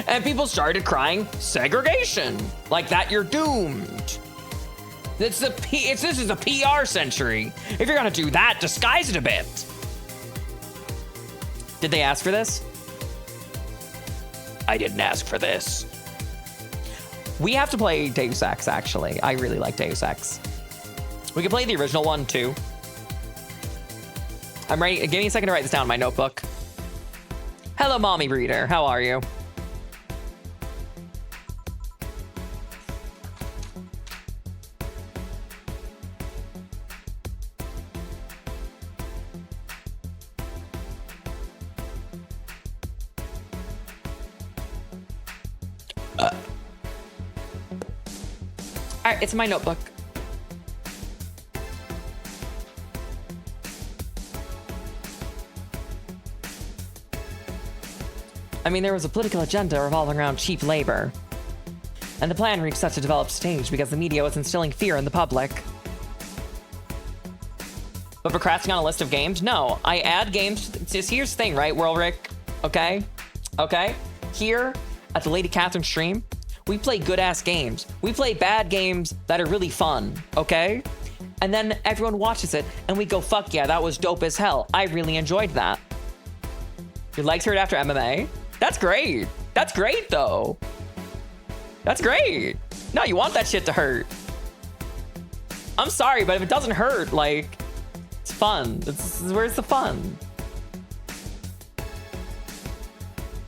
A: And people started crying, segregation. Like that, you're doomed. This is a PR century. If you're gonna do that, disguise it a bit. Did they ask for this? I didn't ask for this. We have to play Deus Ex, actually. I really like Deus Ex. We can play the original one, too. I'm ready. Give me a second to write this down in my notebook. Hello, Mommy Breeder. How are you? All right, it's in my notebook. I mean, there was a political agenda revolving around cheap labor. And the plan reached such a developed stage because the media was instilling fear in the public. But procrastinating on a list of games? No, I add games. Just here's the thing, right, Whirlrick? Okay? Here, at the Lady Catherine stream, we play good-ass games. We play bad games that are really fun, okay? And then everyone watches it, and we go, fuck yeah, that was dope as hell. I really enjoyed that. Your legs hurt after MMA? That's great. That's great, though. That's great. No, you want that shit to hurt. I'm sorry, but if it doesn't hurt, like, it's fun. Where's the fun?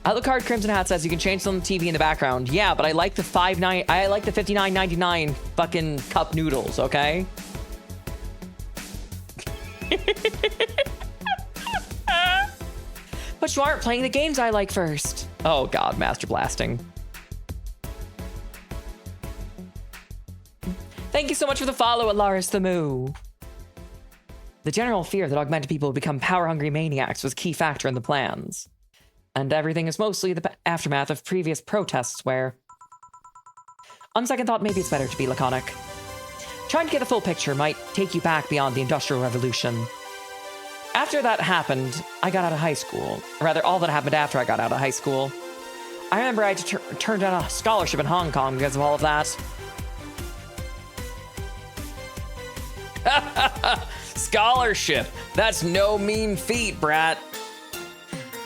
A: Alucard Crimson Hat says you can change some TV in the background. Yeah, but I like the $59.99 fucking cup noodles, okay? But you aren't playing the games I like first. Oh god, Master Blasting. Thank you so much for the follow, Alaris the Moo. The general fear that augmented people would become power-hungry maniacs was a key factor in the plans. And everything is mostly the aftermath of previous protests where... On second thought, maybe it's better to be laconic. Trying to get the full picture might take you back beyond the Industrial Revolution. After that happened, I got out of high school. Or rather, all that happened after I got out of high school. I remember I had to turn down a scholarship in Hong Kong because of all of that. Scholarship! That's no mean feat, brat.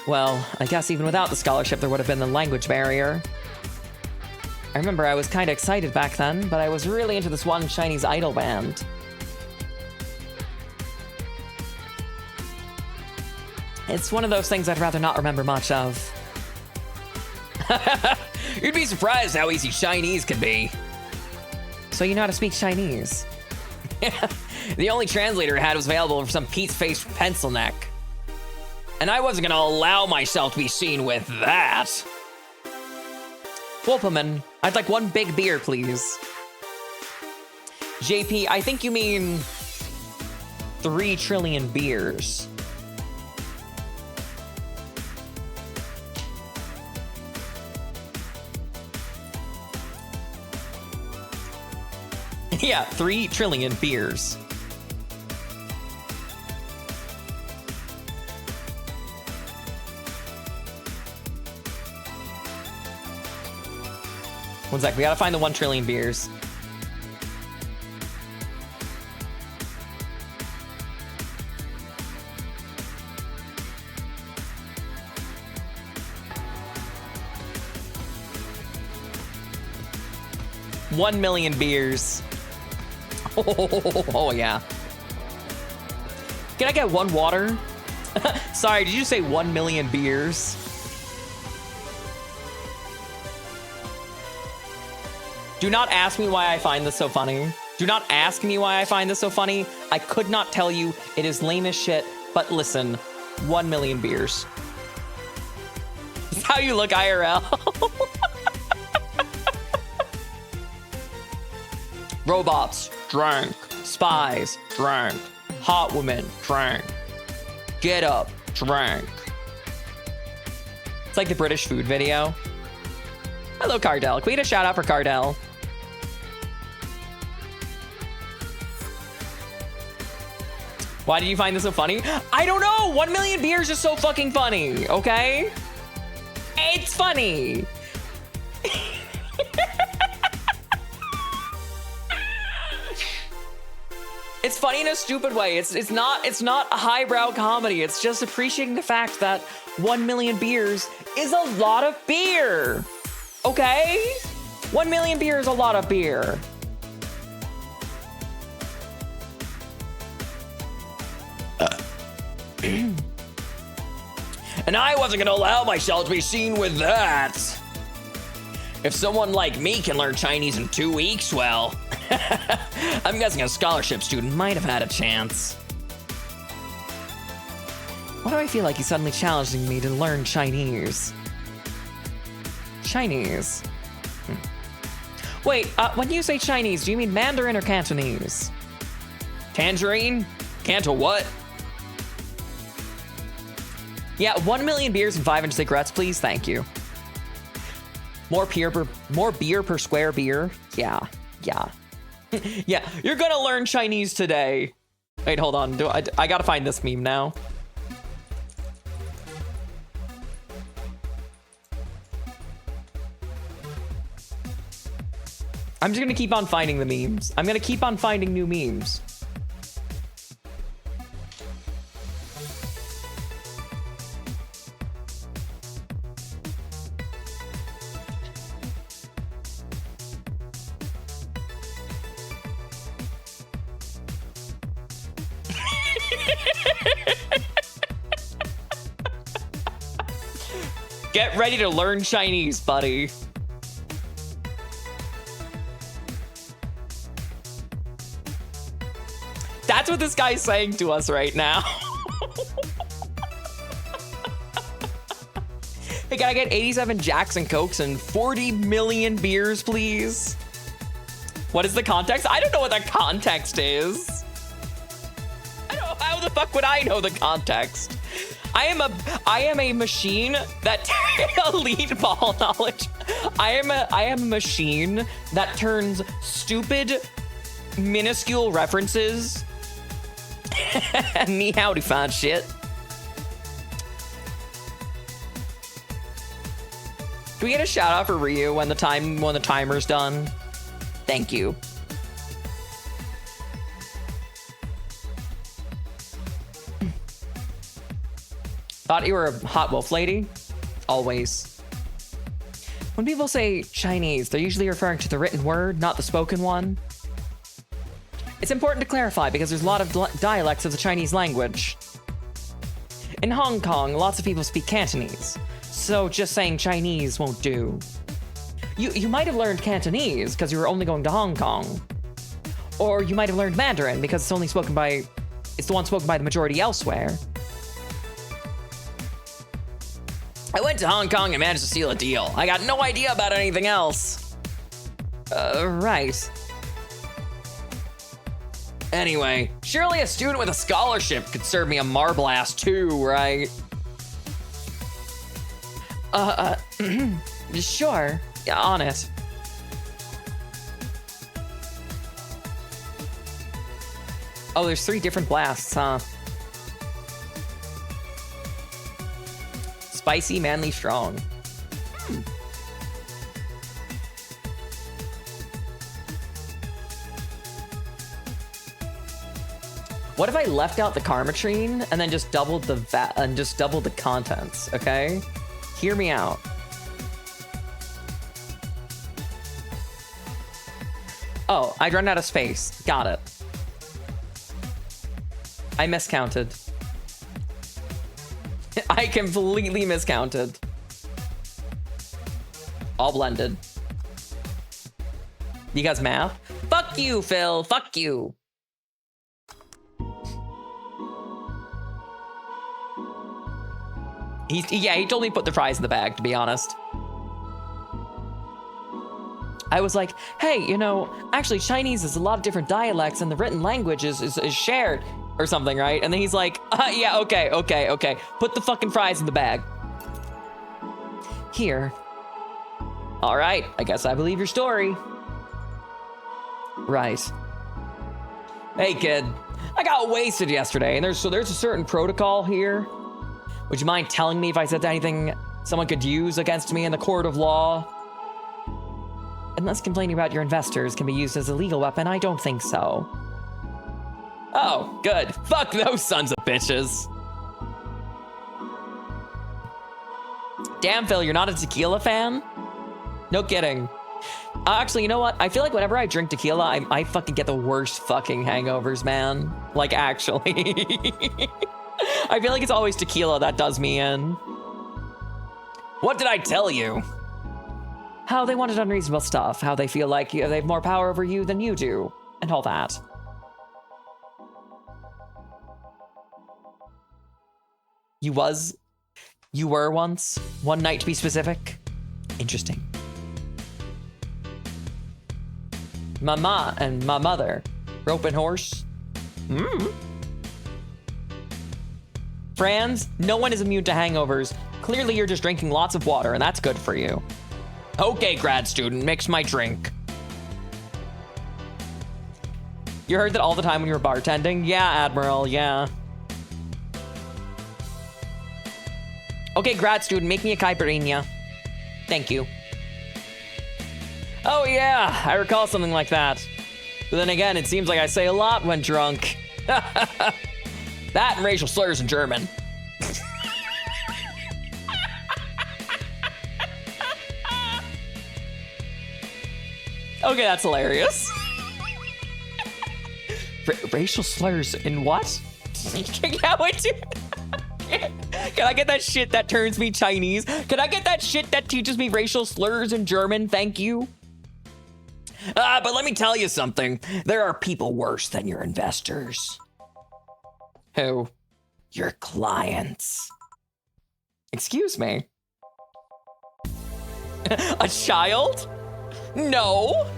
A: Well, I guess even without the scholarship, there would have been the language barrier. I remember I was kind of excited back then, but I was really into this one Chinese idol band. It's one of those things I'd rather not remember much of. You'd be surprised how easy Chinese can be. So you know how to speak Chinese? The only translator I had was available for some Pete's-faced pencil neck. And I wasn't gonna allow myself to be seen with that. Wolperman, I'd like one big beer, please. JP, I think you mean 3 trillion beers. Yeah, 3 trillion beers. One sec, we gotta find the 1 trillion beers. 1 million beers. Oh, yeah. Can I get 1 water? Sorry, did you say 1 million beers? Do not ask me why I find this so funny. Do not ask me why I find this so funny. I could not tell you. It is lame as shit. But listen, 1 million beers. That's how you look IRL. Robots, drank. Spies, drank. Hot women, drank. Get up, drank. It's like the British food video. Hello, Cardell. Can we get a shout out for Cardell? Why did you find this so funny? I don't know. 1 million beers is so fucking funny, okay? It's funny. It's funny in a stupid way. It's not a highbrow comedy. It's just appreciating the fact that 1 million beers is a lot of beer. Okay? 1 million beer is a lot of beer. And I wasn't gonna allow myself to be seen with that. If someone like me can learn Chinese in 2 weeks, well, I'm guessing a scholarship student might have had a chance. Why do I feel like he's suddenly challenging me to learn Chinese? Chinese. Wait, when you say Chinese, do you mean Mandarin or Cantonese? Tangerine? Canto what? Yeah, 1 million beers and 5-inch cigarettes, please. Thank you. More beer per square beer. Yeah. Yeah, you're gonna learn Chinese today. Wait, hold on. I gotta find this meme now. I'm just gonna keep on finding the memes. I'm gonna keep on finding new memes. Get ready to learn Chinese, buddy. That's what this guy's saying to us right now. Hey, can I get 87 Jackson Cokes and 40 million beers, please? What is the context? I don't know what the context is. How the fuck would I know the context? I am a machine that elite ball knowledge. I am a machine that turns stupid, minuscule references me howdy fine shit. Do we get a shout out for Ryu when the timer's done? Thank you. Thought you were a hot wolf lady? Always. When people say Chinese, they're usually referring to the written word, not the spoken one. It's important to clarify because there's a lot of dialects of the Chinese language. In Hong Kong, lots of people speak Cantonese, so just saying Chinese won't do. You might have learned Cantonese because you were only going to Hong Kong. Or you might have learned Mandarin because it's the one spoken by the majority elsewhere. I went to Hong Kong and managed to steal a deal. I got no idea about anything else. Right. Anyway, surely a student with a scholarship could serve me a Marblast too, right? Sure. Yeah, on it. Oh, there's 3 different blasts, huh? Spicy, manly, strong. What if I left out the Karmotrine and then just doubled the contents, okay? Hear me out. Oh, I'd run out of space. Got it. I miscounted. I completely miscounted. All blended. You guys math? Fuck you, Phil. Fuck you. He told me to put the fries in the bag, to be honest. I was like, hey, you know, actually Chinese is a lot of different dialects and the written language is shared or something, right? And then he's like, yeah, okay. Put the fucking fries in the bag. Here. All right, I guess I believe your story. Right. Hey, kid. I got wasted yesterday, and there's a certain protocol here. Would you mind telling me if I said anything someone could use against me in the court of law? Unless complaining about your investors can be used as a legal weapon, I don't think so. Oh, good. Fuck those sons of bitches. Damn, Phil, you're not a tequila fan? No kidding. Actually, you know what? I feel like whenever I drink tequila, I fucking get the worst fucking hangovers, man. Like, actually. I feel like it's always tequila that does me in. What did I tell you? How they wanted unreasonable stuff. How they feel like they have more power over you than you do. And all that. You were once? One night to be specific? Interesting. My ma and my mother. Rope and horse. Franz, no one is immune to hangovers. Clearly you're just drinking lots of water, and that's good for you. Okay, grad student, mix my drink. You heard that all the time when you were bartending? Yeah, Admiral, yeah. Okay, grad student, make me a caipirinha. Thank you. Oh yeah, I recall something like that. But then again, it seems like I say a lot when drunk. That and racial slurs in German. Okay, that's hilarious. Racial slurs in what? Yeah, what? Can I get that shit that turns me Chinese? Can I get that shit that teaches me racial slurs in German? Thank you. But let me tell you something. There are people worse than your investors. Who? Your clients. Excuse me. A child? No.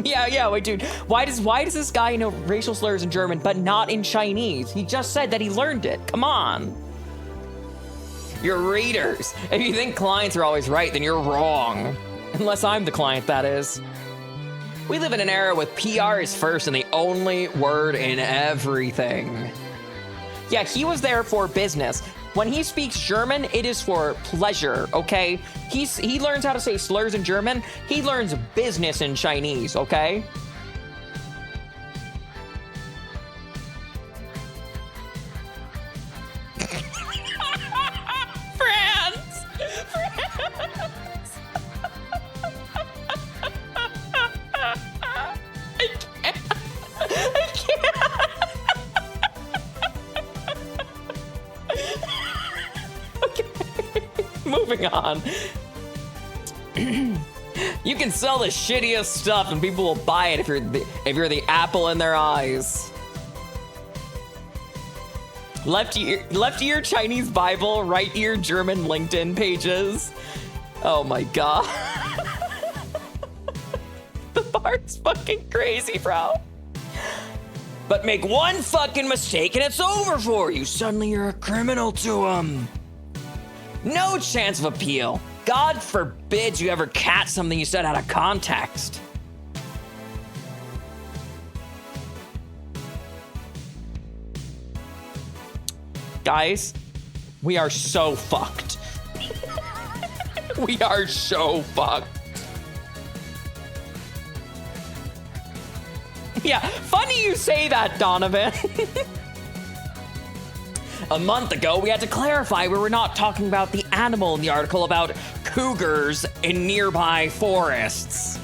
A: Yeah, wait, dude. Why does this guy know racial slurs in German, but not in Chinese? He just said that he learned it. Come on. Your readers. If you think clients are always right, then you're wrong. Unless I'm the client, that is. We live in an era with PR is first and the only word in everything. Yeah, he was there for business. When he speaks German, it is for pleasure, okay? He learns how to say slurs in German. He learns business in Chinese, okay? Friends! I can't. Okay. Moving on. You can sell the shittiest stuff and people will buy it if you're the apple in their eyes. Left ear Chinese Bible, right ear German LinkedIn pages. Oh my god. The bar's fucking crazy, bro. But make one fucking mistake and it's over for you. Suddenly you're a criminal to them. No chance of appeal. God forbid you ever catch something you said out of context. Guys, we are so fucked. We are so fucked. Yeah, funny you say that, Donovan. A month ago, we had to clarify we were not talking about the animal in the article about cougars in nearby forests.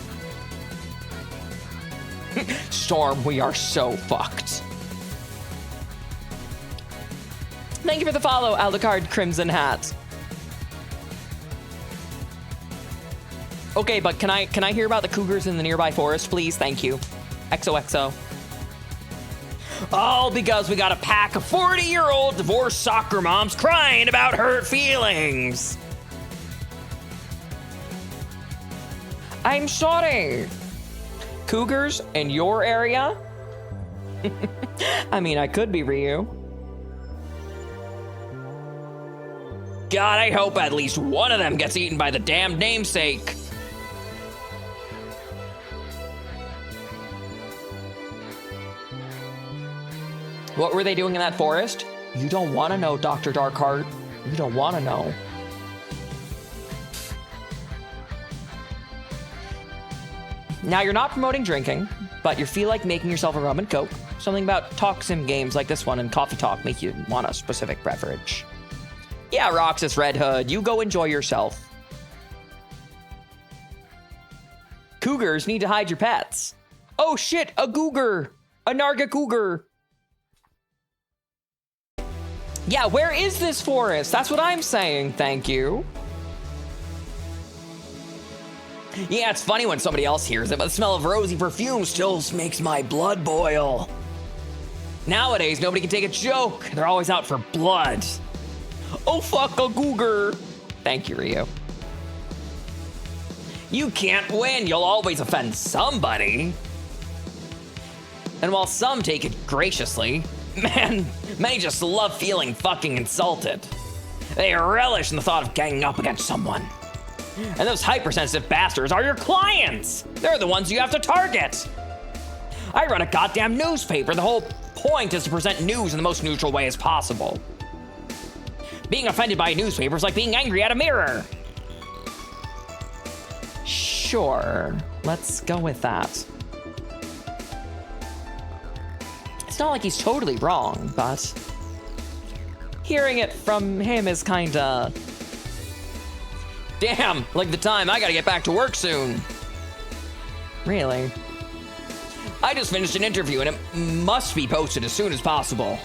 A: Storm, we are so fucked. Thank you for the follow, Alucard Crimson Hat. Okay, but can I hear about the cougars in the nearby forest, please? Thank you. XOXO. All because we got a pack of 40-year-old divorced soccer moms crying about hurt feelings. I'm sorry. Cougars in your area? I mean, I could be Ryu. God, I hope at least one of them gets eaten by the damned namesake. What were they doing in that forest? You don't want to know, Dr. Darkheart. You don't want to know. Now, you're not promoting drinking, but you feel like making yourself a rum and coke. Something about talk sim games like this one and Coffee Talk make you want a specific beverage. Yeah, Roxas Red Hood, you go enjoy yourself. Cougars need to hide your pets. Oh shit, a googer. A Narga cougar. Yeah, where is this forest? That's what I'm saying, thank you. Yeah, it's funny when somebody else hears it, but the smell of rosy perfume still makes my blood boil. Nowadays, nobody can take a joke. They're always out for blood. Oh, fuck a googer. Thank you, Ryu. You can't win. You'll always offend somebody. And while some take it graciously, man, many just love feeling fucking insulted. They relish in the thought of ganging up against someone. And those hypersensitive bastards are your clients. They're the ones you have to target. I run a goddamn newspaper. The whole point is to present news in the most neutral way as possible. Being offended by a newspaper is like being angry at a mirror. Sure, let's go with that. It's not like he's totally wrong, but hearing it from him is kinda... Damn, like the time I gotta get back to work soon. Really? I just finished an interview and it must be posted as soon as possible.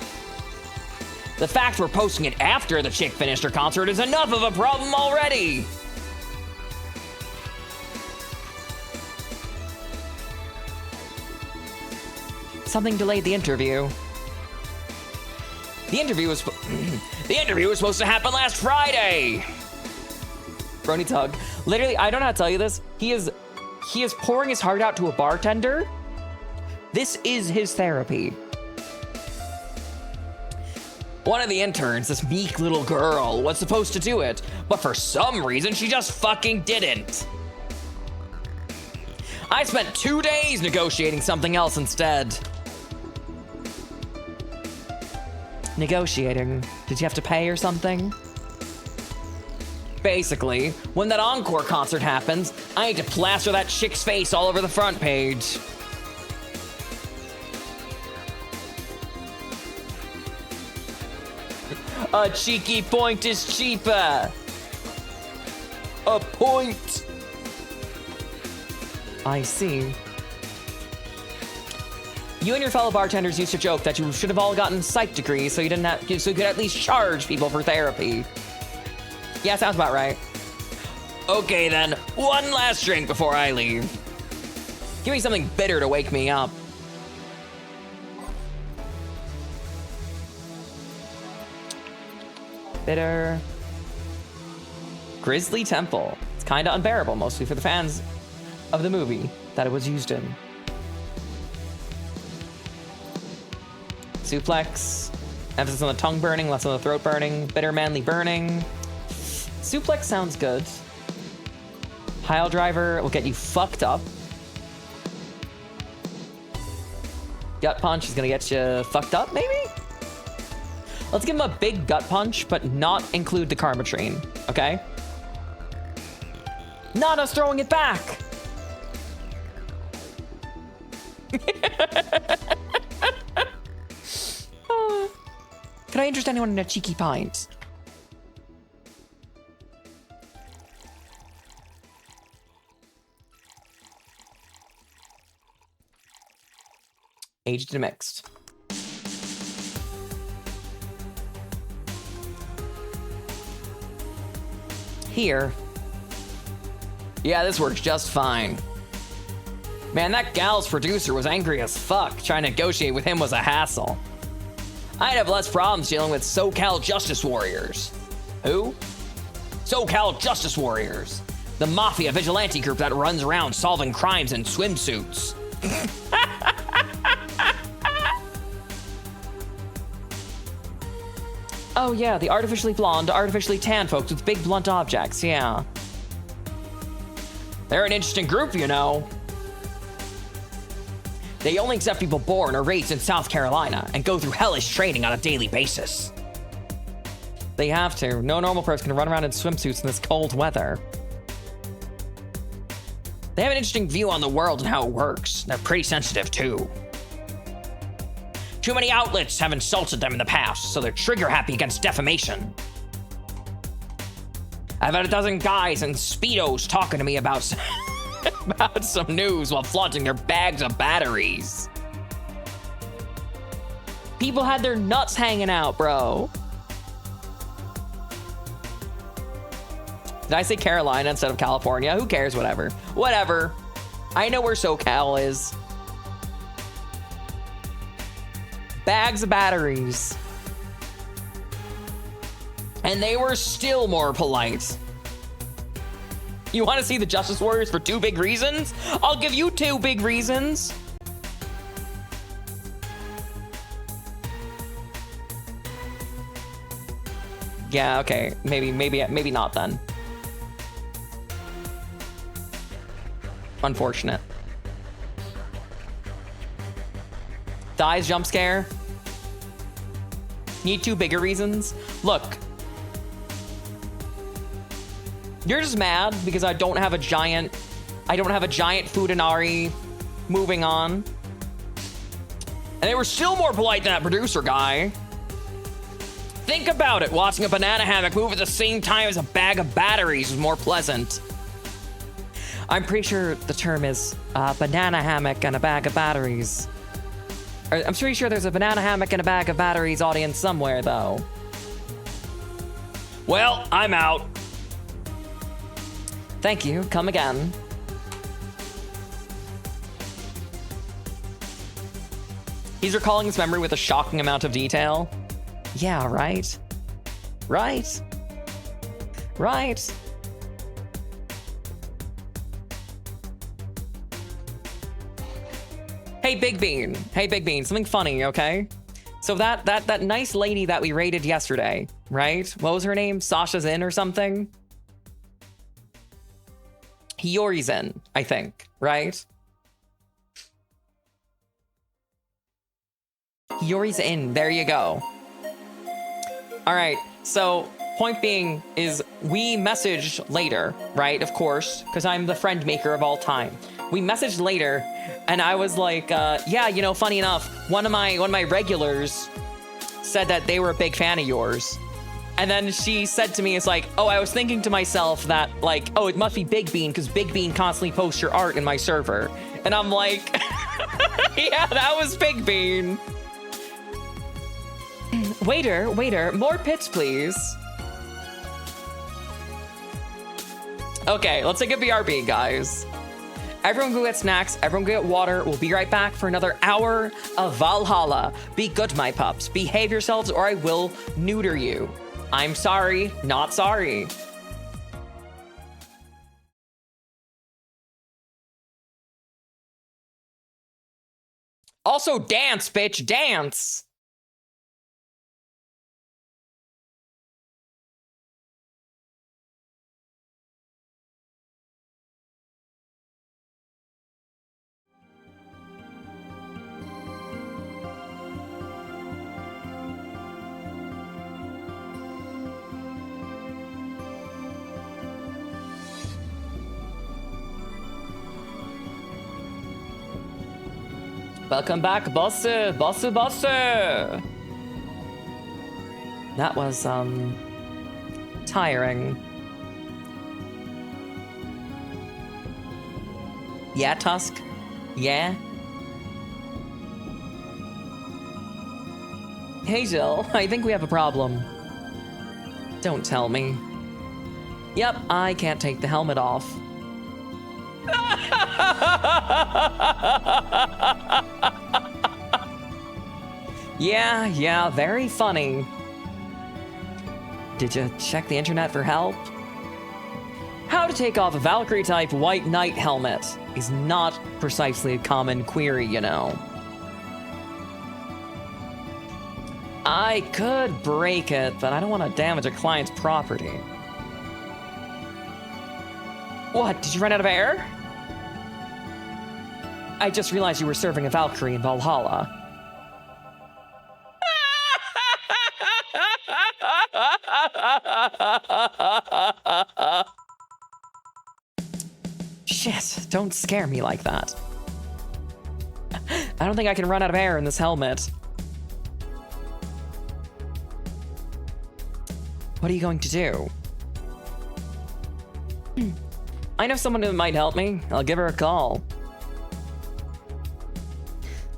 A: The fact we're posting it after the chick finished her concert is enough of a problem already. Something delayed the interview. The interview was supposed to happen last Friday. Brony Tug. Literally, I don't know how to tell you this. He is pouring his heart out to a bartender. This is his therapy. One of the interns, this meek little girl, was supposed to do it, but for some reason she just fucking didn't. I spent 2 days negotiating something else instead. Negotiating? Did you have to pay or something? Basically, when that encore concert happens, I need to plaster that chick's face all over the front page. A cheeky point is cheaper. A point. I see. You and your fellow bartenders used to joke that you should have all gotten psych degrees so you could at least charge people for therapy. Yeah, sounds about right. Okay then, one last drink before I leave. Give me something bitter to wake me up. Bitter. Grizzly Temple. It's kinda unbearable, mostly for the fans of the movie that it was used in. Suplex. Emphasis on the tongue burning, less on the throat burning. Bitter manly burning. Suplex sounds good. Pile driver will get you fucked up. Gut punch is gonna get you fucked up, maybe? Let's give him a big gut punch, but not include the Karmotrine, okay? Not us throwing it back! Can I interest anyone in a cheeky pint? Aged and mixed. Here. Yeah, this works just fine. Man, that gal's producer was angry as fuck. Trying to negotiate with him was a hassle. I'd have less problems dealing with SoCal Justice Warriors. Who? SoCal Justice Warriors. The mafia vigilante group that runs around solving crimes in swimsuits. Oh yeah, the artificially blonde, artificially tan folks with big blunt objects, yeah. They're an interesting group, you know. They only accept people born or raised in South Carolina and go through hellish training on a daily basis. They have to. No normal person can run around in swimsuits in this cold weather. They have an interesting view on the world and how it works. They're pretty sensitive, too. Too many outlets have insulted them in the past, so they're trigger-happy against defamation. I've had a dozen guys in Speedos talking to me about, about some news while flaunting their bags of batteries. People had their nuts hanging out, bro. Did I say Carolina instead of California? Who cares? Whatever. Whatever. I know where SoCal is. Bags of batteries. And they were still more polite. You want to see the Justice Warriors for 2 big reasons? I'll give you 2 big reasons. Yeah, okay. Maybe not then. Unfortunate. Dies jump scare. Need 2 bigger reasons. Look. You're just mad because I don't have a giant Futanari. Moving on. And they were still more polite than that producer guy. Think about it. Watching a banana hammock move at the same time as a bag of batteries is more pleasant. I'm pretty sure the term is banana hammock and a bag of batteries. I'm pretty sure there's a banana hammock and a bag of batteries audience somewhere, though. Well, I'm out. Thank you. Come again. He's recalling his memory with a shocking amount of detail. Yeah, right? Right? Right? Hey, Big Bean. Hey, Big Bean. Something funny, okay? So that nice lady that we raided yesterday, right? What was her name? Sasha's Inn or something? Hiyori's Inn, I think, right? Hiyori's Inn. There you go. All right. So point being is we messaged later, right? Of course, because I'm the friend maker of all time. We messaged later, and I was like, yeah, you know, funny enough, one of my regulars said that they were a big fan of yours. And then she said to me, it's like, oh, I was thinking to myself that, like, oh, it must be Big Bean, because Big Bean constantly posts your art in my server. And I'm like, yeah, that was Big Bean. Waiter, more pits, please. Okay, let's take a BRB, guys. Everyone go get snacks, everyone go get water. We'll be right back for another hour of Valhalla. Be good, my pups. Behave yourselves or I will neuter you. I'm sorry, not sorry. Also, dance, bitch, dance. Welcome back, bosse. That was, tiring. Yeah, Tusk? Yeah? Hey, Jill, I think we have a problem. Don't tell me. Yep, I can't take the helmet off. Yeah, very funny. Did you check the internet for help? How to take off a Valkyrie-type White Knight helmet is not precisely a common query, you know. I could break it, but I don't want to damage a client's property. What, did you run out of air? I just realized you were serving a Valkyrie in Valhalla. Shit, don't scare me like that. I don't think I can run out of air in this helmet. What are you going to do? I know someone who might help me. I'll give her a call.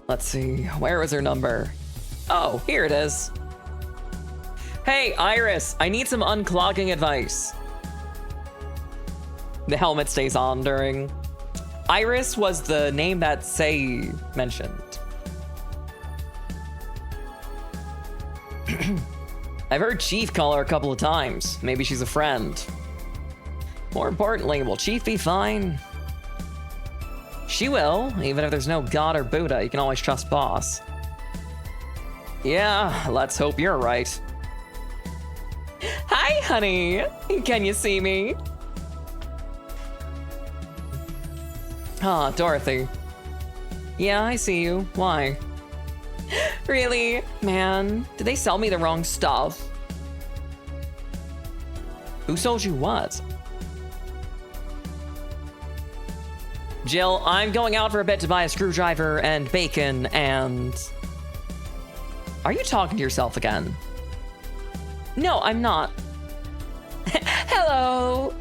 A: Let's see, where was her number? Oh, here it is. Hey, Iris, I need some unclogging advice. The helmet stays on during... Iris was the name that Say mentioned. I've heard Chief call her a couple of times. Maybe she's a friend. More importantly, will Chief be fine? She will. Even if there's no God or Buddha, you can always trust Boss. Yeah, let's hope you're right. Hi, honey. Can you see me? Ah, Dorothy. Yeah, I see you. Why? Really? Man, did they sell me the wrong stuff? Who sold you what? Jill, I'm going out for a bit to buy a screwdriver and bacon and... Are you talking to yourself again? No, I'm not. Hello.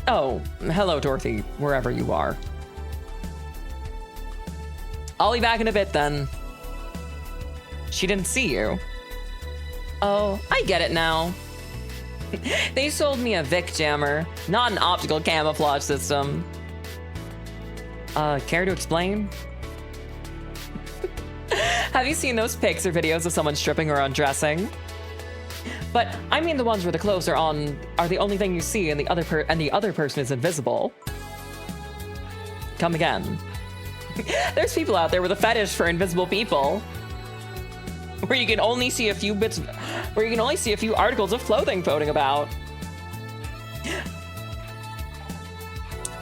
A: Oh, hello, Dorothy, wherever you are. I'll be back in a bit then. She didn't see you. Oh, I get it now. They sold me a Vic jammer, not an optical camouflage system. Care to explain? Have you seen those pics or videos of someone stripping or undressing? But I mean the ones where the clothes are on are the only thing you see and the other person is invisible. Come again. There's people out there with a fetish for invisible people. Where you can only see a few articles of clothing floating about.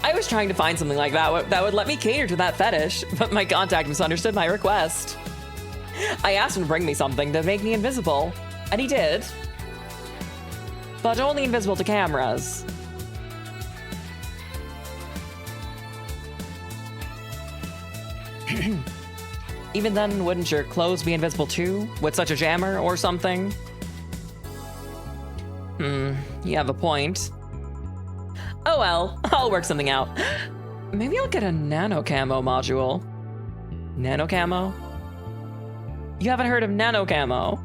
A: I was trying to find something like that would let me cater to that fetish, but my contact misunderstood my request. I asked him to bring me something to make me invisible, and he did. But only invisible to cameras. Even then, wouldn't your clothes be invisible too, with such a jammer or something? You have a point. Oh well, I'll work something out. Maybe I'll get a nano camo module. Nano camo? You haven't heard of nano camo?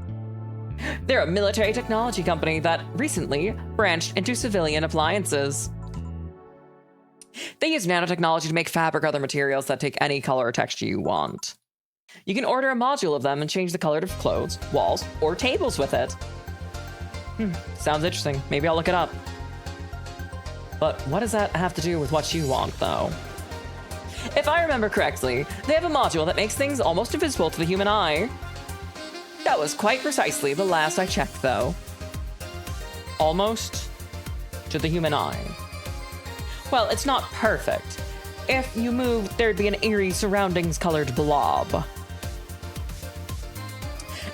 A: They're a military technology company that recently branched into civilian appliances. They use nanotechnology to make fabric or other materials that take any color or texture you want. You can order a module of them and change the color of clothes, walls, or tables with it. Sounds interesting. Maybe I'll look it up. But what does that have to do with what you want, though? If I remember correctly, they have a module that makes things almost invisible to the human eye. That was quite precisely the last I checked, though. Almost to the human eye. Well, it's not perfect. If you moved, there'd be an eerie surroundings-colored blob.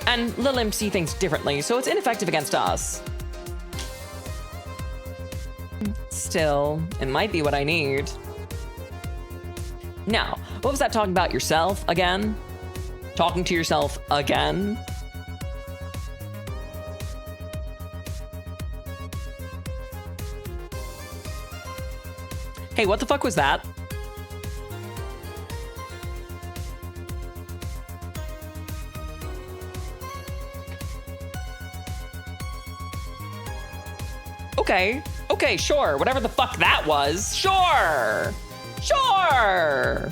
A: And Lil Imp see things differently, so it's ineffective against us. Still, it might be what I need. Now, what was that talking about yourself again? Talking to yourself again? Hey, what the fuck was that? Okay. Okay, sure. Whatever the fuck that was. Sure. Sure.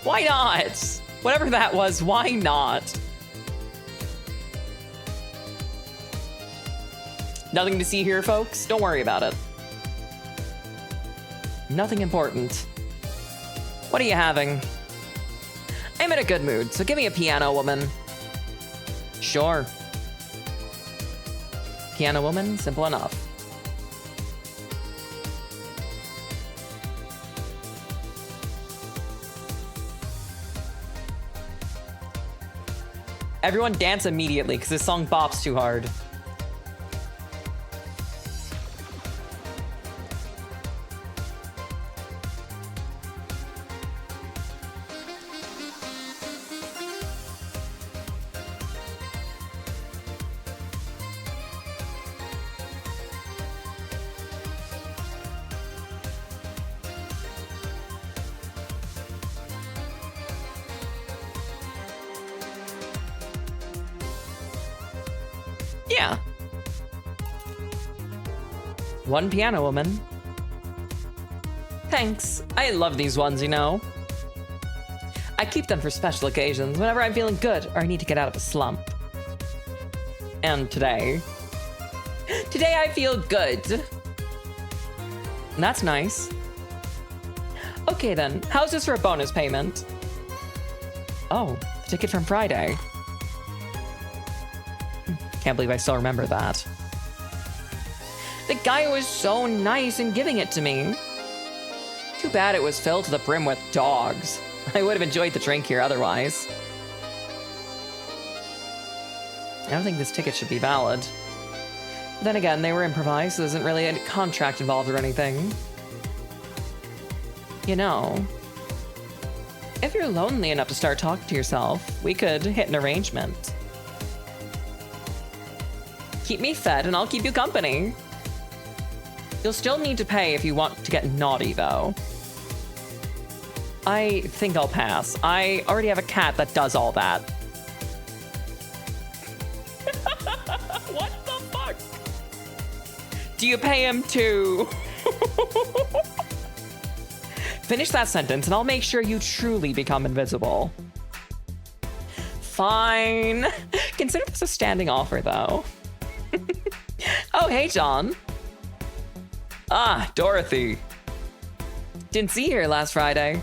A: Why not? Whatever that was, why not? Nothing to see here, folks. Don't worry about it. Nothing important. What are you having? I'm in a good mood, so give me a piano woman. Sure. Piano woman, simple enough. Everyone dance immediately, because this song bops too hard. Yeah. One piano woman. Thanks. I love these ones, you know. I keep them for special occasions, whenever I'm feeling good or I need to get out of a slump. And today I feel good. That's nice. Okay then, how's this for a bonus payment? Oh, the ticket from Friday. Can't believe I still remember that. The guy was so nice in giving it to me. Too bad it was filled to the brim with dogs. I would have enjoyed the drink here otherwise. I don't think this ticket should be valid. Then again, they were improvised, so there isn't really a contract involved or anything. You know, if you're lonely enough to start talking to yourself, we could hit an arrangement. Keep me fed and I'll keep you company. You'll still need to pay if you want to get naughty, though. I think I'll pass. I already have a cat that does all that. What the fuck? Do you pay him too? Finish that sentence and I'll make sure you truly become invisible. Fine. Consider this a standing offer, though. Oh, hey, John. Ah, Dorothy. Didn't see you here last Friday.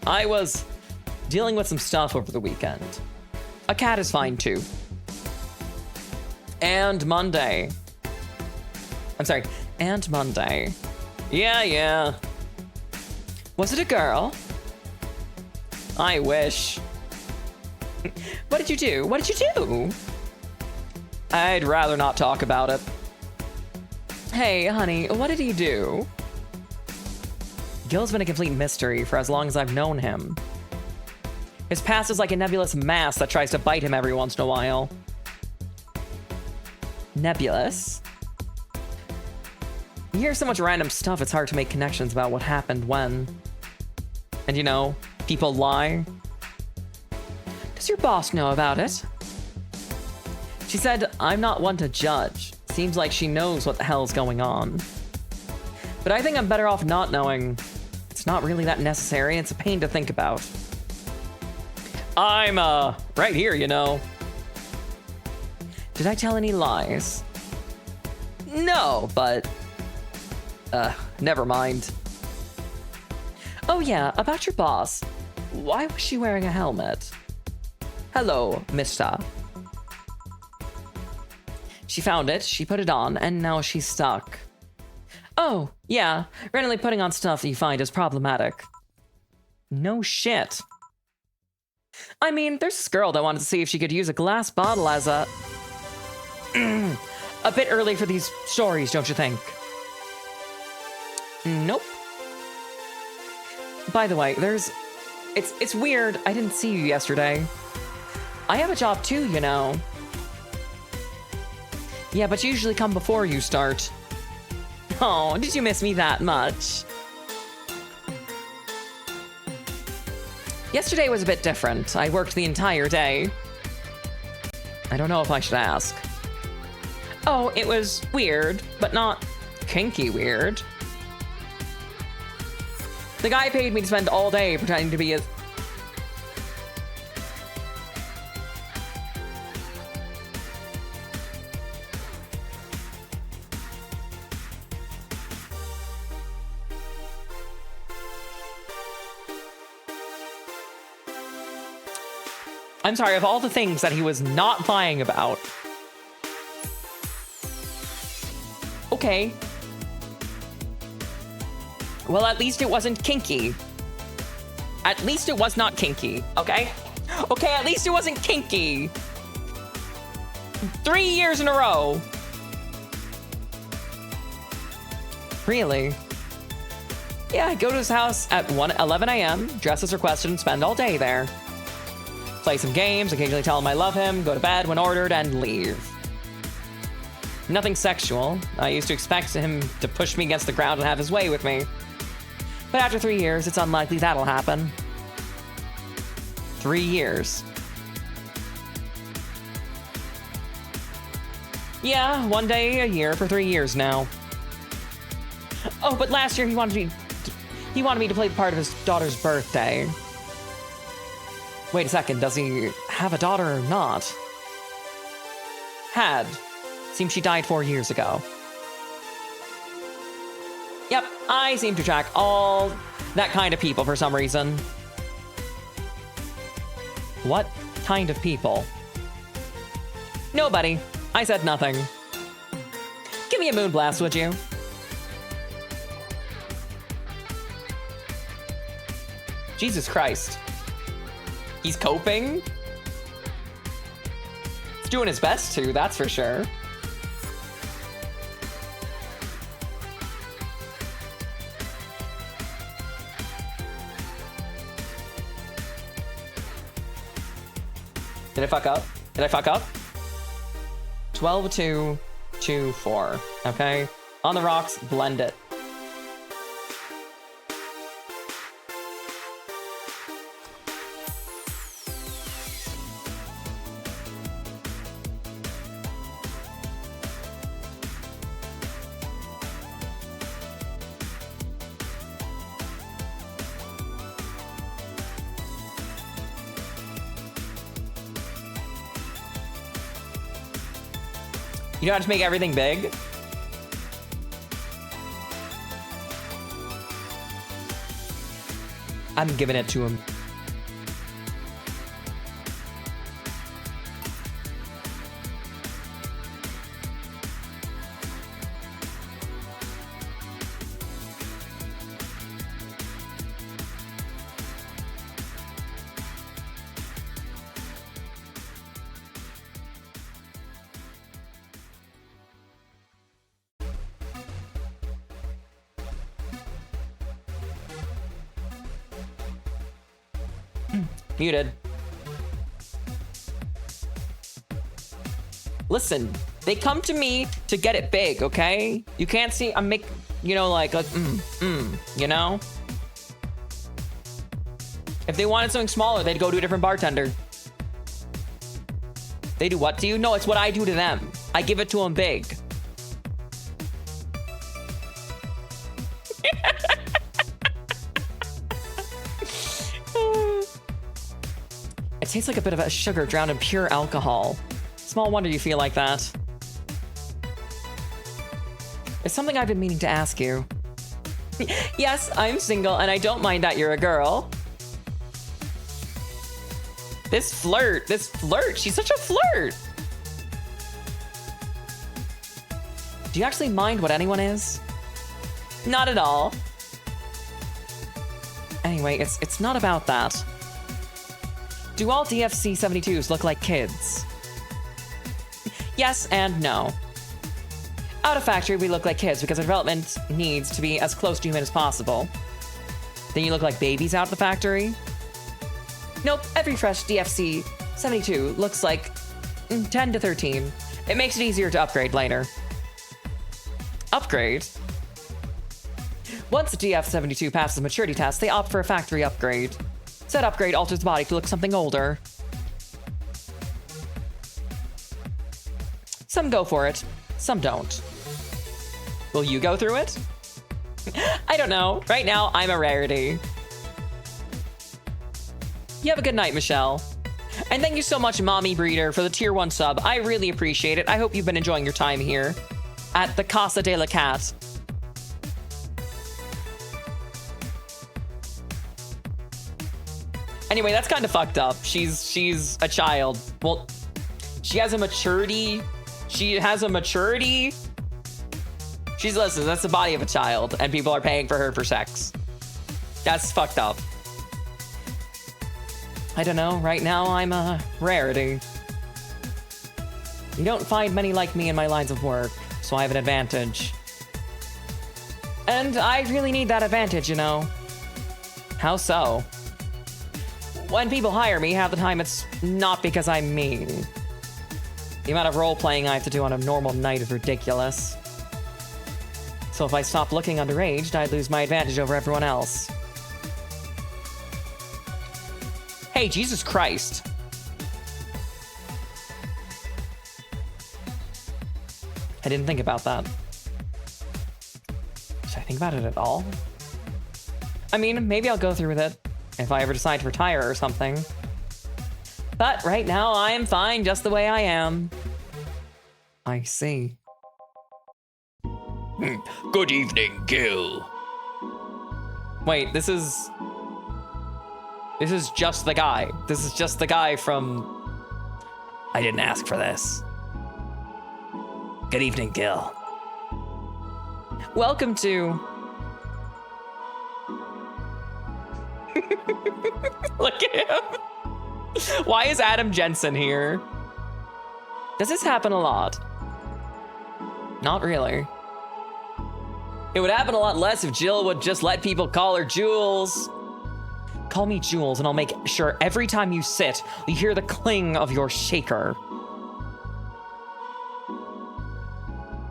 A: I was dealing with some stuff over the weekend. A cat is fine, too. And Monday. I'm sorry, and Monday. Yeah. Was it a girl? I wish. What did you do? What did you do? I'd rather not talk about it. Hey, honey, what did he do? Gil's been a complete mystery for as long as I've known him. His past is like a nebulous mass that tries to bite him every once in a while. Nebulous? You hear so much random stuff, it's hard to make connections about what happened when. And you know, people lie. Does your boss know about it? She said, I'm not one to judge. Seems like she knows what the hell's going on. But I think I'm better off not knowing. It's not really that necessary. It's a pain to think about. I'm, right here, you know. Did I tell any lies? No, but... never mind. Oh yeah, about your boss. Why was she wearing a helmet? Hello, mister. She found it, she put it on, and now she's stuck. Oh, yeah, randomly putting on stuff that you find is problematic. No shit. I mean, there's this girl that wanted to see if she could use a glass bottle as a... a bit early for these stories, don't you think? Nope. By the way, it's weird, I didn't see you yesterday. I have a job too, you know. Yeah, but you usually come before you start. Oh, did you miss me that much? Yesterday was a bit different. I worked the entire day. I don't know if I should ask. Oh, it was weird, but not kinky weird. The guy paid me to spend all day pretending to be his... I'm sorry, of all the things that he was not lying about. Okay. Well, at least it wasn't kinky. At least it was not kinky, okay? Okay, at least it wasn't kinky. 3 years in a row. Really? Yeah, I go to his house at 11 a.m., dress as requested, and spend all day there. Play some games, occasionally tell him I love him, go to bed when ordered, and leave. Nothing sexual. I used to expect him to push me against the ground and have his way with me. But after 3 years, it's unlikely that'll happen. 3 years. Yeah, 1 day a year for 3 years now. Oh, but last year he wanted me to play the part of his daughter's birthday. Wait a second, does he have a daughter or not? Had. Seems she died 4 years ago. Yep, I seem to track all that kind of people for some reason. What kind of people? Nobody. I said nothing. Give me a moon blast, would you? Jesus Christ. He's coping? He's doing his best to, that's for sure. Did I fuck up? Did I fuck up? 12, 2, 2, 4. Okay. On the rocks, blend it. You know how to make everything big? I'm giving it to him. Muted. Listen, they come to me to get it big, okay? You can't see, I'm making, you know, like, you know? If they wanted something smaller, they'd go to a different bartender. They do what to you? No, it's what I do to them. I give it to them big. It tastes like a bit of a sugar drowned in pure alcohol. Small wonder you feel like that. It's something I've been meaning to ask you. Yes, I'm single and I don't mind that you're a girl. This flirt, she's such a flirt. Do you actually mind what anyone is? Not at all. Anyway, it's not about that. Do all DFC-72s look like kids? Yes and no. Out of factory, we look like kids because our development needs to be as close to human as possible. Then you look like babies out of the factory? Nope, every fresh DFC-72 looks like 10 to 13. It makes it easier to upgrade later. Upgrade? Once a DF-72 passes the maturity test, they opt for a factory upgrade. Said upgrade alters the body to look something older. Some go for it. some don't. Will you go through it? I don't know. Right now, I'm a rarity. You have a good night, Michelle. And thank you so much, Mommy Breeder, for the tier 1 sub. I really appreciate it. I hope you've been enjoying your time here at the Casa de la Cat. Anyway, that's kind of fucked up. She's a child. Well, she has a maturity. She has a maturity. Listen, that's the body of a child, and people are paying for her for sex. That's fucked up. I don't know. Right now, I'm a rarity. You don't find many like me in my lines of work, so I have an advantage. And I really need that advantage, you know. How so? When people hire me, half the time it's not because I'm mean. The amount of role-playing I have to do on a normal night is ridiculous. So if I stopped looking underaged, I'd lose my advantage over everyone else. Hey, Jesus Christ. I didn't think about that. Should I think about it at all? I mean, maybe I'll go through with it if I ever decide to retire or something. But right now, I am fine just the way I am. I see.
B: Good evening, Gil.
A: Wait, this is just the guy. This is just the guy from...
B: I didn't ask for this. Good evening, Gil.
A: Welcome to... Look at him. Why is Adam Jensen here? Does this happen a lot? Not really. It would happen a lot less if Jill would just let people call her Jules. Call me Jules, and I'll make sure every time you sit, you hear the cling of your shaker.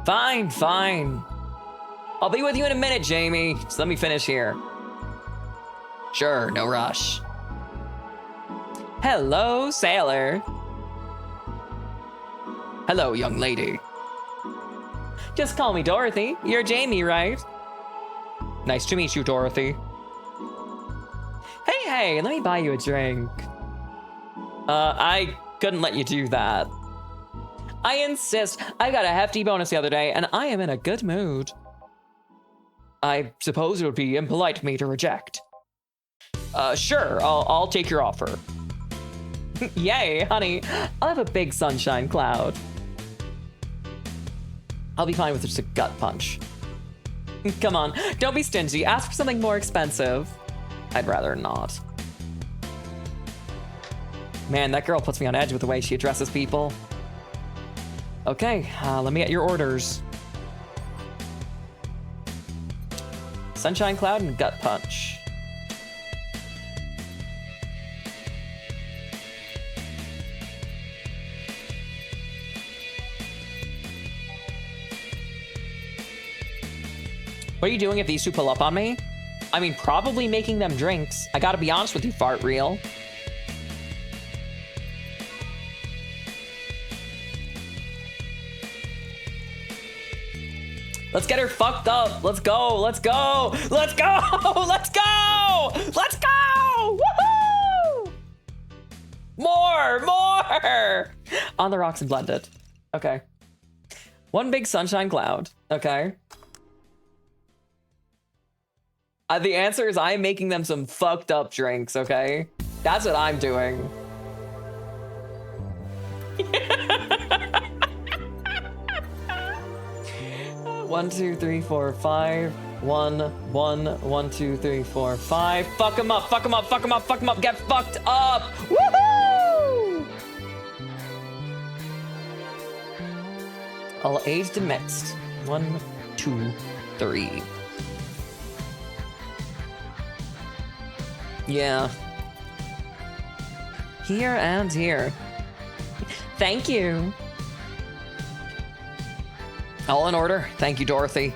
A: Fine, fine. I'll be with you in a minute, Jamie. Just let me finish here.
B: Sure, no rush.
A: Hello, sailor.
B: Hello, young lady.
A: Just call me Dorothy. You're Jamie, right? Nice to meet you, Dorothy. Hey, let me buy you a drink. I couldn't let you do that. I insist. I got a hefty bonus the other day, and I am in a good mood. I suppose it would be impolite of me to reject. Sure, I'll take your offer. Yay, honey. I'll have a big sunshine cloud. I'll be fine with just a gut punch. Come on, don't be stingy. Ask for something more expensive. I'd rather not. Man, that girl puts me on edge with the way she addresses people. Okay, let me get your orders. Sunshine cloud and gut punch. What are you doing if these two pull up on me? I mean, probably making them drinks. I gotta be honest with you, fart reel. Let's get her fucked up. Let's go, let's go, let's go, let's go, let's go! Woohoo! More! On the rocks and blended. Okay. One big sunshine cloud. Okay. The answer is I'm making them some fucked up drinks, okay? That's what I'm doing. 1, 2, 3, 4, 5. 1, 1, 1, 2, 3, 4, 5. Fuck him up, fuck him up, fuck him up, fuck him up. Get fucked up. Woohoo! All aged and mixed. 1, 2, 3. Yeah. Here and here. Thank you. All in order. Thank you, Dorothy.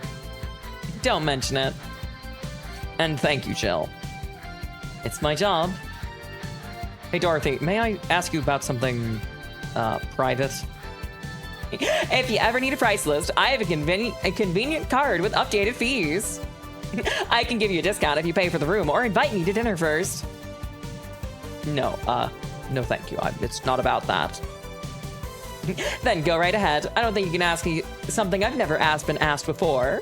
A: Don't mention it. And thank you, Jill. It's my job. Hey, Dorothy, may I ask you about something, private? If you ever need a price list, I have a convenient card with updated fees. I can give you a discount if you pay for the room or invite me to dinner first. No, no thank you. It's not about that. Then go right ahead. I don't think you can ask me something I've never been asked before.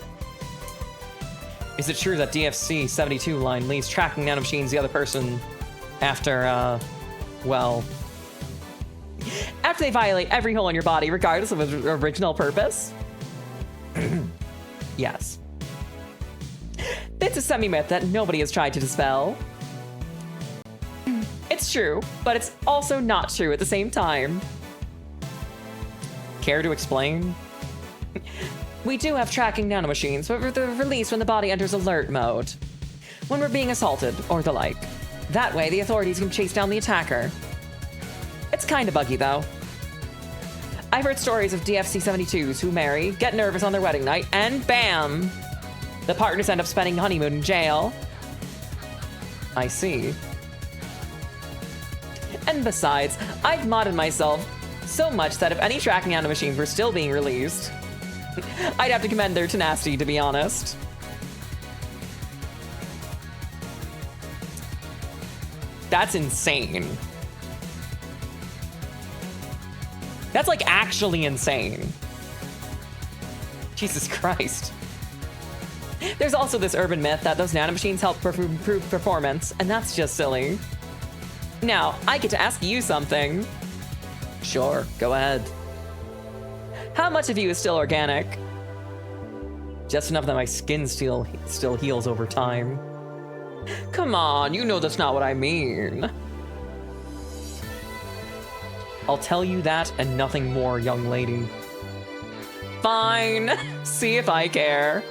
A: Is it true that DFC 72 line leaves tracking nanomachines the other person after, well... after they violate every hole in your body, regardless of its original purpose? Yes. It's a semi-myth that nobody has tried to dispel. It's true, but it's also not true at the same time. Care to explain? We do have tracking nanomachines, but they're released when the body enters alert mode. When we're being assaulted, or the like. That way, the authorities can chase down the attacker. It's kinda buggy, though. I've heard stories of DFC 72s who marry, get nervous on their wedding night, and bam! The partners end up spending honeymoon in jail. I see. And besides, I've modded myself so much that if any tracking nanomachines were still being released, I'd have to commend their tenacity, to be honest. That's insane. That's like actually insane. Jesus Christ. There's also this urban myth that those nanomachines help improve performance, and that's just silly. Now, I get to ask you something. Sure, go ahead. How much of you is still organic? Just enough that my skin still heals over time. Come on, you know that's not what I mean. I'll tell you that and nothing more, young lady. Fine, see if I care.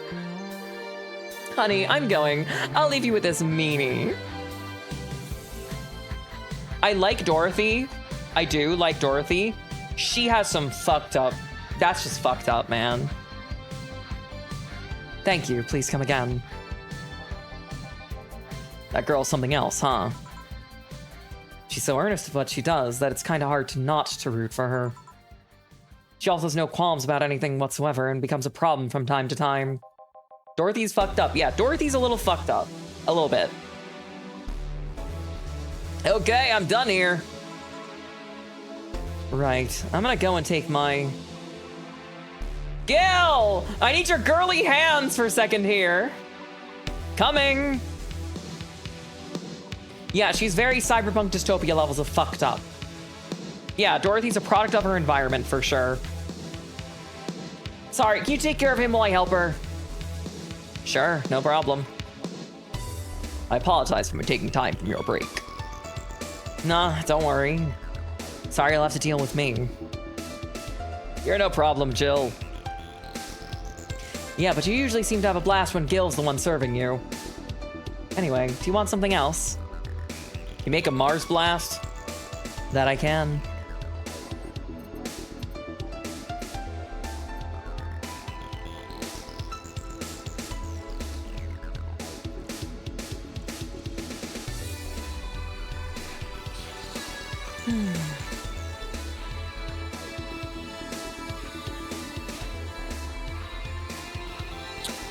A: Honey, I'm going. I'll leave you with this meanie. I like Dorothy. I do like Dorothy. She has some fucked up... That's just fucked up, man. Thank you. Please come again. That girl's something else, huh? She's so earnest of what she does that it's kind of hard to not to root for her. She also has no qualms about anything whatsoever and becomes a problem from time to time. Dorothy's fucked up. Yeah, Dorothy's a little fucked up. A little bit. Okay, I'm done here. Right, I'm gonna go and take my... Gil! I need your girly hands for a second here. Coming. Yeah, she's very cyberpunk dystopia levels of fucked up. Yeah, Dorothy's a product of her environment for sure. Sorry, can you take care of him while I help her? Sure, no problem. I apologize for taking time from your break. Nah, don't worry. Sorry you'll have to deal with me. You're no problem, Jill. Yeah, but you usually seem to have a blast when Gil's the one serving you. Anyway, do you want something else? Can you make a Mars blast? That I can.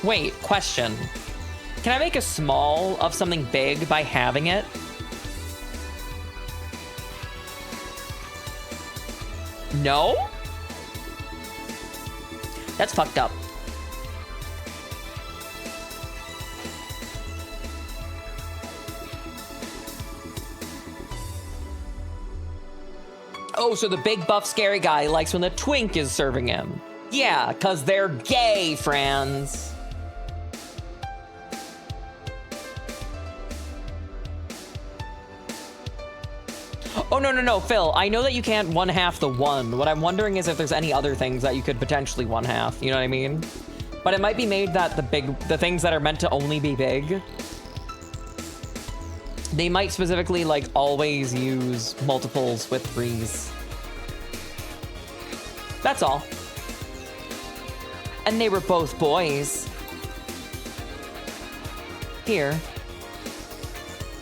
A: Wait, question. Can I make a small of something big by having it? No? That's fucked up. Oh, so the big buff scary guy likes when the twink is serving him. Yeah, 'cause they're gay, friends. Oh, no, Phil. I know that you can't one-half the one. What I'm wondering is if there's any other things that you could potentially one-half. You know what I mean? But it might be made that the things that are meant to only be big, they might specifically, like, always use multiples with threes. That's all. And they were both boys. Here.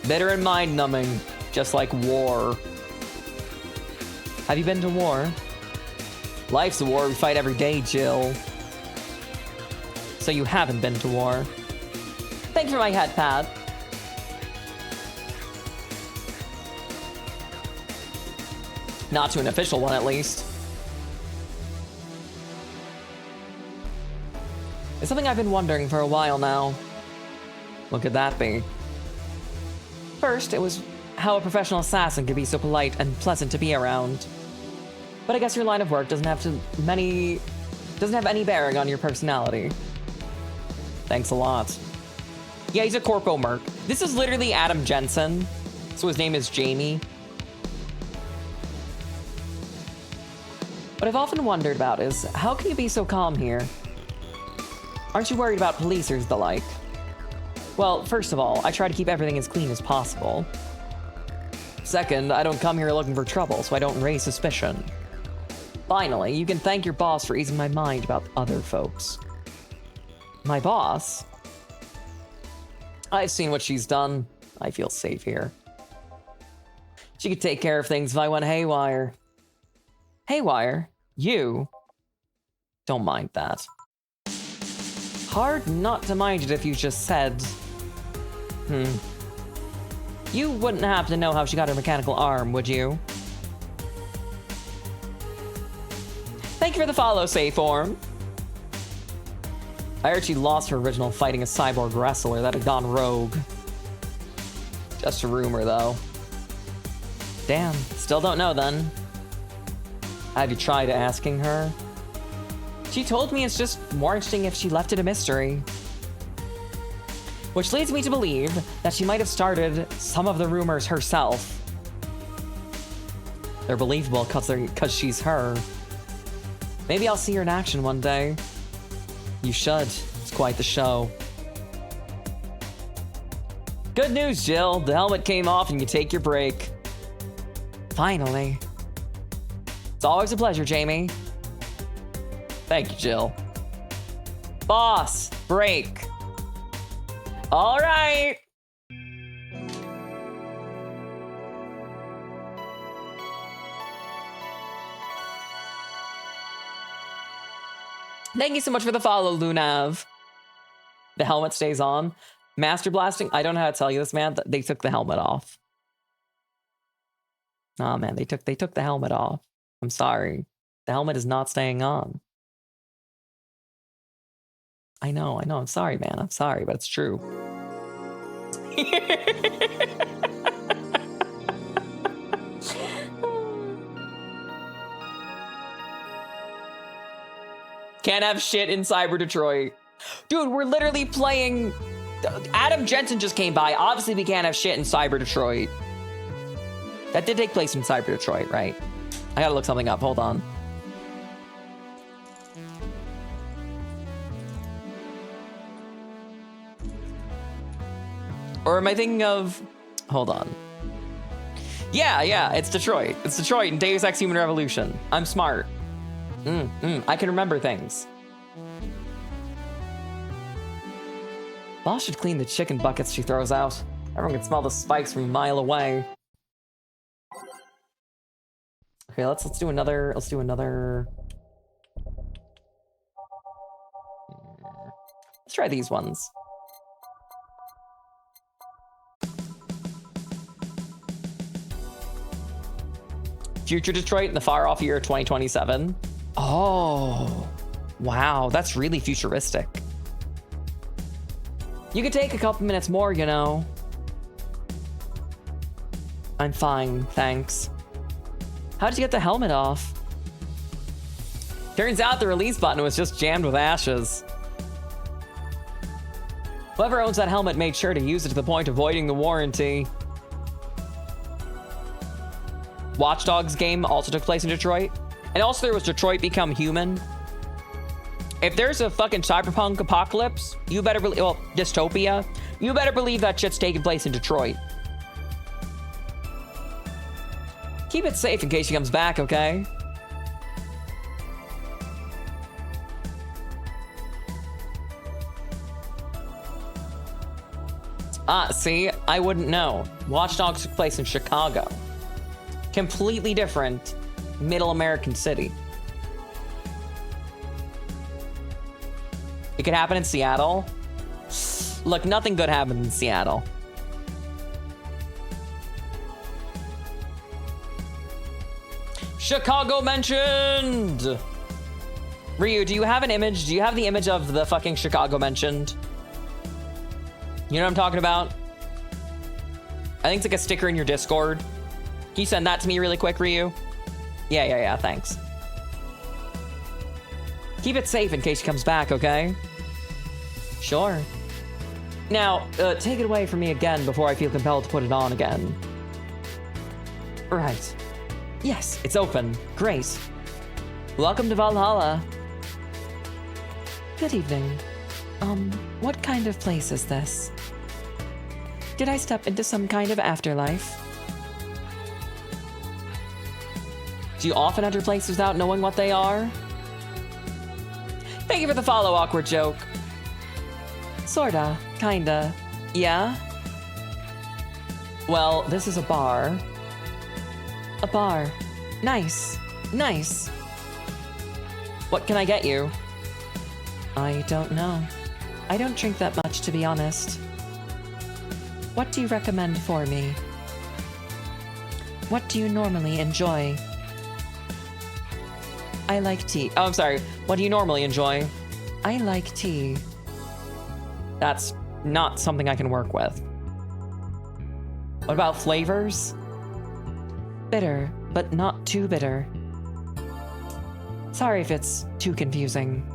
A: Bitter and mind-numbing, just like war. Have you been to war? Life's a war we fight every day, Jill. So you haven't been to war. Thank you for my head, Pat. Not to an official one, at least. It's something I've been wondering for a while now. What could that be? First, it was how a professional assassin could be so polite and pleasant to be around. But I guess your line of work doesn't have any bearing on your personality. Thanks a lot. Yeah, he's a corpo merc. This is literally Adam Jensen, so his name is Jamie. What I've often wondered about is, how can you be so calm here? Aren't you worried about policers the like? Well, first of all, I try to keep everything as clean as possible. Second, I don't come here looking for trouble, so I don't raise suspicion. Finally, you can thank your boss for easing my mind about other folks. My boss? I've seen what she's done. I feel safe here. She could take care of things if I went haywire. Haywire? You? Don't mind that. Hard not to mind it if you just said... You wouldn't happen to know how she got her mechanical arm, would you? Thank you for the follow, Sayform. I heard she lost her original fighting a cyborg wrestler that had gone rogue. Just a rumor, though. Damn, still don't know then. Have you tried asking her? She told me it's just more interesting if she left it a mystery. Which leads me to believe that she might have started some of the rumors herself. They're believable because she's her. Maybe I'll see her in action one day. You should. It's quite the show. Good news, Jill. The helmet came off and you take your break. Finally. It's always a pleasure, Jamie. Thank you, Jill. Boss, break. All right. Thank you so much for the follow, Lunav. The helmet stays on. Master blasting, I don't know how to tell you this, man. They took the helmet off. Nah, man, they took the helmet off. I'm sorry. The helmet is not staying on. I know, I'm sorry, man. I'm sorry, but it's true. Can't have shit in Cyber Detroit. Dude, we're literally playing... Adam Jensen just came by. Obviously, we can't have shit in Cyber Detroit. That did take place in Cyber Detroit, right? I gotta look something up. Hold on. Or am I thinking of... Hold on. Yeah, it's Detroit. It's Detroit in Deus Ex Human Revolution. I'm smart. I can remember things. Boss should clean the chicken buckets she throws out. Everyone can smell the spikes from a mile away. Okay, let's do another. Let's try these ones. Future Detroit in the far-off year 2027. Oh, wow, that's really futuristic. You could take a couple minutes more, you know. I'm fine, thanks. How did you get the helmet off? Turns out the release button was just jammed with ashes. Whoever owns that helmet made sure to use it to the point of voiding the warranty. Watch Dogs game also took place in Detroit. And also there was Detroit Become Human. If there's a fucking cyberpunk apocalypse, you better believe, well, dystopia, you better believe that shit's taking place in Detroit. Keep it safe in case she comes back, okay? See, I wouldn't know. Watch Dogs took place in Chicago. Completely different middle American city. It could happen in Seattle. Look, nothing good happened in Seattle. Chicago mentioned! Ryu, do you have an image? Do you have the image of the fucking Chicago mentioned? You know what I'm talking about? I think it's like a sticker in your Discord. Can you send that to me really quick, Ryu? Yeah, thanks. Keep it safe in case he comes back, okay? Sure. Now, take it away from me again before I feel compelled to put it on again. Right. Yes, it's open. Great. Welcome to Valhalla. Good evening. What kind of place is this? Did I step into some kind of afterlife? Do you often enter places without knowing what they are? Thank you for the follow, awkward joke. Sorta. Kinda. Yeah? Well, this is a bar. A bar. Nice. Nice. What can I get you? I don't know. I don't drink that much, to be honest. What do you recommend for me? What do you normally enjoy? I like tea. Oh, I'm sorry. What do you normally enjoy? I like tea. That's not something I can work with. What about flavors? Bitter, but not too bitter. Sorry if it's too confusing.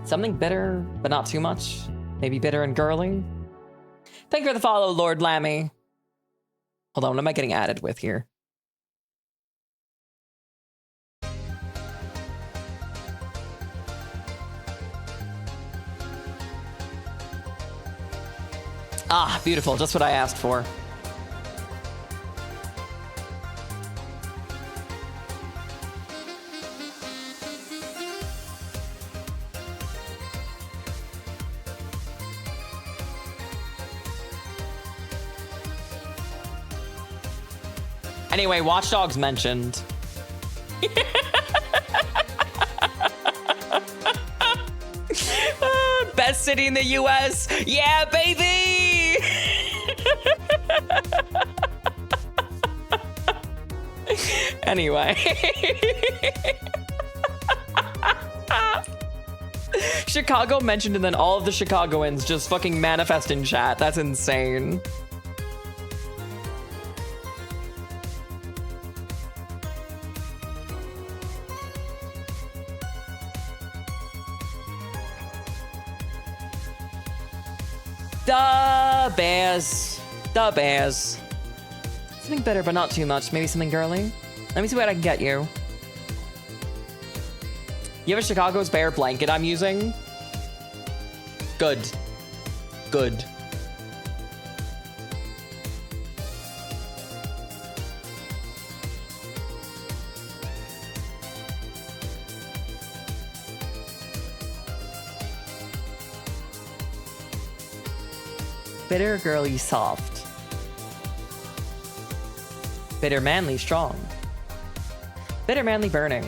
A: Something bitter, but not too much? Maybe bitter and girly? Thank you for the follow, Lord Lammy. Hold on, what am I getting added with here? Ah, beautiful, just what I asked for. Anyway, Watch Dogs mentioned. Best city in the US. Yeah, baby. Anyway. Chicago mentioned, and then all of the Chicagoans just fucking manifest in chat. That's insane. The Bears. The Bears. Something bitter, but not too much. Maybe something girly. Let me see what I can get you. You have a Chicago's Bear blanket I'm using? Good. Good. Bitter, girly, soft. Bitter, manly, strong. Bitter, manly, burning.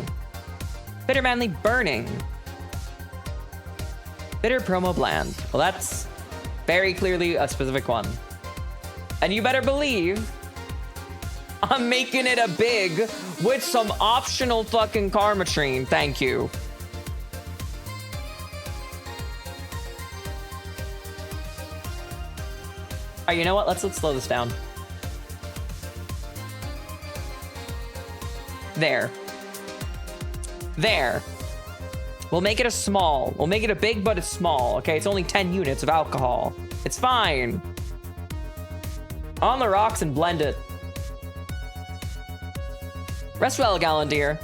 A: Bitter, manly, burning. Bitter, promo, bland. Well, that's very clearly a specific one. And you better believe I'm making it a big with some optional fucking Karmotrine. Thank you. All right, you know what? Let's slow this down. There. There. We'll make it a small. We'll make it a big, but it's small. Okay, it's only 10 units of alcohol. It's fine. On the rocks and blend it. Rest well, Gallandier.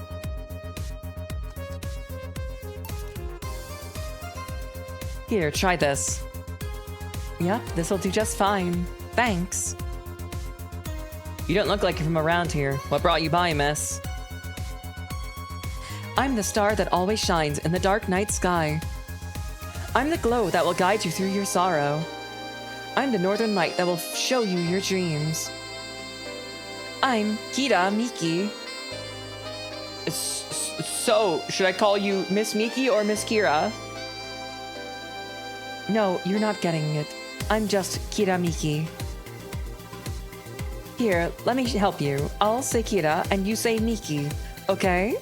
A: Here, try this. Yep, this'll do just fine. Thanks. You don't look like you're from around here. What brought you by, miss? I'm the star that always shines in the dark night sky. I'm the glow that will guide you through your sorrow. I'm the northern light that will show you your dreams. I'm Kira Miki. So, should I call you Miss Miki or Miss Kira? No, you're not getting it. I'm just Kira Miki. Here, let me help you. I'll say Kira and you say Miki, okay?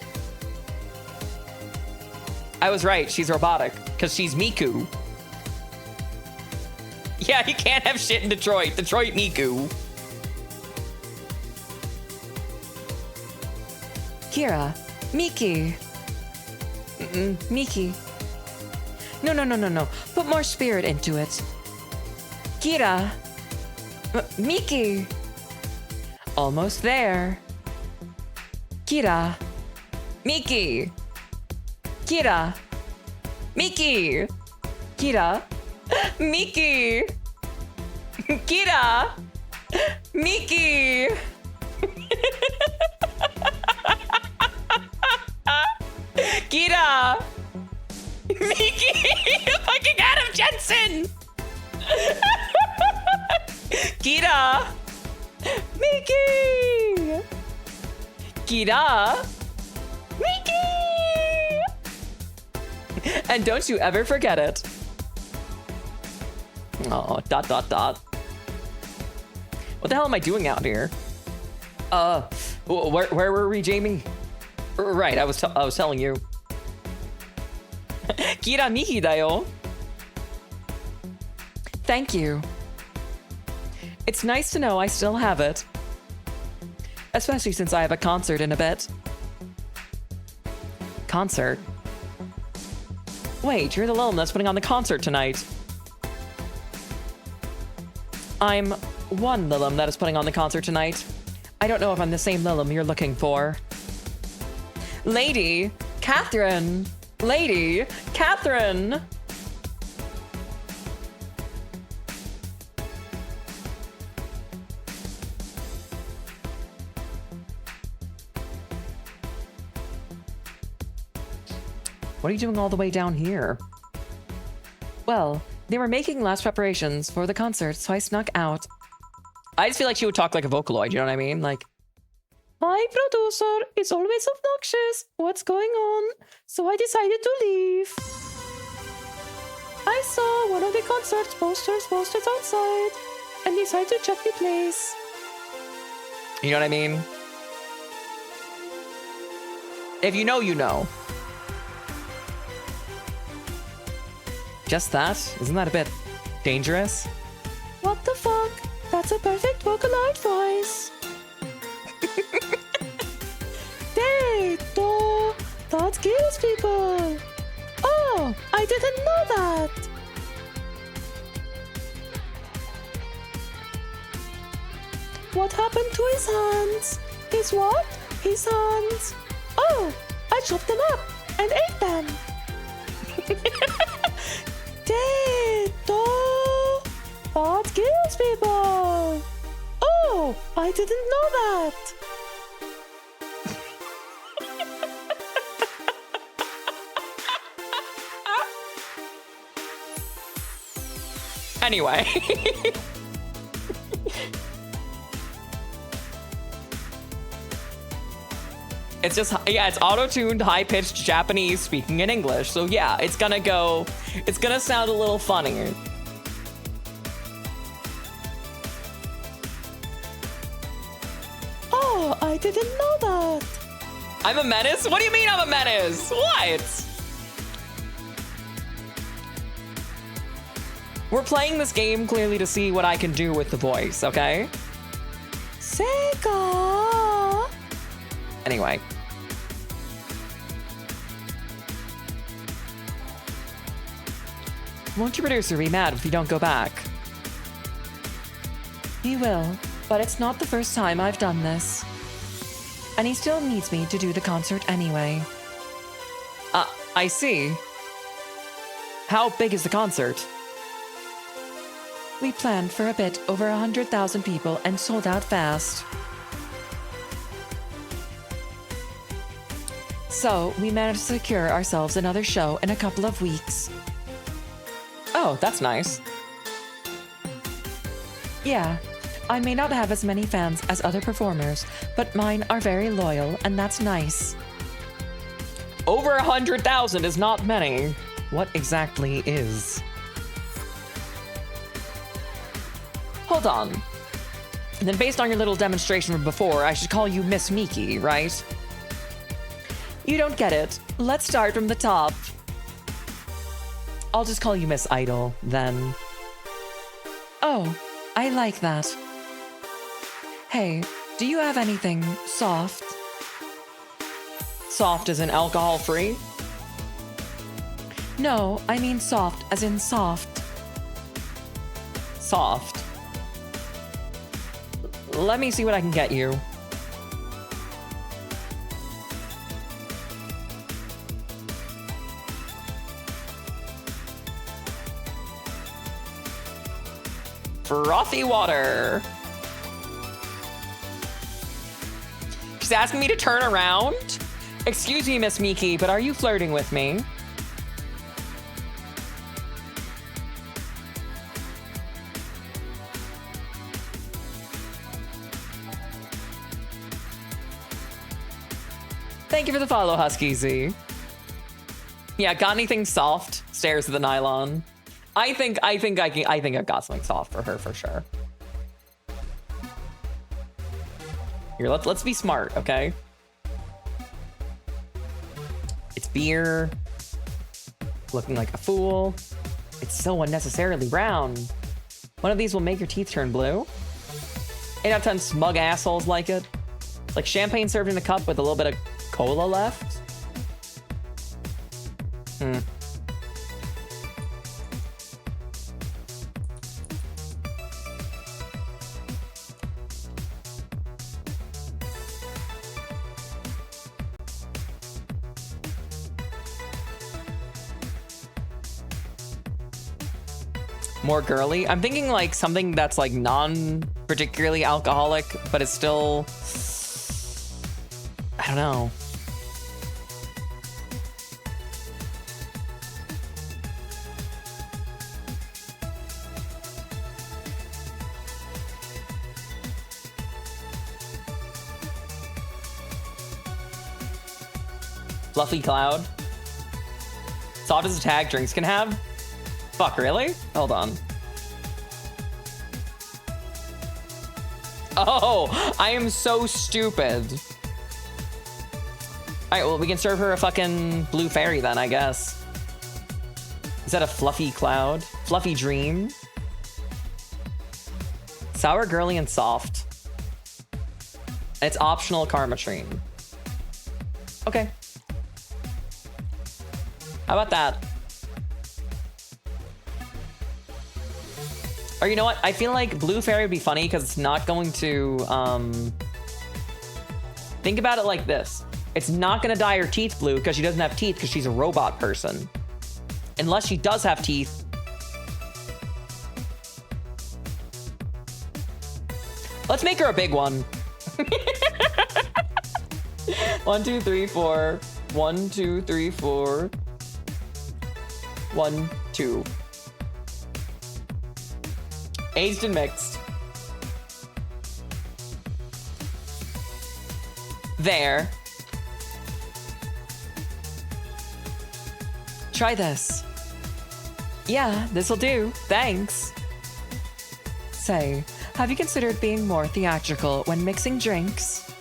A: I was right, she's robotic, because she's Miku. Yeah, you can't have shit in Detroit. Detroit Miku. Kira. Miki. Miki. No. Put more spirit into it. Kira. Miki. Almost there. Kira. Miki. Kira. Miki. Kira. Miki. Kira. Miki. Kira. Miki. Fucking Adam Jensen. Kira. Miki. Kira. Miki. And don't you ever forget it. Oh, ... What the hell am I doing out here? Where were we, Jamie? Right, I was telling you. Kira Miki da yo. Thank you. It's nice to know I still have it. Especially since I have a concert in a bit. Concert? Wait, you're the Lilm that's putting on the concert tonight. I'm one Lilm that is putting on the concert tonight. I don't know if I'm the same Lilm you're looking for. Lady Catherine! Lady Catherine! What are you doing all the way down here? Well, they were making last preparations for the concert, so I snuck out. I just feel like she would talk like a Vocaloid, you know what I mean? Like, hi, producer. It's always obnoxious. What's going on? So I decided to leave. I saw one of the concert's posters posted outside and decided to check the place. You know what I mean? If you know, you know. Just that? Isn't that a bit dangerous? What the fuck? That's a perfect Vocaloid voice. Deto! That kills people! Oh, I didn't know that! What happened to his hands? His what? His hands. Oh, I chopped them up and ate them. Deto! That kills people! Oh, I didn't know that! Anyway. It's just, yeah, it's auto-tuned, high-pitched Japanese speaking in English. So yeah, it's gonna sound a little funnier. Oh, I didn't know that. I'm a menace? What do you mean I'm a menace? What? We're playing this game clearly to see what I can do with the voice, okay? Sega! Anyway. Won't your producer be mad if you don't go back? He will, but it's not the first time I've done this. And he still needs me to do the concert anyway. I see. How big is the concert? We planned for a bit over 100,000 people and sold out fast. So we managed to secure ourselves another show in a couple of weeks. Oh, that's nice. Yeah, I may not have as many fans as other performers, but mine are very loyal, and that's nice. Over 100,000 is not many. What exactly is? Hold on. And then based on your little demonstration from before, I should call you Miss Miki, right? You don't get it. Let's start from the top. I'll just call you Miss Idol, then. Oh, I like that. Hey, do you have anything soft? Soft as in alcohol-free? No, I mean soft as in soft. Soft. Let me see what I can get you. Frothy water. She's asking me to turn around? Excuse me, Miss Miki, but are you flirting with me? Thank you for the follow, Husky Z. Yeah, got anything soft? Stares at the nylon. I think I got something soft for her for sure. Here, let's be smart, okay? It's beer. Looking like a fool. It's so unnecessarily brown. One of these will make your teeth turn blue. 8 out of 10 smug assholes like it. It's like champagne served in a cup with a little bit of cola left. More girly. I'm thinking like something that's like non-particularly alcoholic, but it's still, I don't know. Fluffy cloud. Soft as a tag drinks can have. Fuck, really? Hold on. Oh, I am so stupid. All right, well, we can serve her a fucking blue fairy then, I guess. Is that a fluffy cloud? Fluffy dream? Sour, girly, and soft. It's optional Karmotrine. Okay. How about that? Or you know what? I feel like Blue Fairy would be funny because it's not going to, think about it like this. It's not going to dye her teeth blue because she doesn't have teeth because she's a robot person. Unless she does have teeth. Let's make her a big one. 1, 2, 3, 4. 1, 2, 3, 4. 1, 2. Aged and mixed. There. Try this. Yeah, this'll do. Thanks. Say, have you considered being more theatrical when mixing drinks?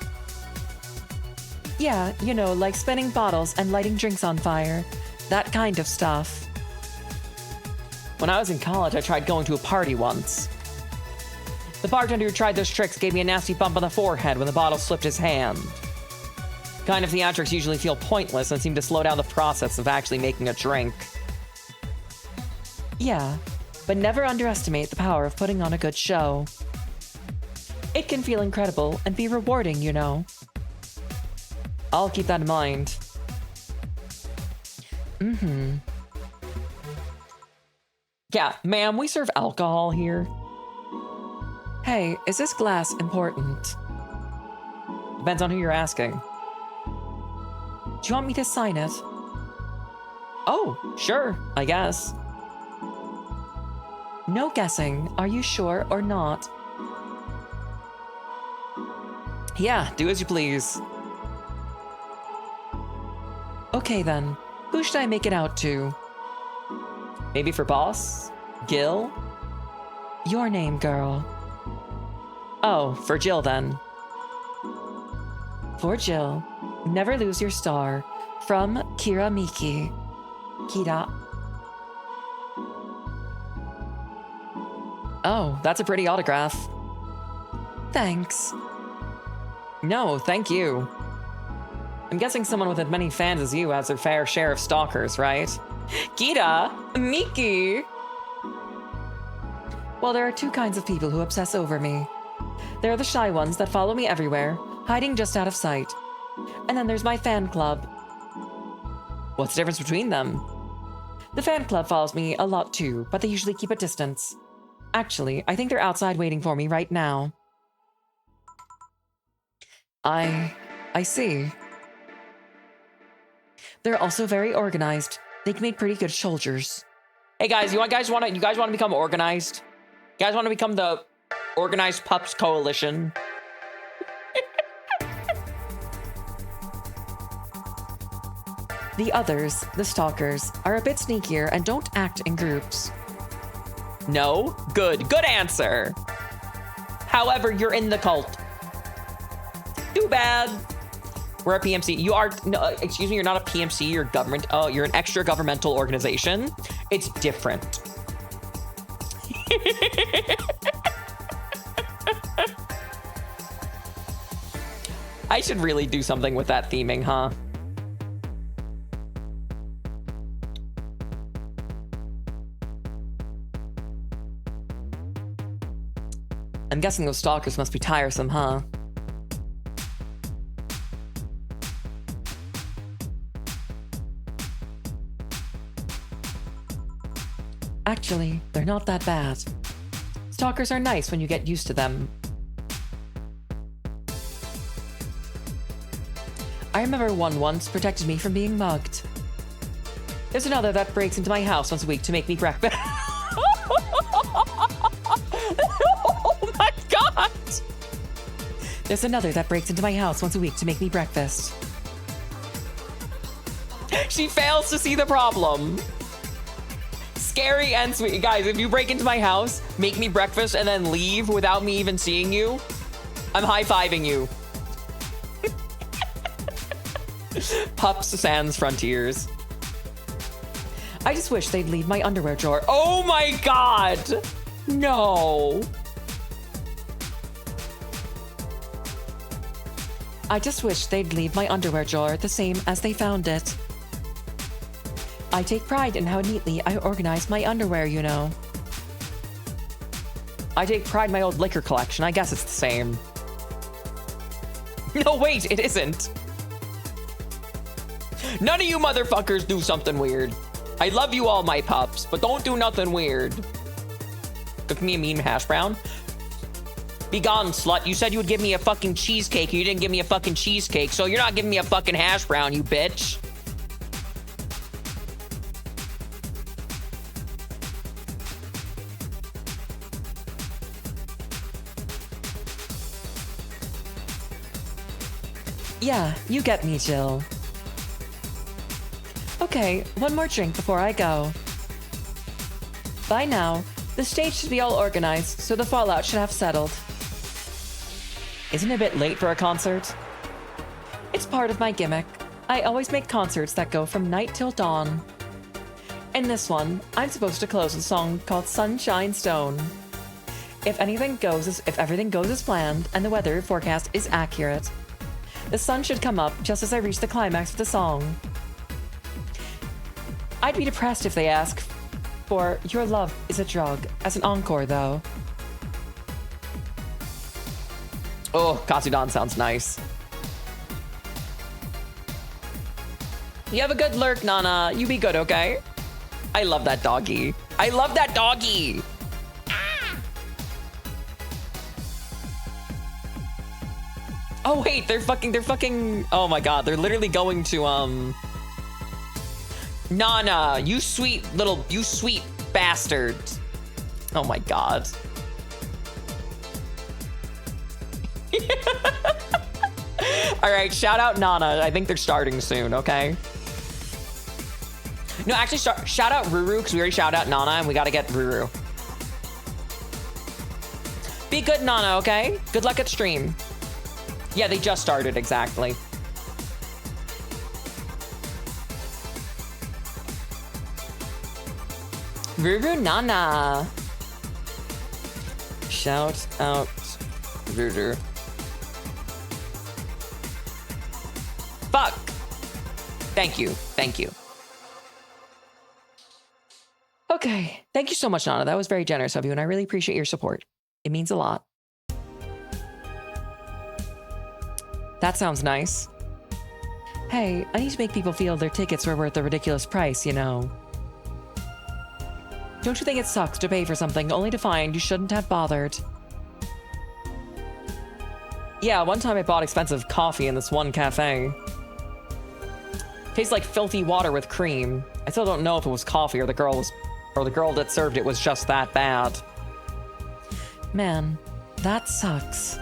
A: Yeah, you know, like spinning bottles and lighting drinks on fire. That kind of stuff. When I was in college, I tried going to a party once. The bartender who tried those tricks gave me a nasty bump on the forehead when the bottle slipped his hand. Kind of theatrics usually feel pointless and seem to slow down the process of actually making a drink. Yeah, but never underestimate the power of putting on a good show. It can feel incredible and be rewarding, you know. I'll keep that in mind. Yeah, ma'am, we serve alcohol here. Hey, is this glass important? Depends on who you're asking. Do you want me to sign it? Oh, sure, I guess. No guessing. Are you sure or not? Yeah, do as you please. Okay then, who should I make it out to? Maybe for boss? Gil? Your name, girl. Oh, for Jill then. For Jill, never lose your star. From Kira Miki. Kira. Oh, that's a pretty autograph. Thanks. No, thank you. I'm guessing someone with as many fans as you has their fair share of stalkers, right? Kira! Miki! Well, there are two kinds of people who obsess over me. There are the shy ones that follow me everywhere, hiding just out of sight. And then there's my fan club. What's the difference between them? The fan club follows me a lot too, but they usually keep a distance. Actually, I think they're outside waiting for me right now. I see. They're also very organized. They can make pretty good soldiers. Hey guys, you guys want to become organized? You guys want to become the Organized Pups Coalition? The others, the stalkers, are a bit sneakier and don't act in groups. No? Good answer. However, you're in the cult. Too bad. We're a PMC. You are, no, excuse me, you're not a PMC, you're government. Oh, you're an extra governmental organization. It's different. I should really do something with that theming, huh? I'm guessing those stalkers must be tiresome, huh? Actually, they're not that bad. Stalkers are nice when you get used to them. I remember one once protected me from being mugged. There's another that breaks into my house once a week to make me breakfast. Oh my god! There's another that breaks into my house once a week to make me breakfast. She fails to see the problem. Scary and sweet. Guys, if you break into my house, make me breakfast, and then leave without me even seeing you, I'm high-fiving you. Pups sans frontiers. I just wish they'd leave my underwear drawer. Oh my god! No. I just wish they'd leave my underwear drawer the same as they found it. I take pride in how neatly I organize my underwear, you know. I take pride in my old liquor collection. I guess it's the same. No, wait, it isn't. None of you motherfuckers do something weird. I love you all, my pups, but don't do nothing weird. Cook me a mean hash brown. Be gone, slut. You said you would give me a fucking cheesecake, and you didn't give me a fucking cheesecake, so you're not giving me a fucking hash brown, you bitch. Yeah, you get me, Jill. Okay, one more drink before I go. By now, the stage should be all organized, so the fallout should have settled. Isn't it a bit late for a concert? It's part of my gimmick. I always make concerts that go from night till dawn. In this one, I'm supposed to close with a song called Sunshine Stone. If everything goes as planned and the weather forecast is accurate, the sun should come up just as I reach the climax of the song. I'd be depressed if they ask for Your Love is a Drug as an encore, though. Oh, Katsudan sounds nice. You have a good lurk, Nana. You be good, okay? I love that doggy. I love that doggy! Oh wait, they're fucking, oh my god, they're literally going to, Nana, you sweet bastard. Oh my god. All right, shout out Nana. I think they're starting soon, okay? No, actually, shout out Ruru, because we already shout out Nana, and we gotta get Ruru. Be good, Nana, okay? Good luck at stream. Yeah, they just started, exactly. Ruru Nana. Shout out Ruru. Fuck. Thank you. Thank you. Okay. Thank you so much, Nana. That was very generous of you, and I really appreciate your support. It means a lot. That sounds nice. Hey, I need to make people feel their tickets were worth a ridiculous price, you know. Don't you think it sucks to pay for something only to find you shouldn't have bothered? Yeah, one time I bought expensive coffee in this one cafe. Tastes like filthy water with cream. I still don't know if it was coffee or the girl that served it was just that bad. Man, that sucks.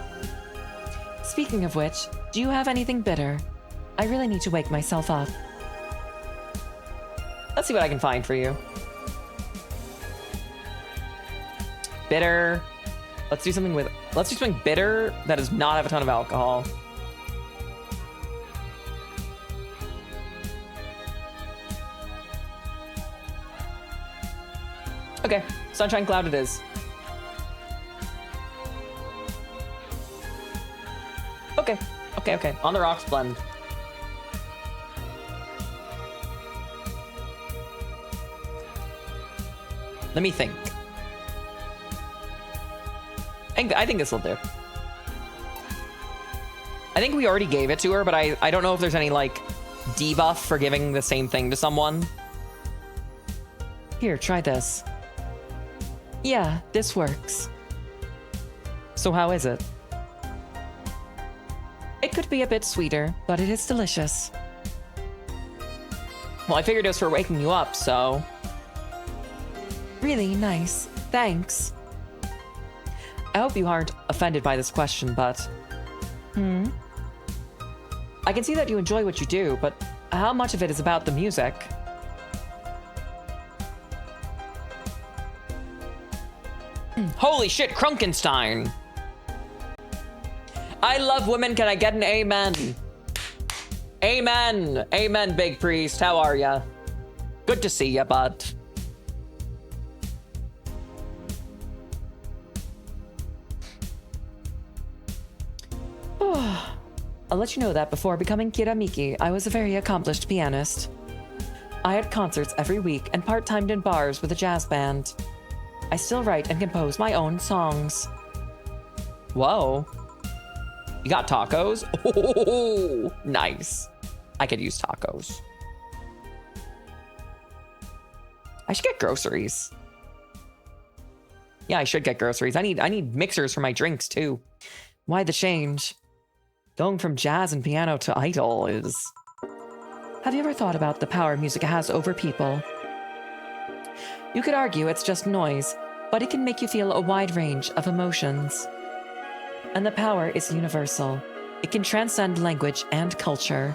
A: Speaking of which, do you have anything bitter? I really need to wake myself up. Let's see what I can find for you. Bitter. Let's do something bitter that does not have a ton of alcohol. Okay, Sunshine Cloud it is. Okay. On the rocks blend. Let me think. I think this will do. I think we already gave it to her, but I don't know if there's any, like, debuff for giving the same thing to someone. Here, try this. Yeah, this works. So how is it? It could be a bit sweeter, but it is delicious. Well, I figured it was for waking you up, so... Really nice. Thanks. I hope you aren't offended by this question, but... I can see that you enjoy what you do, but how much of it is about the music? Holy shit, Krunkenstein! I love women, can I get an amen? Amen! Amen, Big Priest, how are ya? Good to see ya, bud. I'll let you know that before becoming Kiramiki, I was a very accomplished pianist. I had concerts every week and part-timed in bars with a jazz band. I still write and compose my own songs. Whoa. You got tacos? Oh, nice. I could use tacos. I should get groceries. Yeah, I should get groceries. I need mixers for my drinks too. Why the change? Going from jazz and piano to idol is... Have you ever thought about the power music has over people? You could argue it's just noise, but it can make you feel a wide range of emotions. And the power is universal. It can transcend language and culture.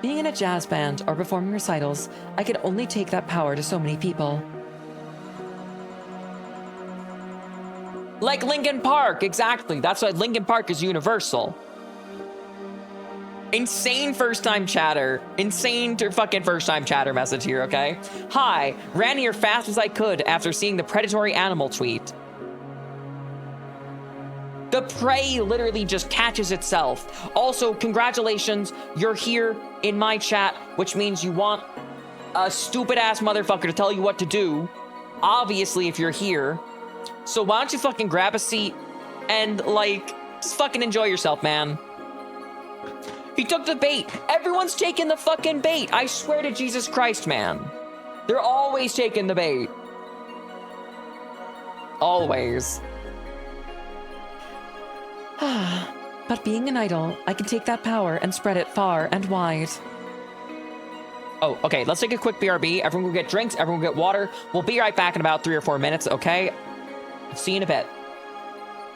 A: Being in a jazz band or performing recitals, I could only take that power to so many people. Like Linkin Park, exactly. That's why Linkin Park is universal. Insane first-time chatter. Insane fucking first-time chatter message here, okay? Hi, ran here fast as I could after seeing the predatory animal tweet. The prey literally just catches itself. Also, congratulations, you're here in my chat, which means you want a stupid-ass motherfucker to tell you what to do. Obviously, if you're here. So why don't you fucking grab a seat and, like, just fucking enjoy yourself, man. He took the bait. Everyone's taking the fucking bait. I swear to Jesus Christ, man. They're always taking the bait. Always. But being an idol, I can take that power and spread it far and wide. Oh, okay, let's take a quick BRB. Everyone will get drinks, everyone will get water. We'll be right back in about 3 or 4 minutes, okay? See you in a bit.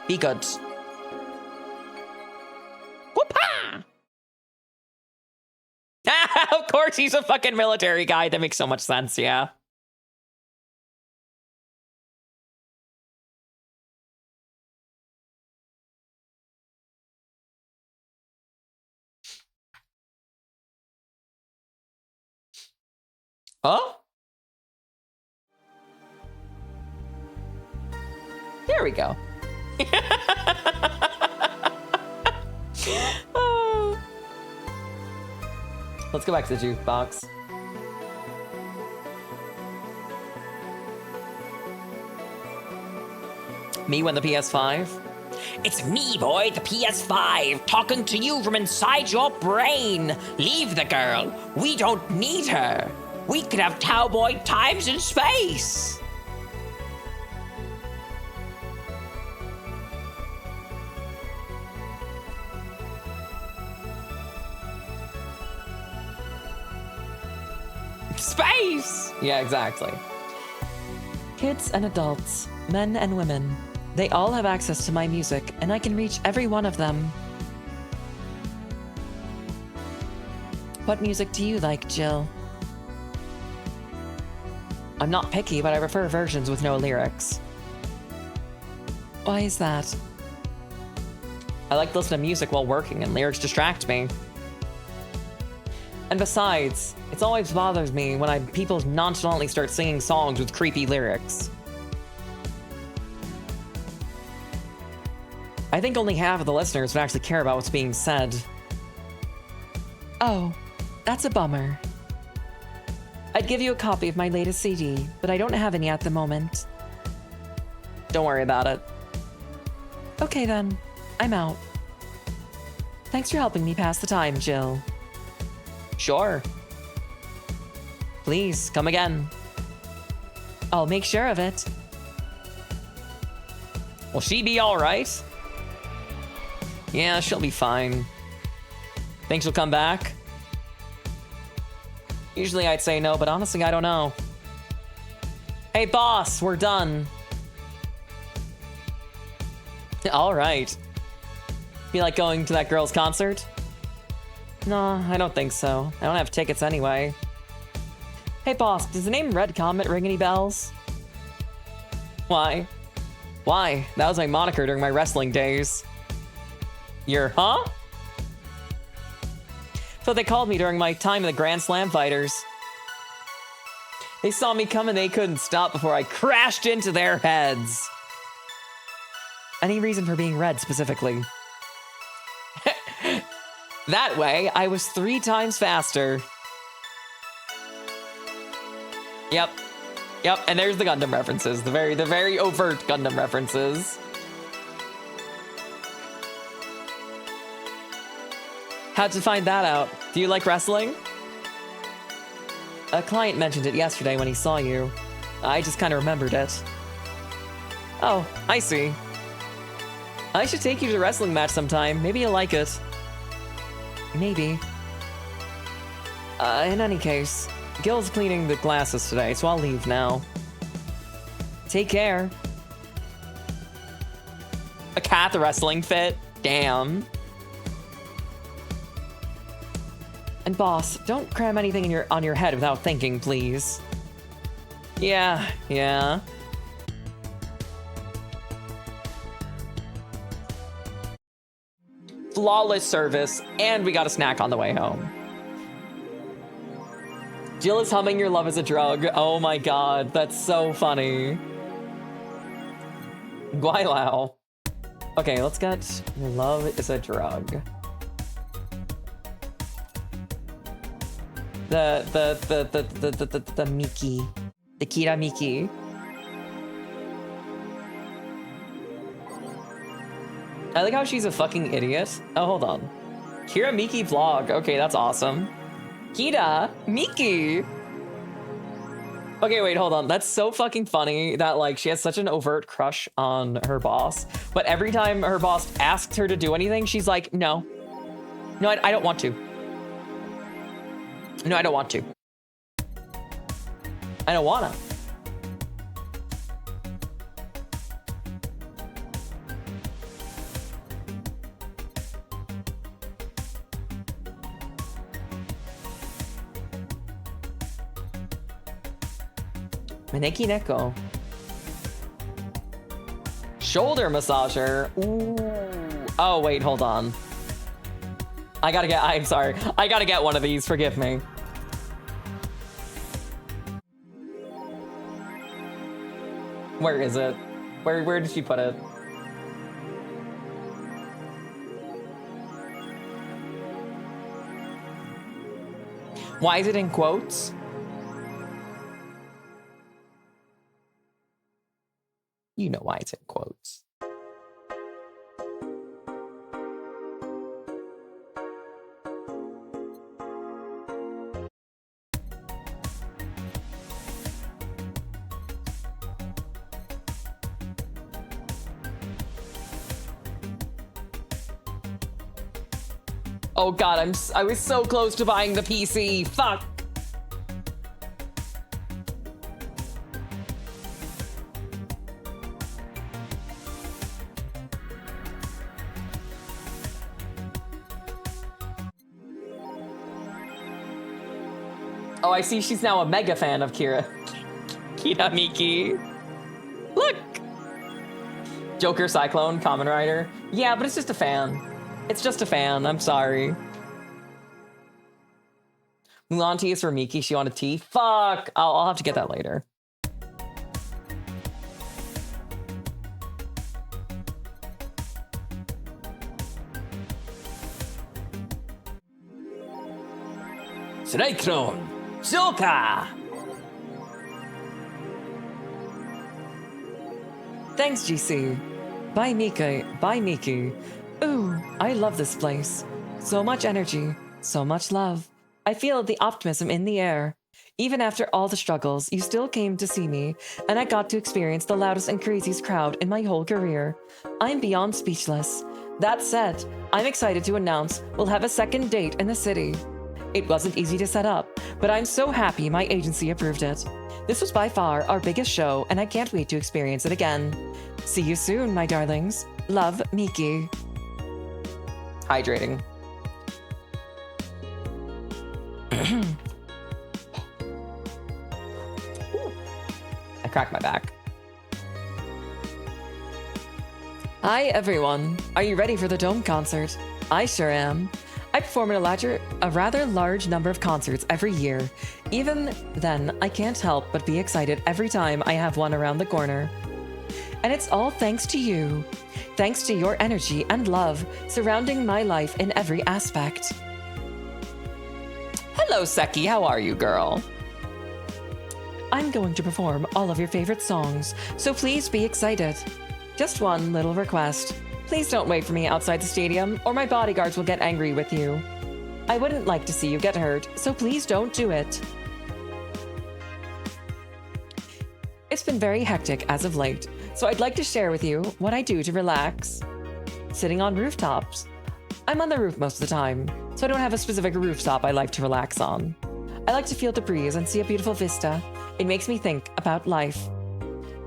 A: Be good. Whoop-ha! Of course, he's a fucking military guy. That makes so much sense, yeah. Oh? There we go. Let's go back to the jukebox. Me when the PS5?
B: It's me, boy, the PS5, talking to you from inside your brain. Leave the girl. We don't need her. We could have cowboy times in space.
A: Space! Yeah, exactly. Kids and adults, men and women, they all have access to my music, and I can reach every one of them. What music do you like, Jill? I'm not picky, but I prefer versions with no lyrics. Why is that? I like to listen to music while working, and lyrics distract me. And besides, it always bothers me when people nonchalantly start singing songs with creepy lyrics. I think only half of the listeners would actually care about what's being said. Oh, that's a bummer. I'd give you a copy of my latest CD, but I don't have any at the moment. Don't worry about it. Okay then, I'm out. Thanks for helping me pass the time, Jill. Sure. Please, come again. I'll make sure of it. Will she be alright? Yeah, she'll be fine. Think she'll come back? Usually I'd say no, but honestly, I don't know. Hey, boss, we're done. Alright. Feel like going to that girl's concert? No, I don't think so. I don't have tickets anyway. Hey, boss, does the name Red Comet ring any bells? Why? Why? That was my moniker during my wrestling days. Huh? So they called me during my time in the Grand Slam fighters. They saw me coming, they couldn't stop before I crashed into their heads. Any reason for being red specifically? That way, I was 3 times faster. Yep. Yep, and there's the Gundam references. The very overt Gundam references. How'd you find that out? Do you like wrestling? A client mentioned it yesterday when he saw you. I just kind of remembered it. Oh, I see. I should take you to a wrestling match sometime. Maybe you'll like it. Maybe. In any case, Gil's cleaning the glasses today, so I'll leave now. Take care. A cat wrestling fit? Damn. And boss, don't cram anything on your head without thinking, please. Yeah. Flawless service, and we got a snack on the way home. Jill is humming Your Love is a Drug. Oh my god, that's so funny. Guailao. Okay, let's get Your Love is a Drug. The Miki. The Kira Miki. I like how she's a fucking idiot. Oh, hold on. Kira Miki vlog. Okay, that's awesome. Kira Miki. Okay, wait, hold on. That's so fucking funny that, like, she has such an overt crush on her boss. But every time her boss asks her to do anything, she's like, no. No, I don't want to. No, I don't want to. I don't wanna. Maneki Neko. Shoulder massager. Ooh. Oh, wait, hold on. I'm sorry. I gotta get one of these, forgive me. Where is it? Where did she put it? Why is it in quotes? You know why it's in quotes. Oh god, I was so close to buying the PC. Fuck. Oh, I see she's now a mega fan of Kira Miki. Look! Joker, Cyclone, Kamen Rider. Yeah, but it's just a fan. It's just a fan, I'm sorry. Mulan tea is for Miki, she wanted tea. Fuck! I'll have to get that later.
B: Cyclone! Zulka!
A: Thanks, GC. Bye, Miki. Bye, Miki. Ooh, I love this place. So much energy, so much love. I feel the optimism in the air. Even after all the struggles, you still came to see me, and I got to experience the loudest and craziest crowd in my whole career. I'm beyond speechless. That said, I'm excited to announce we'll have a second date in the city. It wasn't easy to set up, but I'm so happy my agency approved it. This was by far our biggest show, and I can't wait to experience it again. See you soon, my darlings. Love, Miki. Hydrating. I cracked my back. Hi, everyone. Are you ready for the Dome concert? I sure am. I perform at a rather large number of concerts every year. Even then, I can't help but be excited every time I have one around the corner. And it's all thanks to you. Thanks to your energy and love surrounding my life in every aspect. Hello, Seki. How are you, girl? I'm going to perform all of your favorite songs, so please be excited. Just one little request. Please don't wait for me outside the stadium, or my bodyguards will get angry with you. I wouldn't like to see you get hurt, so please don't do it. It's been very hectic as of late, so I'd like to share with you what I do to relax. Sitting on rooftops. I'm on the roof most of the time, so I don't have a specific rooftop I like to relax on. I like to feel the breeze and see a beautiful vista. It makes me think about life.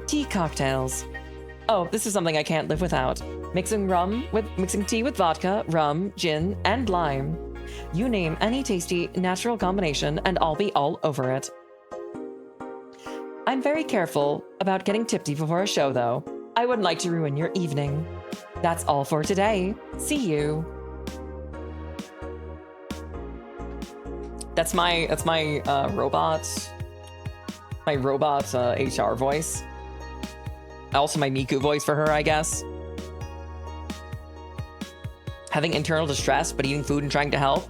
A: Tea cocktails. Oh, this is something I can't live without. Mixing tea with vodka, rum, gin, and lime. You name any tasty, natural combination, and I'll be all over it. I'm very careful about getting tipsy before a show, though. I wouldn't like to ruin your evening. That's all for today. See you. That's my robot. My robot HR voice. Also my Miku voice for her, I guess. Having internal distress, but eating food and trying to help.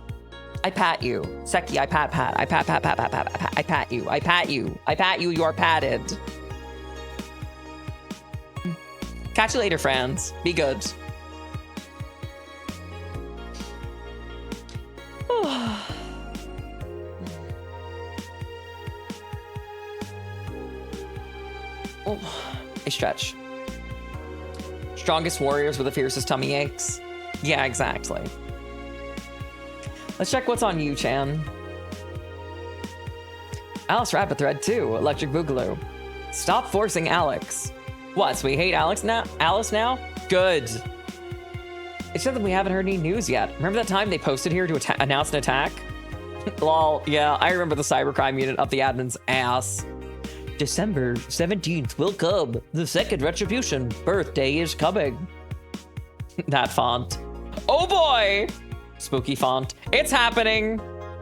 A: I pat you. Seki, I pat. I pat you. I pat you, you're patted. Catch you later, friends. Be good. I stretch. Strongest warriors with the fiercest tummy aches. Yeah, exactly. Let's check what's on you, Chan. Alice Rabbit Thread 2, Electric Boogaloo. Stop forcing Alex. What, so we hate Alice now? Good. It's just that we haven't heard any news yet. Remember that time they posted here to announce an attack? Lol, yeah, I remember the cybercrime unit up the admin's ass. December 17th will come. The second retribution. Birthday is coming. That font. Oh boy! Spooky font. It's happening.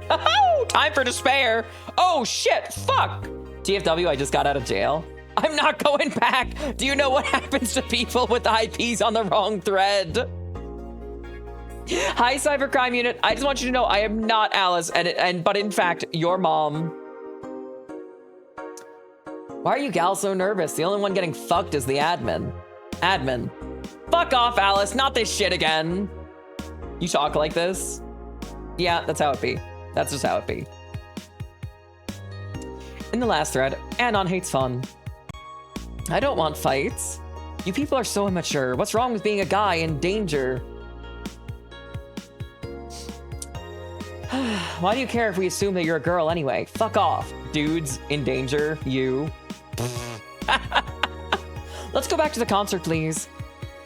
A: Oh, time for despair. Oh shit, fuck. TFW, I just got out of jail. I'm not going back. Do you know what happens to people with IPs on the wrong thread? Hi, Cybercrime Unit. I just want you to know I am not Alice, but in fact, your mom. Why are you gals so nervous? The only one getting fucked is the admin. Admin. Fuck off, Alice. Not this shit again. You talk like this? Yeah, that's how it be. That's just how it be. In the last thread, Anon hates fun. I don't want fights. You people are so immature. What's wrong with being a guy in danger? Why do you care if we assume that you're a girl anyway? Fuck off. Dudes in danger, you. Let's go back to the concert, please.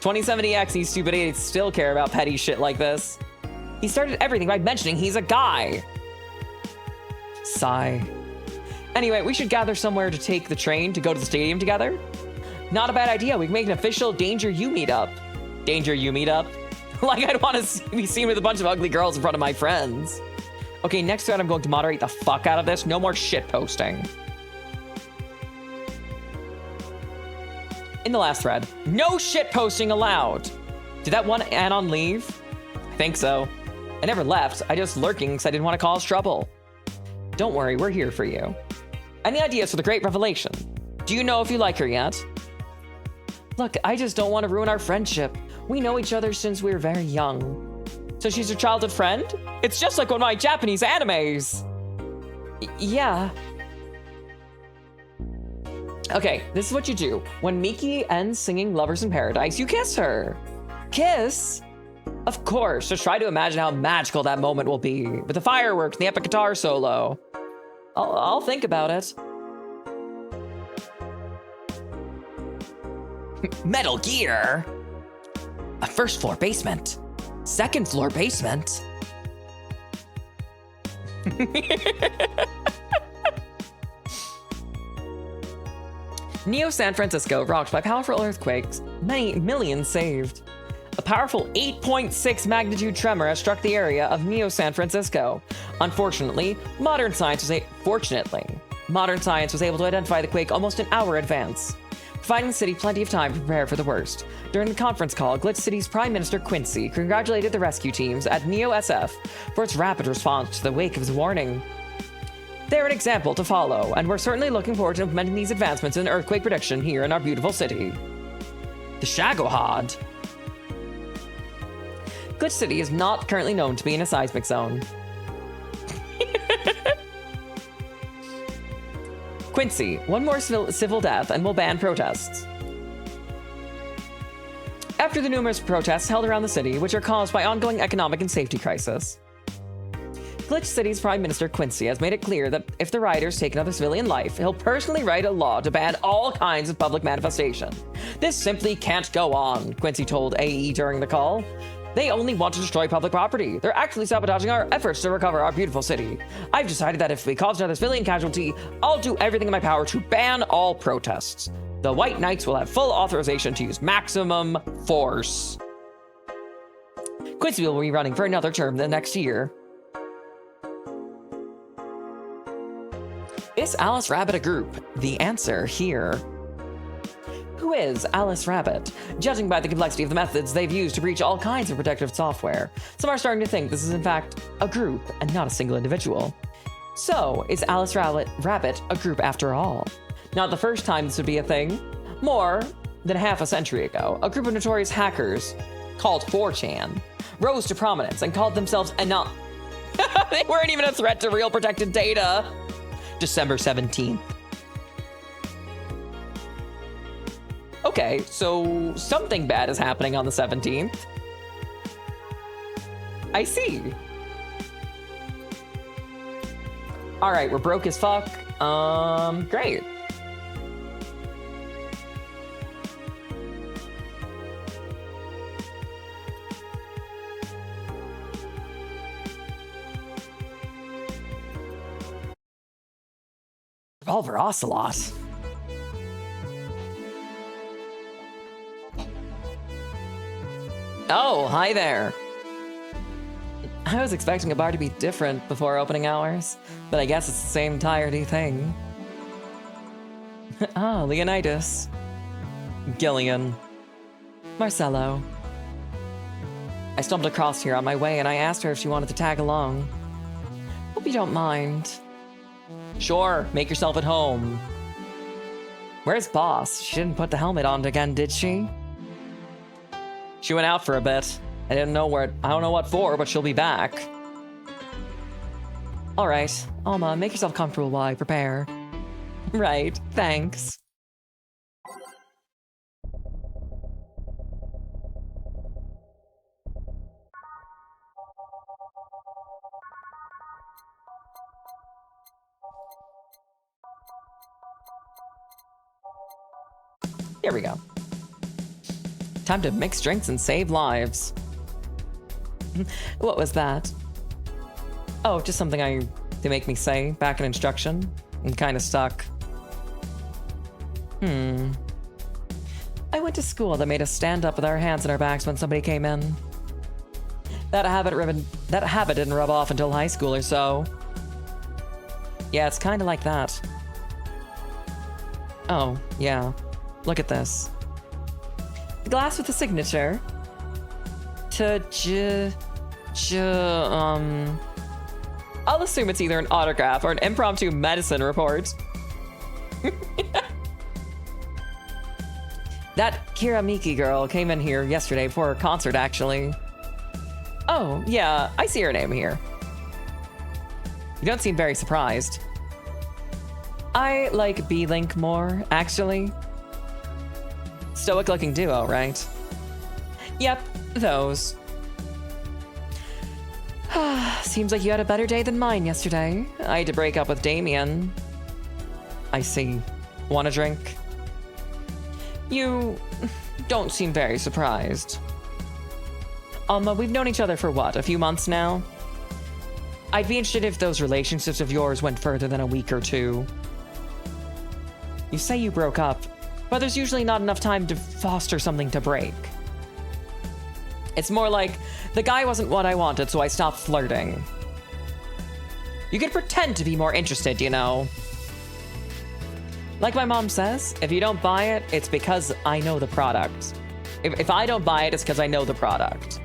A: 2070X, these stupid idiots still care about petty shit like this. He started everything by mentioning he's a guy. Sigh. Anyway, we should gather somewhere to take the train to go to the stadium together. Not a bad idea. We can make an official Danger You meetup. Danger You meetup? Like I'd want to be seen with a bunch of ugly girls in front of my friends. Okay, next thread I'm going to moderate the fuck out of this. No more shit posting. In the last thread, no shit posting allowed. Did that one Anon leave? I think so. I never left. I just lurking because I didn't want to cause trouble. Don't worry, we're here for you. Any ideas for the great revelation? Do you know if you like her yet? Look, I just don't want to ruin our friendship. We know each other since we were very young. So she's your childhood friend? It's just like one of my Japanese animes. Yeah. Okay, this is what you do. When Miki ends singing Lovers in Paradise, you kiss her. Kiss? Of course, just try to imagine how magical that moment will be, with the fireworks and the epic guitar solo. I'll think about it. Metal Gear? A first floor basement. Second floor basement. Neo San Francisco rocked by powerful earthquakes, many millions saved. A powerful 8.6 magnitude tremor has struck the area of Neo San Francisco. Unfortunately, modern science was able to identify the quake almost an hour in advance, providing the city plenty of time to prepare for the worst. During the conference call, Glitch City's Prime Minister Quincy congratulated the rescue teams at Neo SF for its rapid response to the wake of his warning. They're an example to follow, and we're certainly looking forward to implementing these advancements in earthquake prediction here in our beautiful city. The Shagohod. Glitch City is not currently known to be in a seismic zone. Quincy, one more civil death and we'll ban protests. After the numerous protests held around the city, which are caused by ongoing economic and safety crisis, Glitch City's Prime Minister Quincy has made it clear that if the rioters take another civilian life, he'll personally write a law to ban all kinds of public manifestation. This simply can't go on, Quincy told AE during the call. They only want to destroy public property. They're actually sabotaging our efforts to recover our beautiful city. I've decided that if we cause another civilian casualty, I'll do everything in my power to ban all protests. The White Knights will have full authorization to use maximum force. Quincy will be running for another term the next year. Is Alice Rabbit a group? The answer here. Who is Alice Rabbit? Judging by the complexity of the methods they've used to breach all kinds of protective software, some are starting to think this is in fact a group and not a single individual. So, is Alice Rabbit a group after all? Not the first time this would be a thing. More than half a century ago, a group of notorious hackers called 4chan rose to prominence and called themselves They weren't even a threat to real protected data. December 17th. Okay, so something bad is happening on the 17th. I see. All right, we're broke as fuck. Great. Revolver Ocelot. Oh, hi there. I was expecting a bar to be different before opening hours, but I guess it's the same entirety thing. Ah, Leonidas. Gillian. Marcello. I stumbled across here on my way and I asked her if she wanted to tag along. Hope you don't mind. Sure, make yourself at home. Where's Boss? She didn't put the helmet on again, did she? She went out for a bit. I don't know what for, but she'll be back. All right, Alma, make yourself comfortable while I prepare. Right, thanks. Here we go. Time to mix drinks and save lives. What was that? Oh, just something they make me say back in instruction. I'm kind of stuck. I went to school that made us stand up with our hands in our backs when somebody came in. That habit didn't rub off until high school or so. Yeah, it's kind of like that. Oh, yeah. Look at this. The glass with the signature. I'll assume it's either an autograph or an impromptu medicine report. That Kira Miki girl came in here yesterday for her concert, actually. Oh, yeah, I see her name here. You don't seem very surprised. I like B-Link more, actually. Stoic-looking duo, right? Yep, those. Seems like you had a better day than mine yesterday. I had to break up with Damien. I see. Want a drink? You don't seem very surprised. We've known each other for what, a few months now? I'd be interested if those relationships of yours went further than a week or two. You say you broke up, but there's usually not enough time to foster something to break. It's more like, the guy wasn't what I wanted, so I stopped flirting. You can pretend to be more interested, you know. Like my mom says, if you don't buy it, it's because I know the product. If I don't buy it, it's because I know the product.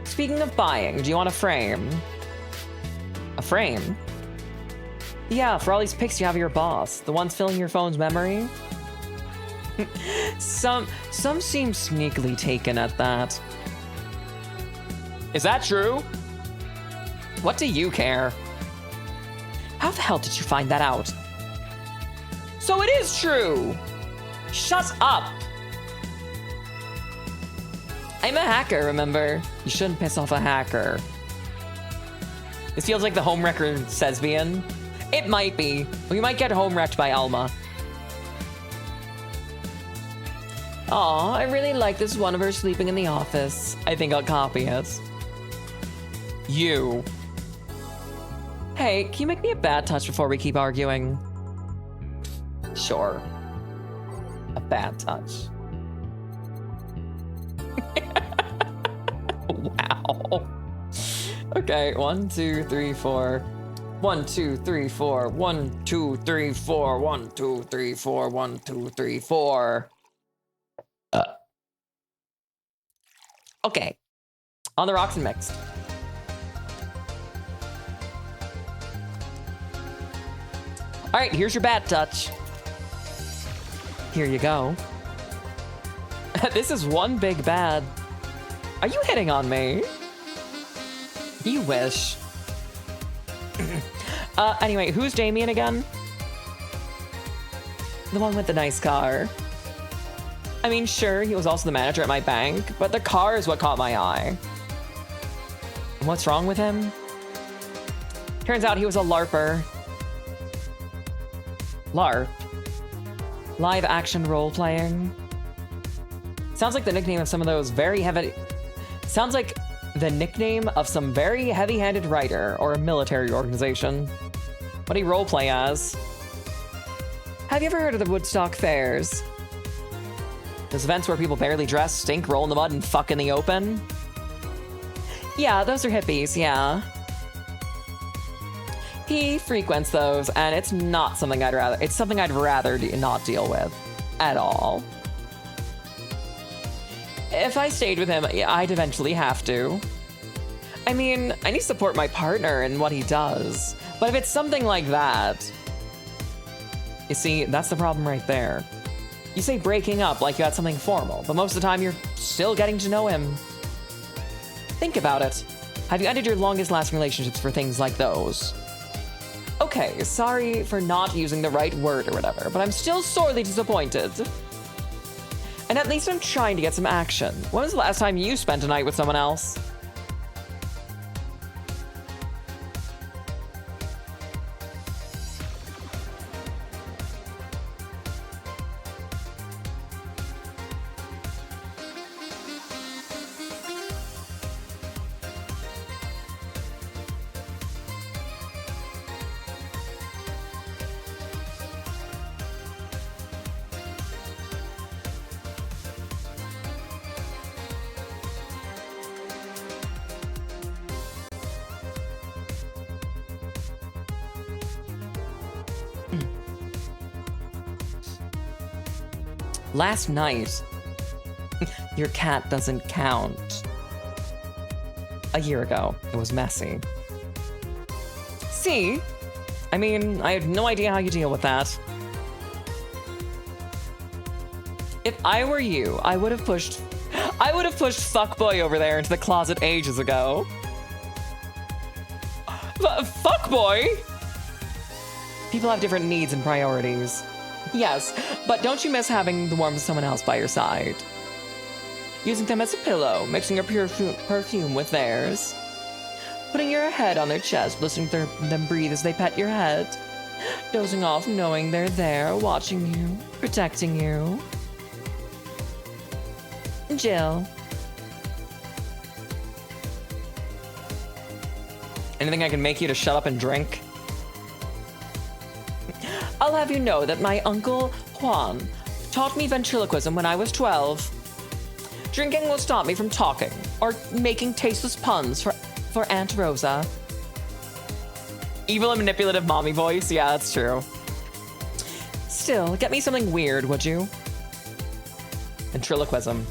A: Speaking of buying, do you want a frame? A frame? Yeah, for all these pics you have of your boss. The ones filling your phone's memory. Some seem sneakily taken at that. Is that true? What do you care? How the hell did you find that out? So it is true! Shut up! I'm a hacker, remember? You shouldn't piss off a hacker. This feels like the homewrecker Sesbian. It might be. We might get home wrecked by Alma. Aw, I really like this one of her sleeping in the office. I think I'll copy it. You. Hey, can you make me a bad touch before we keep arguing? Sure. A bad touch. Wow. Okay, 1, 2, 3, 4. 1, 2, 3, 4. 1, 2, 3, 4. 1, 2, 3, 4. 1, 2, 3, 4. Okay. On the rocks and mixed. All right, here's your bad touch. Here you go. This is one big bad. Are you hitting on me? You wish. Anyway, who's Damien again? The one with the nice car. I mean, sure, he was also the manager at my bank, but the car is what caught my eye. What's wrong with him? Turns out he was a LARPer. LARP. Live action role-playing. Sounds like the nickname of some of those very heavy... Sounds like the nickname of some very heavy-handed writer or a military organization. What do you role-play as? Have you ever heard of the Woodstock Fairs? Those events where people barely dress, stink, roll in the mud, and fuck in the open? Yeah, those are hippies, yeah. He frequents those, and it's not something it's something I'd rather not deal with. At all. If I stayed with him, I'd eventually have to. I mean, I need to support my partner in what he does. But if it's something like that... You see, that's the problem right there. You say breaking up like you had something formal, but most of the time you're still getting to know him. Think about it. Have you ended your longest lasting relationships for things like those? Okay, sorry for not using the right word or whatever, but I'm still sorely disappointed. And at least I'm trying to get some action. When was the last time you spent a night with someone else? Last night. Your cat doesn't count. A year ago, it was messy. See? I mean, I have no idea how you deal with that. If I were you, I would have pushed fuckboy over there into the closet ages ago. Fuckboy? People have different needs and priorities. Yes, but don't you miss having the warmth of someone else by your side? Using them as a pillow, mixing your perfume with theirs. Putting your head on their chest, listening to them breathe as they pet your head. Dozing off knowing they're there, watching you, protecting you. Jill. Anything I can make you to shut up and drink? I'll have you know that my uncle, Juan, taught me ventriloquism when I was 12. Drinking will stop me from talking or making tasteless puns for Aunt Rosa. Evil and manipulative mommy voice? Yeah, that's true. Still, get me something weird, would you? Ventriloquism.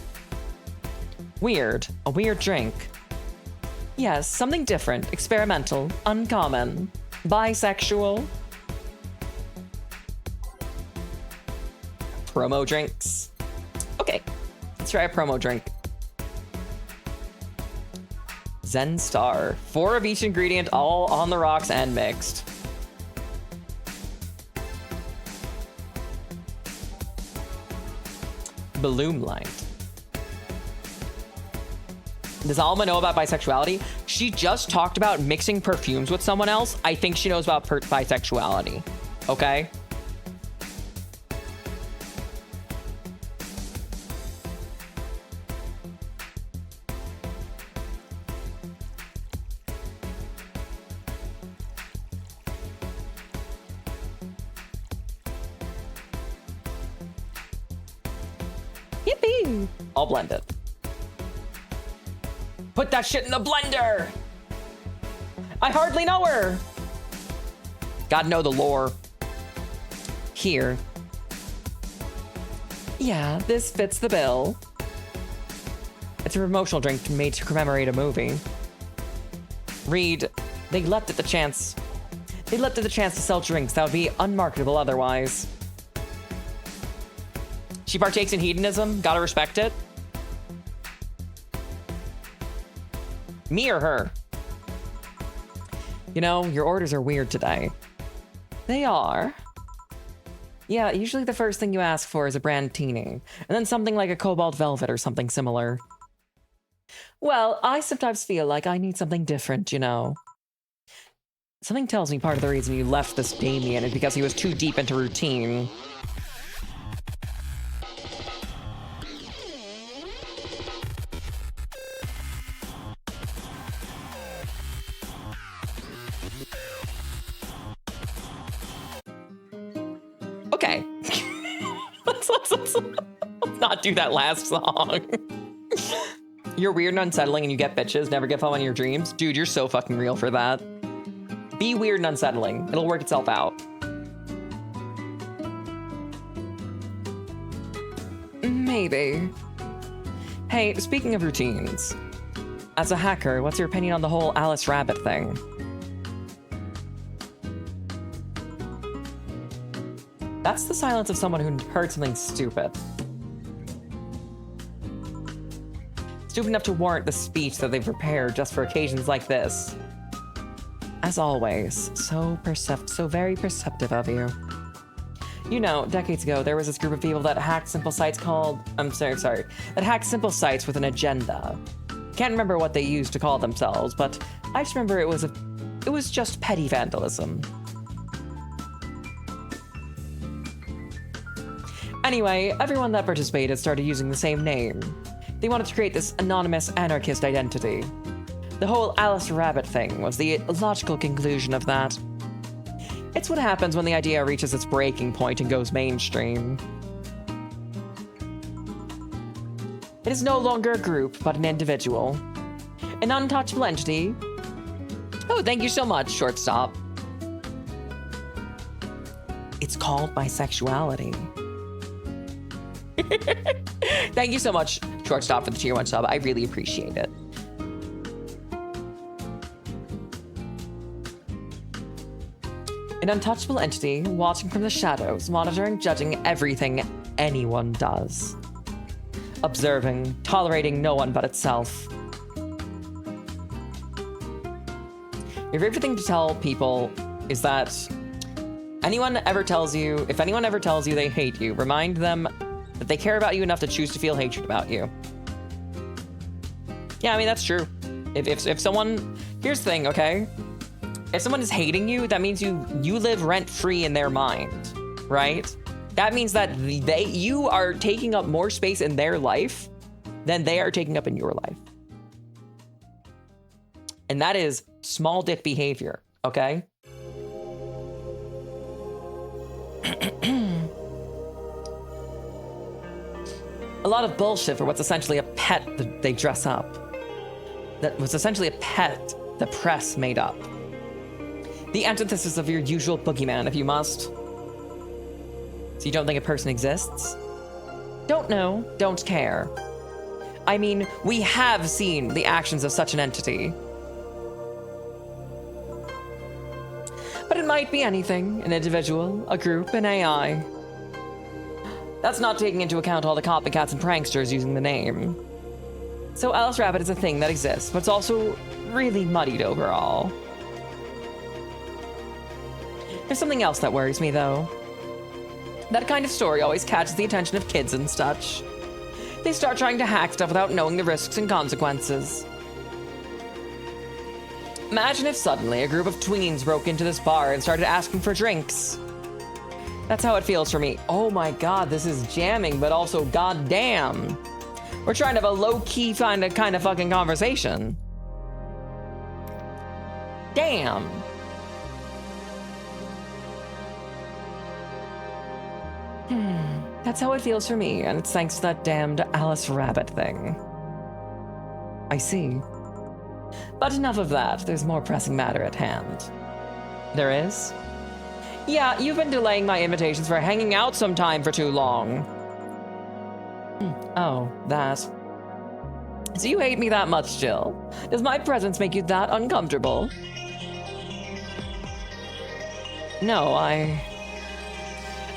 A: Weird. A weird drink. Yes, something different, experimental, uncommon, bisexual. Promo drinks. Okay, let's try a promo drink. Zen Star. 4 of each ingredient, all on the rocks and mixed. Bloom Light. Does Alma know about bisexuality? She just talked about mixing perfumes with someone else. I think she knows about bisexuality. Okay? Yippee! I'll blend it. Put that shit in the blender! I hardly know her! Gotta know the lore. Here. Yeah, this fits the bill. It's a promotional drink made to commemorate a movie. Read, they leapt at the chance to sell drinks that would be unmarketable otherwise. She partakes in hedonism, gotta respect it. Me or her? You know, your orders are weird today. They are. Yeah, usually the first thing you ask for is a brandtini, and then something like a cobalt velvet or something similar. Well, I sometimes feel like I need something different, you know. Something tells me part of the reason you left this Damien is because he was too deep into routine. Okay. let's not do that last song. You're weird and unsettling and you get bitches, never give up on your dreams. Dude, you're so fucking real for that. Be weird and unsettling. It'll work itself out. Maybe. Hey, speaking of routines, as a hacker, what's your opinion on the whole Alice Rabbit thing? That's the silence of someone who heard something stupid. Stupid enough to warrant the speech that they've prepared just for occasions like this. As always, so very perceptive of you. You know, decades ago, there was this group of people that hacked simple sites that hacked simple sites with an agenda. Can't remember what they used to call themselves, but I just remember it was just petty vandalism. Anyway, everyone that participated started using the same name. They wanted to create this anonymous anarchist identity. The whole Alice Rabbit thing was the logical conclusion of that. It's what happens when the idea reaches its breaking point and goes mainstream. It is no longer a group, but an individual. An untouchable entity. Oh, thank you so much, Shortstop. It's called bisexuality. Thank you so much, Shortstop, for the tier 1 sub. I really appreciate it. An untouchable entity watching from the shadows, monitoring, judging everything anyone does. Observing, tolerating no one but itself. Your favorite thing to tell people is that if anyone ever tells you they hate you, remind them that they care about you enough to choose to feel hatred about you. Yeah, I mean, that's true. If someone... Here's the thing, okay? If someone is hating you, that means you live rent-free in their mind, right? That means that you are taking up more space in their life than they are taking up in your life. And that is small dick behavior, okay? A lot of bullshit for what's essentially a pet that they dress up. That was essentially a pet the press made up. The antithesis of your usual boogeyman, if you must. So you don't think a person exists? Don't know, don't care. I mean, we have seen the actions of such an entity. But it might be anything, an individual, a group, an AI. That's not taking into account all the copycats and pranksters using the name. So Alice Rabbit is a thing that exists, but it's also really muddied overall. There's something else that worries me, though. That kind of story always catches the attention of kids and such. They start trying to hack stuff without knowing the risks and consequences. Imagine if suddenly a group of tweens broke into this bar and started asking for drinks. That's how it feels for me. Oh my god, this is jamming, but also goddamn. We're trying to have a low-key kind of fucking conversation. Damn. That's how it feels for me, and it's thanks to that damned Alice Rabbit thing. I see. But enough of that, there's more pressing matter at hand. There is? Yeah, you've been delaying my invitations for hanging out sometime for too long. Oh, that. So you hate me that much, Jill? Does my presence make you that uncomfortable? No,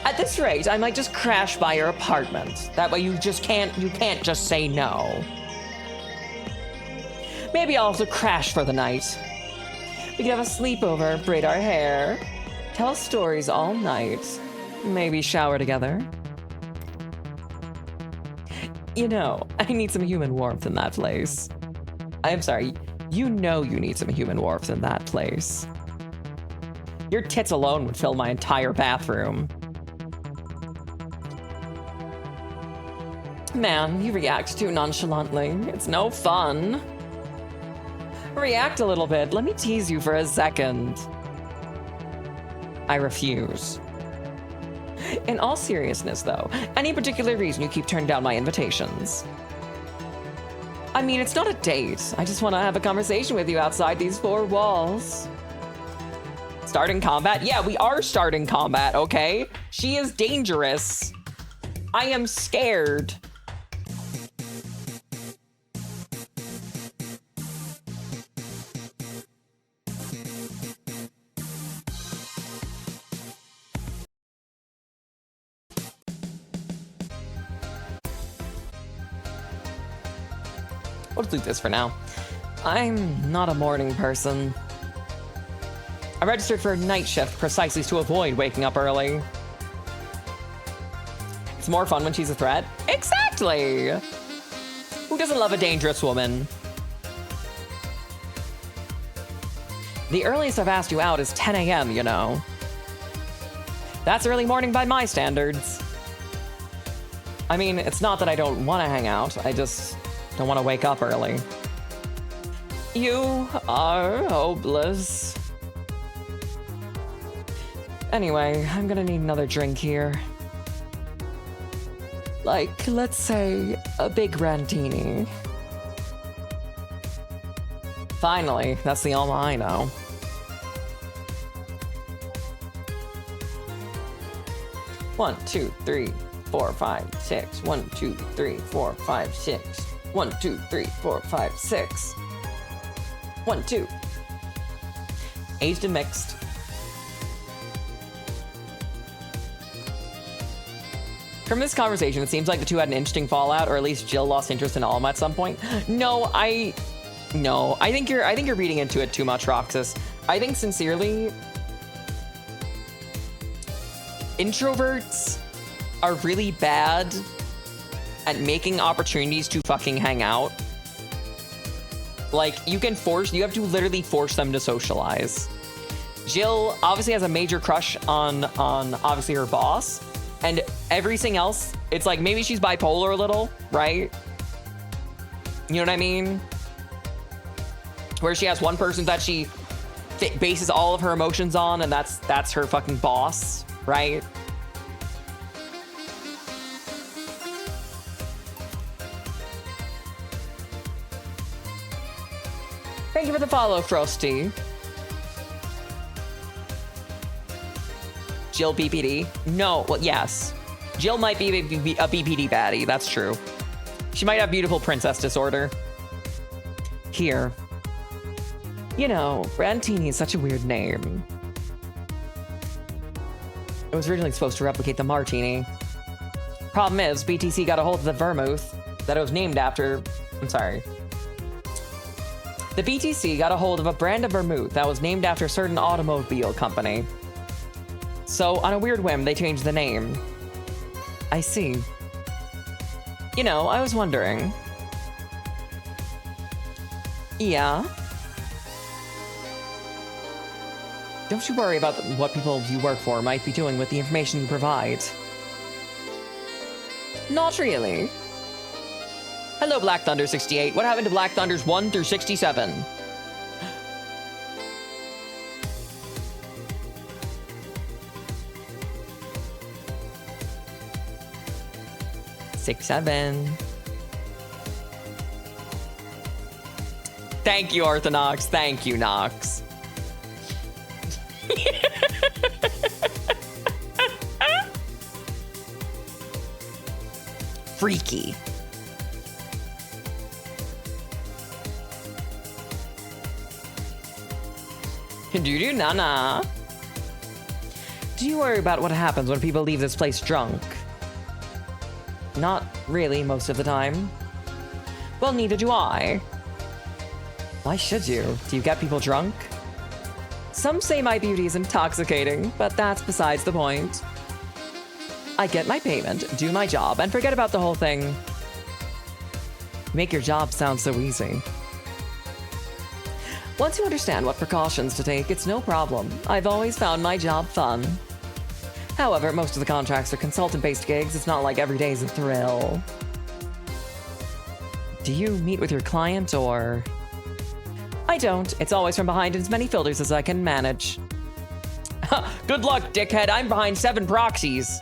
A: At this rate, I might just crash by your apartment. That way you can't just say no. Maybe I'll also crash for the night. We can have a sleepover, braid our hair, tell stories all night, maybe shower together. You know, I need some human warmth in that place. I'm sorry, you know you need some human warmth in that place. Your tits alone would fill my entire bathroom. Man, you react too nonchalantly. It's no fun. React a little bit. Let me tease you for a second. I refuse. In all seriousness, though, any particular reason you keep turning down my invitations? I mean, it's not a date. I just want to have a conversation with you outside these four walls. Starting combat? Yeah, we are starting combat, okay? She is dangerous. I am scared. Let's do this for now. I'm not a morning person. I registered for a night shift precisely to avoid waking up early. It's more fun when she's a threat. Exactly! Who doesn't love a dangerous woman? The earliest I've asked you out is 10 a.m., you know. That's early morning by my standards. I mean, it's not that I don't want to hang out. I just don't want to wake up early. You are hopeless. Anyway, I'm gonna need another drink here. Like, let's say, a big Rantini. Finally, that's the Alma I know. One, two, three, 4, 5, 6. 1, 2, 3, 4, 5, 6. 1, 2, 3, 4, 5, 6. 1, 2. Aged and mixed. From this conversation, it seems like the two had an interesting fallout, or at least Jill lost interest in Alma at some point. No, I think you're reading into it too much, Roxas. I think sincerely, introverts are really bad at making opportunities to fucking hang out. Like, you have to literally force them to socialize. Jill obviously has a major crush on obviously her boss, and everything else, it's like maybe she's bipolar a little, right? You know what I mean? Where she has one person that she bases all of her emotions on, and that's her fucking boss, right? Thank you for the follow, Frosty. Jill BPD? No, well, yes. Jill might be a BPD baddie, that's true. She might have beautiful princess disorder. Here. You know, Rantini is such a weird name. It was originally supposed to replicate the martini. Problem is, BTC got a hold of the vermouth that it was named after. I'm sorry. The BTC got a hold of a brand of vermouth that was named after a certain automobile company. So, on a weird whim, they changed the name. I see. You know, I was wondering. Yeah? Don't you worry about what people you work for might be doing with the information you provide. Not really. Hello, Black Thunder 68. What happened to Black Thunders 1 through 67? Six, 7. Thank you, Orthonox. Thank you, Nox. Freaky. Doo-doo na-na. Do you worry about what happens when people leave this place drunk? Not really, most of the time. Well, neither do I. Why should you? Do you get people drunk? Some say my beauty is intoxicating, but that's besides the point. I get my payment, do my job, and forget about the whole thing. Make your job sound so easy. Once you understand what precautions to take, it's no problem. I've always found my job fun. However, most of the contracts are consultant-based gigs. It's not like every day's a thrill. Do you meet with your client, or...? I don't. It's always from behind as many filters as I can manage. Good luck, dickhead. I'm behind 7 proxies.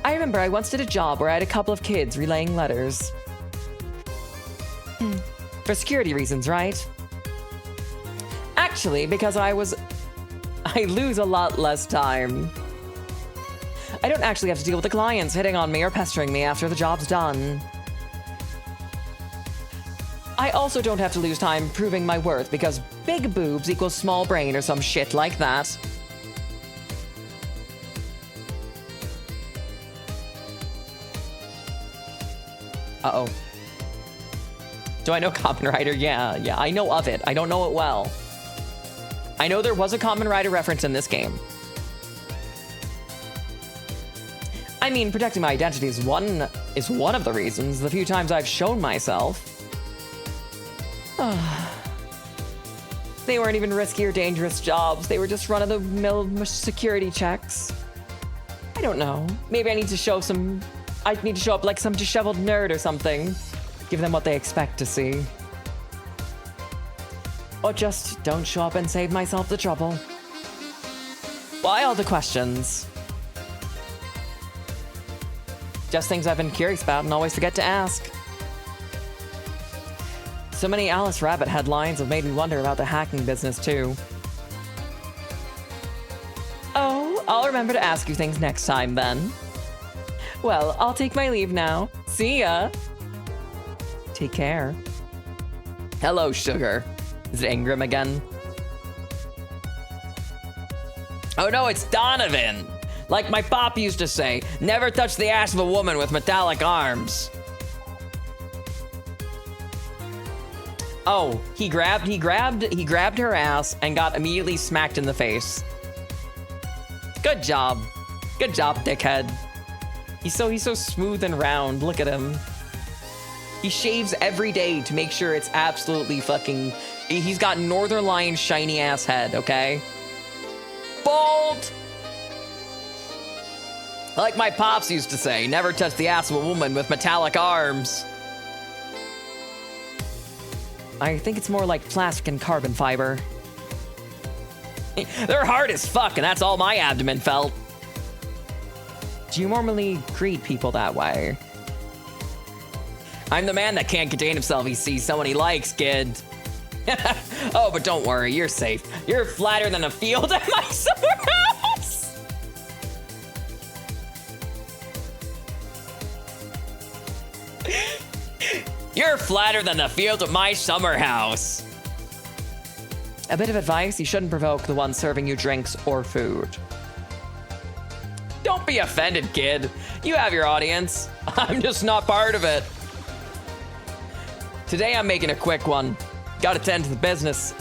A: I remember I once did a job where I had a couple of kids relaying letters. For security reasons, right? Actually, because I lose a lot less time. I don't actually have to deal with the clients hitting on me or pestering me after the job's done. I also don't have to lose time proving my worth because big boobs equals small brain or some shit like that. Uh-oh. Do I know Kamen Rider? Yeah, I know of it. I don't know it well. I know there was a Kamen Rider reference in this game. I mean, protecting my identity is one of the reasons. The few times I've shown myself. They weren't even risky or dangerous jobs. They were just run-of-the-mill security checks. I don't know. Maybe I need to show up like some disheveled nerd or something. Give them what they expect to see. Or just don't show up and save myself the trouble. Why all the questions? Just things I've been curious about and always forget to ask. So many Alice Rabbit headlines have made me wonder about the hacking business, too. Oh, I'll remember to ask you things next time, then. Well, I'll take my leave now. See ya! Take care. Hello, Sugar. Is it Ingram again? Oh no, it's Donovan! Like my pop used to say, never touch the ass of a woman with metallic arms. Oh, he grabbed her ass and got immediately smacked in the face. Good job. Good job, dickhead. He's so smooth and round. Look at him. He shaves every day to make sure it's absolutely fucking... He's got Northern Lion's shiny ass head, okay? Bald! Like my pops used to say, never touch the ass of a woman with metallic arms. I think it's more like plastic and carbon fiber. They're hard as fuck, and that's all my abdomen felt. Do you normally greet people that way? I'm the man that can't contain himself. He sees someone he likes, kid. Oh, but don't worry, you're safe. You're flatter than a field at my summer house. You're flatter than the field of my summer house. A bit of advice, you shouldn't provoke the one serving you drinks or food. Don't be offended, kid. You have your audience. I'm just not part of it. Today I'm making a quick one. Gotta tend to business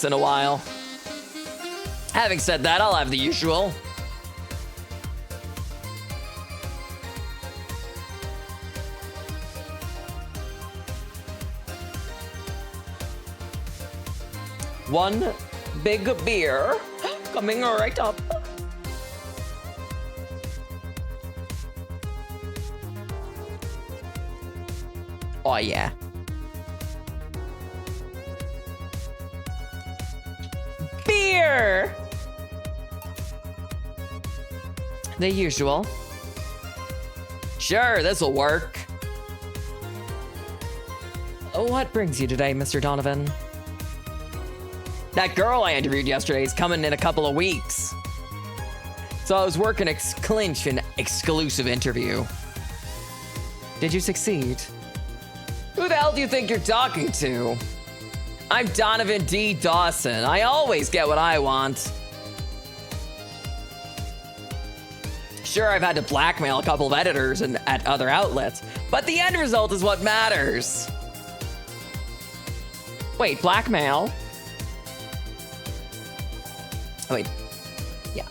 A: in a while. Having said that, I'll have the usual. One big beer coming right up. Oh yeah. Beer! The usual. Sure, this'll work. What brings you today, Mr. Donovan? That girl I interviewed yesterday is coming in a couple of weeks. So I was working to clinch an exclusive interview. Did you succeed? Who the hell do you think you're talking to? I'm Donovan D. Dawson. I always get what I want. Sure, I've had to blackmail a couple of editors and at other outlets, but the end result is what matters. Wait, blackmail? Oh, wait. Yeah.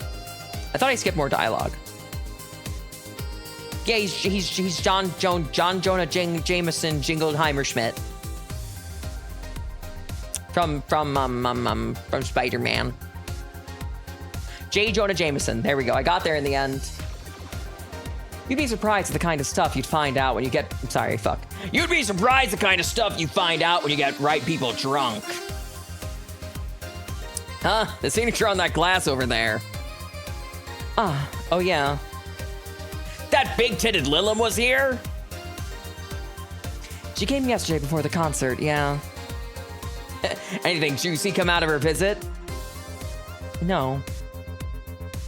A: I thought I skipped more dialogue. Yeah, he's John Jonah Jameson Jingleheimer Schmidt. From Spider-Man. J. Jonah Jameson. There we go. I got there in the end. You'd be surprised at the kind of stuff you'd find out when you get... Sorry, fuck. You'd be surprised the kind of stuff you find out when you get right people drunk. Huh? The signature on that glass over there. Oh yeah.
B: that big-titted Lilum was here?
A: She came yesterday before the concert, yeah.
B: Anything juicy come out of her visit?
A: No.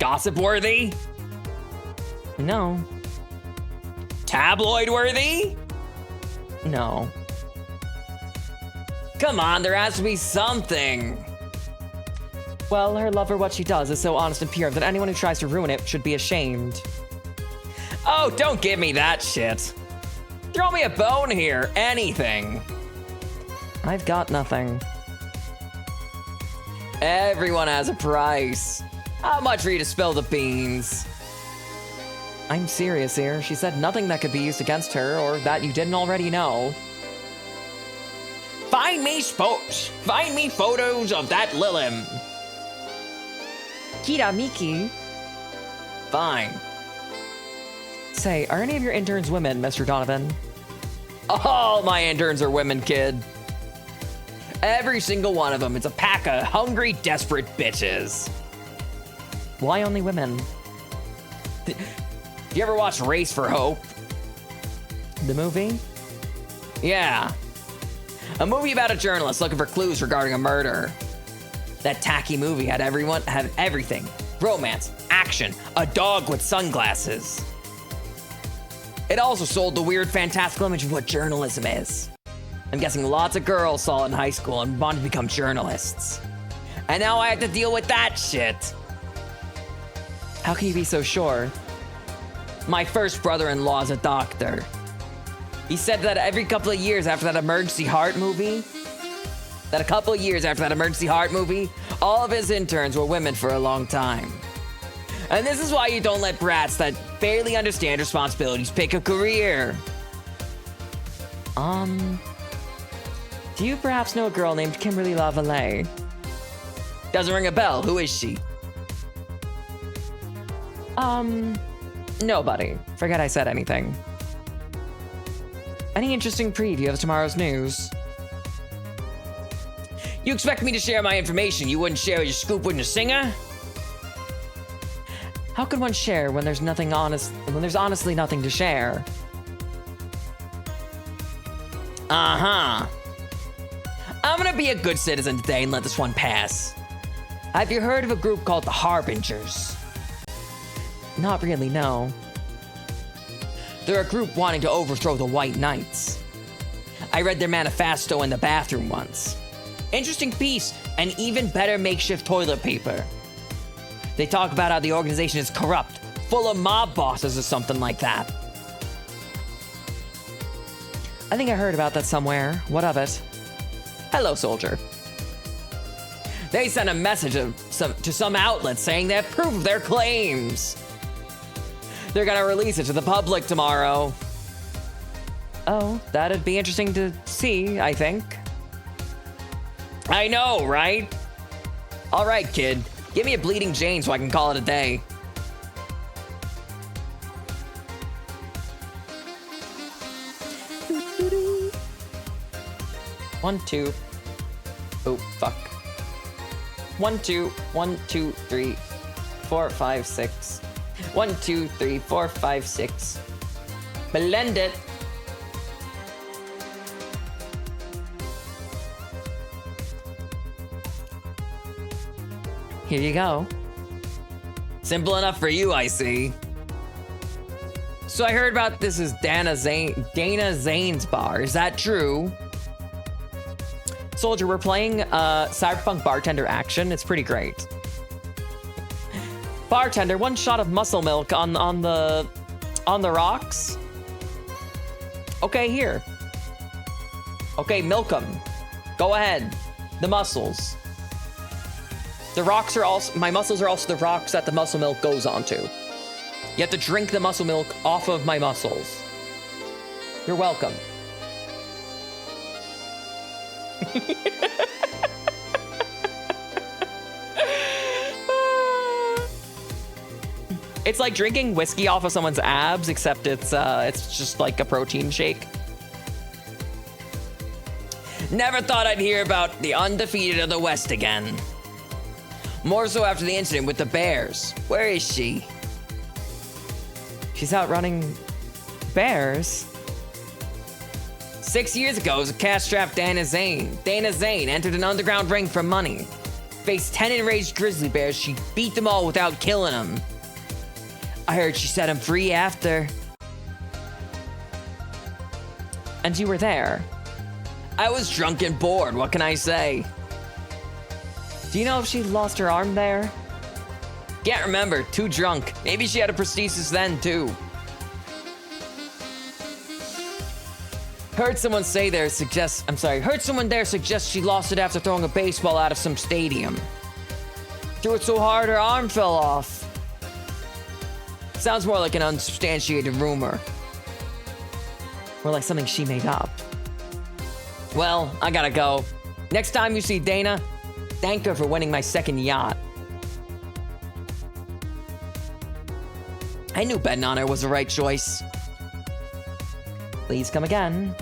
B: Gossip-worthy?
A: No.
B: Tabloid-worthy?
A: No.
B: Come on, there has to be something.
A: Well, her love for what she does is so honest and pure that anyone who tries to ruin it should be ashamed.
B: Oh, don't give me that shit. Throw me a bone here, anything.
A: I've got nothing.
B: Everyone has a price. How much for you to spill the beans?
A: I'm serious here. She said nothing that could be used against her or that you didn't already know.
B: Find me photos of that Lilum.
A: Kira Miki.
B: Fine.
A: Say, are any of your interns women, Mr. Donovan?
B: All my interns are women, kid. Every single one of them. It's a pack of hungry, desperate bitches.
A: Why only women?
B: You ever watch Race for Hope?
A: The movie?
B: Yeah. A movie about a journalist looking for clues regarding a murder. That tacky movie had everything. Romance, action, a dog with sunglasses. It also sold the weird, fantastical image of what journalism is. I'm guessing lots of girls saw it in high school and wanted to become journalists. And now I have to deal with that shit.
A: How can you be so sure?
B: My first brother-in-law is a doctor. He said that every couple of years after that emergency heart movie, all of his interns were women for a long time. And this is why you don't let brats that barely understand responsibilities pick a career.
A: Do you perhaps know a girl named Kimberly LaValle?
B: Doesn't ring a bell. Who is she?
A: Nobody. Forget I said anything. Any interesting preview of tomorrow's news?
B: You expect me to share my information? You wouldn't share your scoop with a singer?
A: How could one share when there's honestly nothing to share?
B: Uh-huh. I'm gonna be a good citizen today and let this one pass. Have you heard of a group called the Harbingers?
A: Not really, no.
B: They're a group wanting to overthrow the White Knights. I read their manifesto in the bathroom once. Interesting piece, and even better makeshift toilet paper. They talk about how the organization is corrupt, full of mob bosses or something like that.
A: I think I heard about that somewhere. What of it?
B: Hello, soldier. They sent a message to some outlet saying they have proof of their claims. They're gonna release it to the public tomorrow.
A: Oh, that'd be interesting to see, I think.
B: I know, right? All right, kid. Give me a Bleeding Jane so I can call it a day.
A: One, two. Oh, fuck. 1, 2, 1, 2, 3, 4, 5, 6. 1, 2, 3, 4, 5, 6. Blend it. Here you go.
B: Simple enough for you, I see. So I heard about this is Dana Zane's bar. Is that true?
A: Soldier, we're playing Cyberpunk Bartender Action. It's pretty great. Bartender, 1 shot of muscle milk on the rocks. Okay, here. Okay, milk them. Go ahead. The muscles. The rocks are also, my muscles are also the rocks that the muscle milk goes onto. You have to drink the muscle milk off of my muscles. You're welcome. It's like drinking whiskey off of someone's abs, except it's just like a protein shake.
B: Never thought I'd hear about the undefeated of the West again. More so after the incident with the Bears. Where is she?
A: She's out running bears.
B: 6 years ago, a cash-strapped Dana Zane entered an underground ring for money. Faced 10 enraged grizzly bears, she beat them all without killing them. I heard she set him free after.
A: And you were there.
B: I was drunk and bored, what can I say?
A: Do you know if she lost her arm there?
B: Can't remember, too drunk. Maybe she had a prosthesis then, too. Heard someone there suggest she lost it after throwing a baseball out of some stadium. Threw it so hard her arm fell off. Sounds more like an unsubstantiated rumor.
A: Or like something she made up.
B: Well, I gotta go. Next time you see Dana, thank her for winning my second yacht. I knew betting on her was the right choice.
A: Please come again.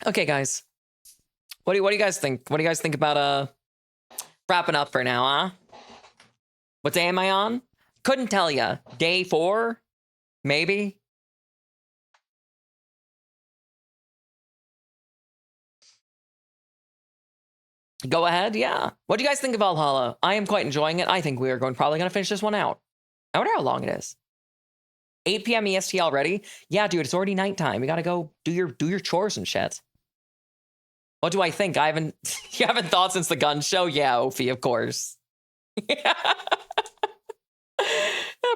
A: Okay, guys. What do you guys think? What do you guys think about wrapping up for now, huh? What day am I on? Couldn't tell ya. Day 4? Maybe? Go ahead, yeah. What do you guys think of Valhalla? I am quite enjoying it. I think we are probably going to finish this one out. I wonder how long it is. 8 p.m. EST already? Yeah, dude, it's already nighttime. You gotta go do your chores and shit. What do I think? You haven't thought since the gun show? Yeah, Ophi, of course.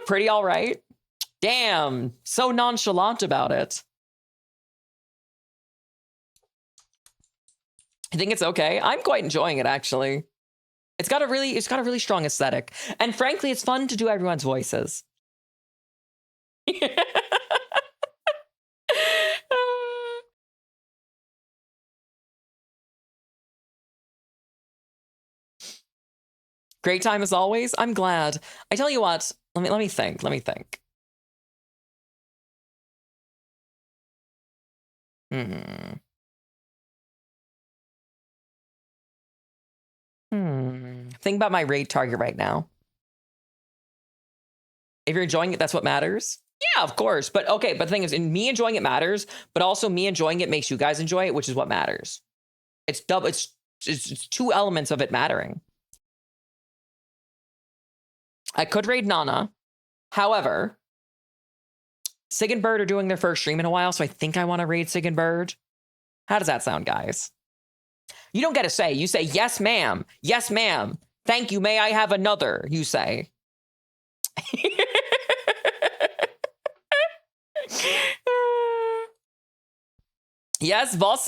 A: Pretty all right. Damn, so nonchalant about it. I think it's okay. I'm quite enjoying it, actually. It's got a really strong aesthetic. And frankly, it's fun to do everyone's voices. Great time as always. I'm glad. I tell you what, let me think. Think about my raid target right now. If you're enjoying it, that's what matters. Yeah, of course. But okay, but the thing is, me enjoying it matters, but also me enjoying it makes you guys enjoy it, which is what matters. It's double. It's two elements of it mattering. I could raid Nana. However, Sig and Bird are doing their first stream in a while, so I think I want to raid Sig and Bird. How does that sound, guys? You don't get to say. You say, yes, ma'am. Yes, ma'am. Thank you. May I have another? You say. Yes, Bosse.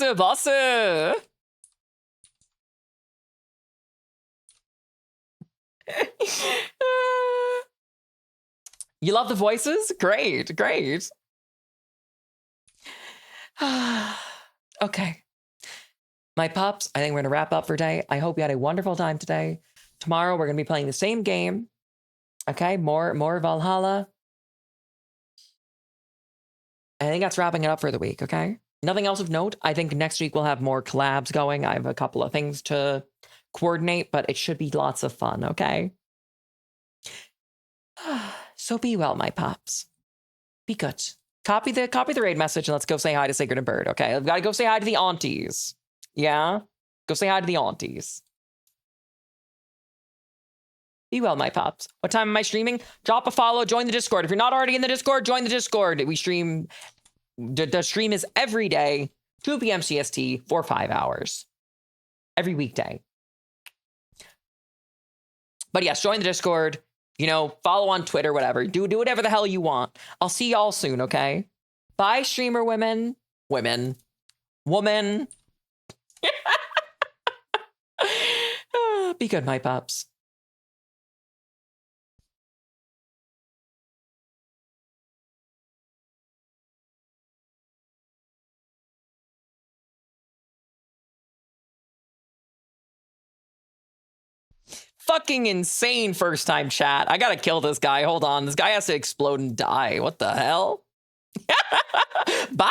A: You love the voices? Great. Okay. My pups, I think we're going to wrap up for today. I hope you had a wonderful time today. Tomorrow, we're going to be playing the same game. Okay, more Valhalla. I think that's wrapping it up for the week, okay? Nothing else of note. I think next week we'll have more collabs going. I have a couple of things to coordinate, but it should be lots of fun, okay? So be well, my pops. Be good. Copy the raid message and let's go say hi to Sacred and Bird, okay? I've got to go say hi to the aunties. Yeah? Go say hi to the aunties. Be well, my pops. What time am I streaming? Drop a follow, join the Discord. If you're not already in the Discord, join the Discord. We stream, the stream is every day, 2 p.m. CST for 5 hours. Every weekday. But yes, join the Discord. You know, follow on Twitter, whatever. Do whatever the hell you want. I'll see y'all soon, okay? Bye, streamer women. Woman. Be good, my pups. Fucking insane first time chat. I gotta kill this guy. Hold on. This guy has to explode and die. What the hell? Bye.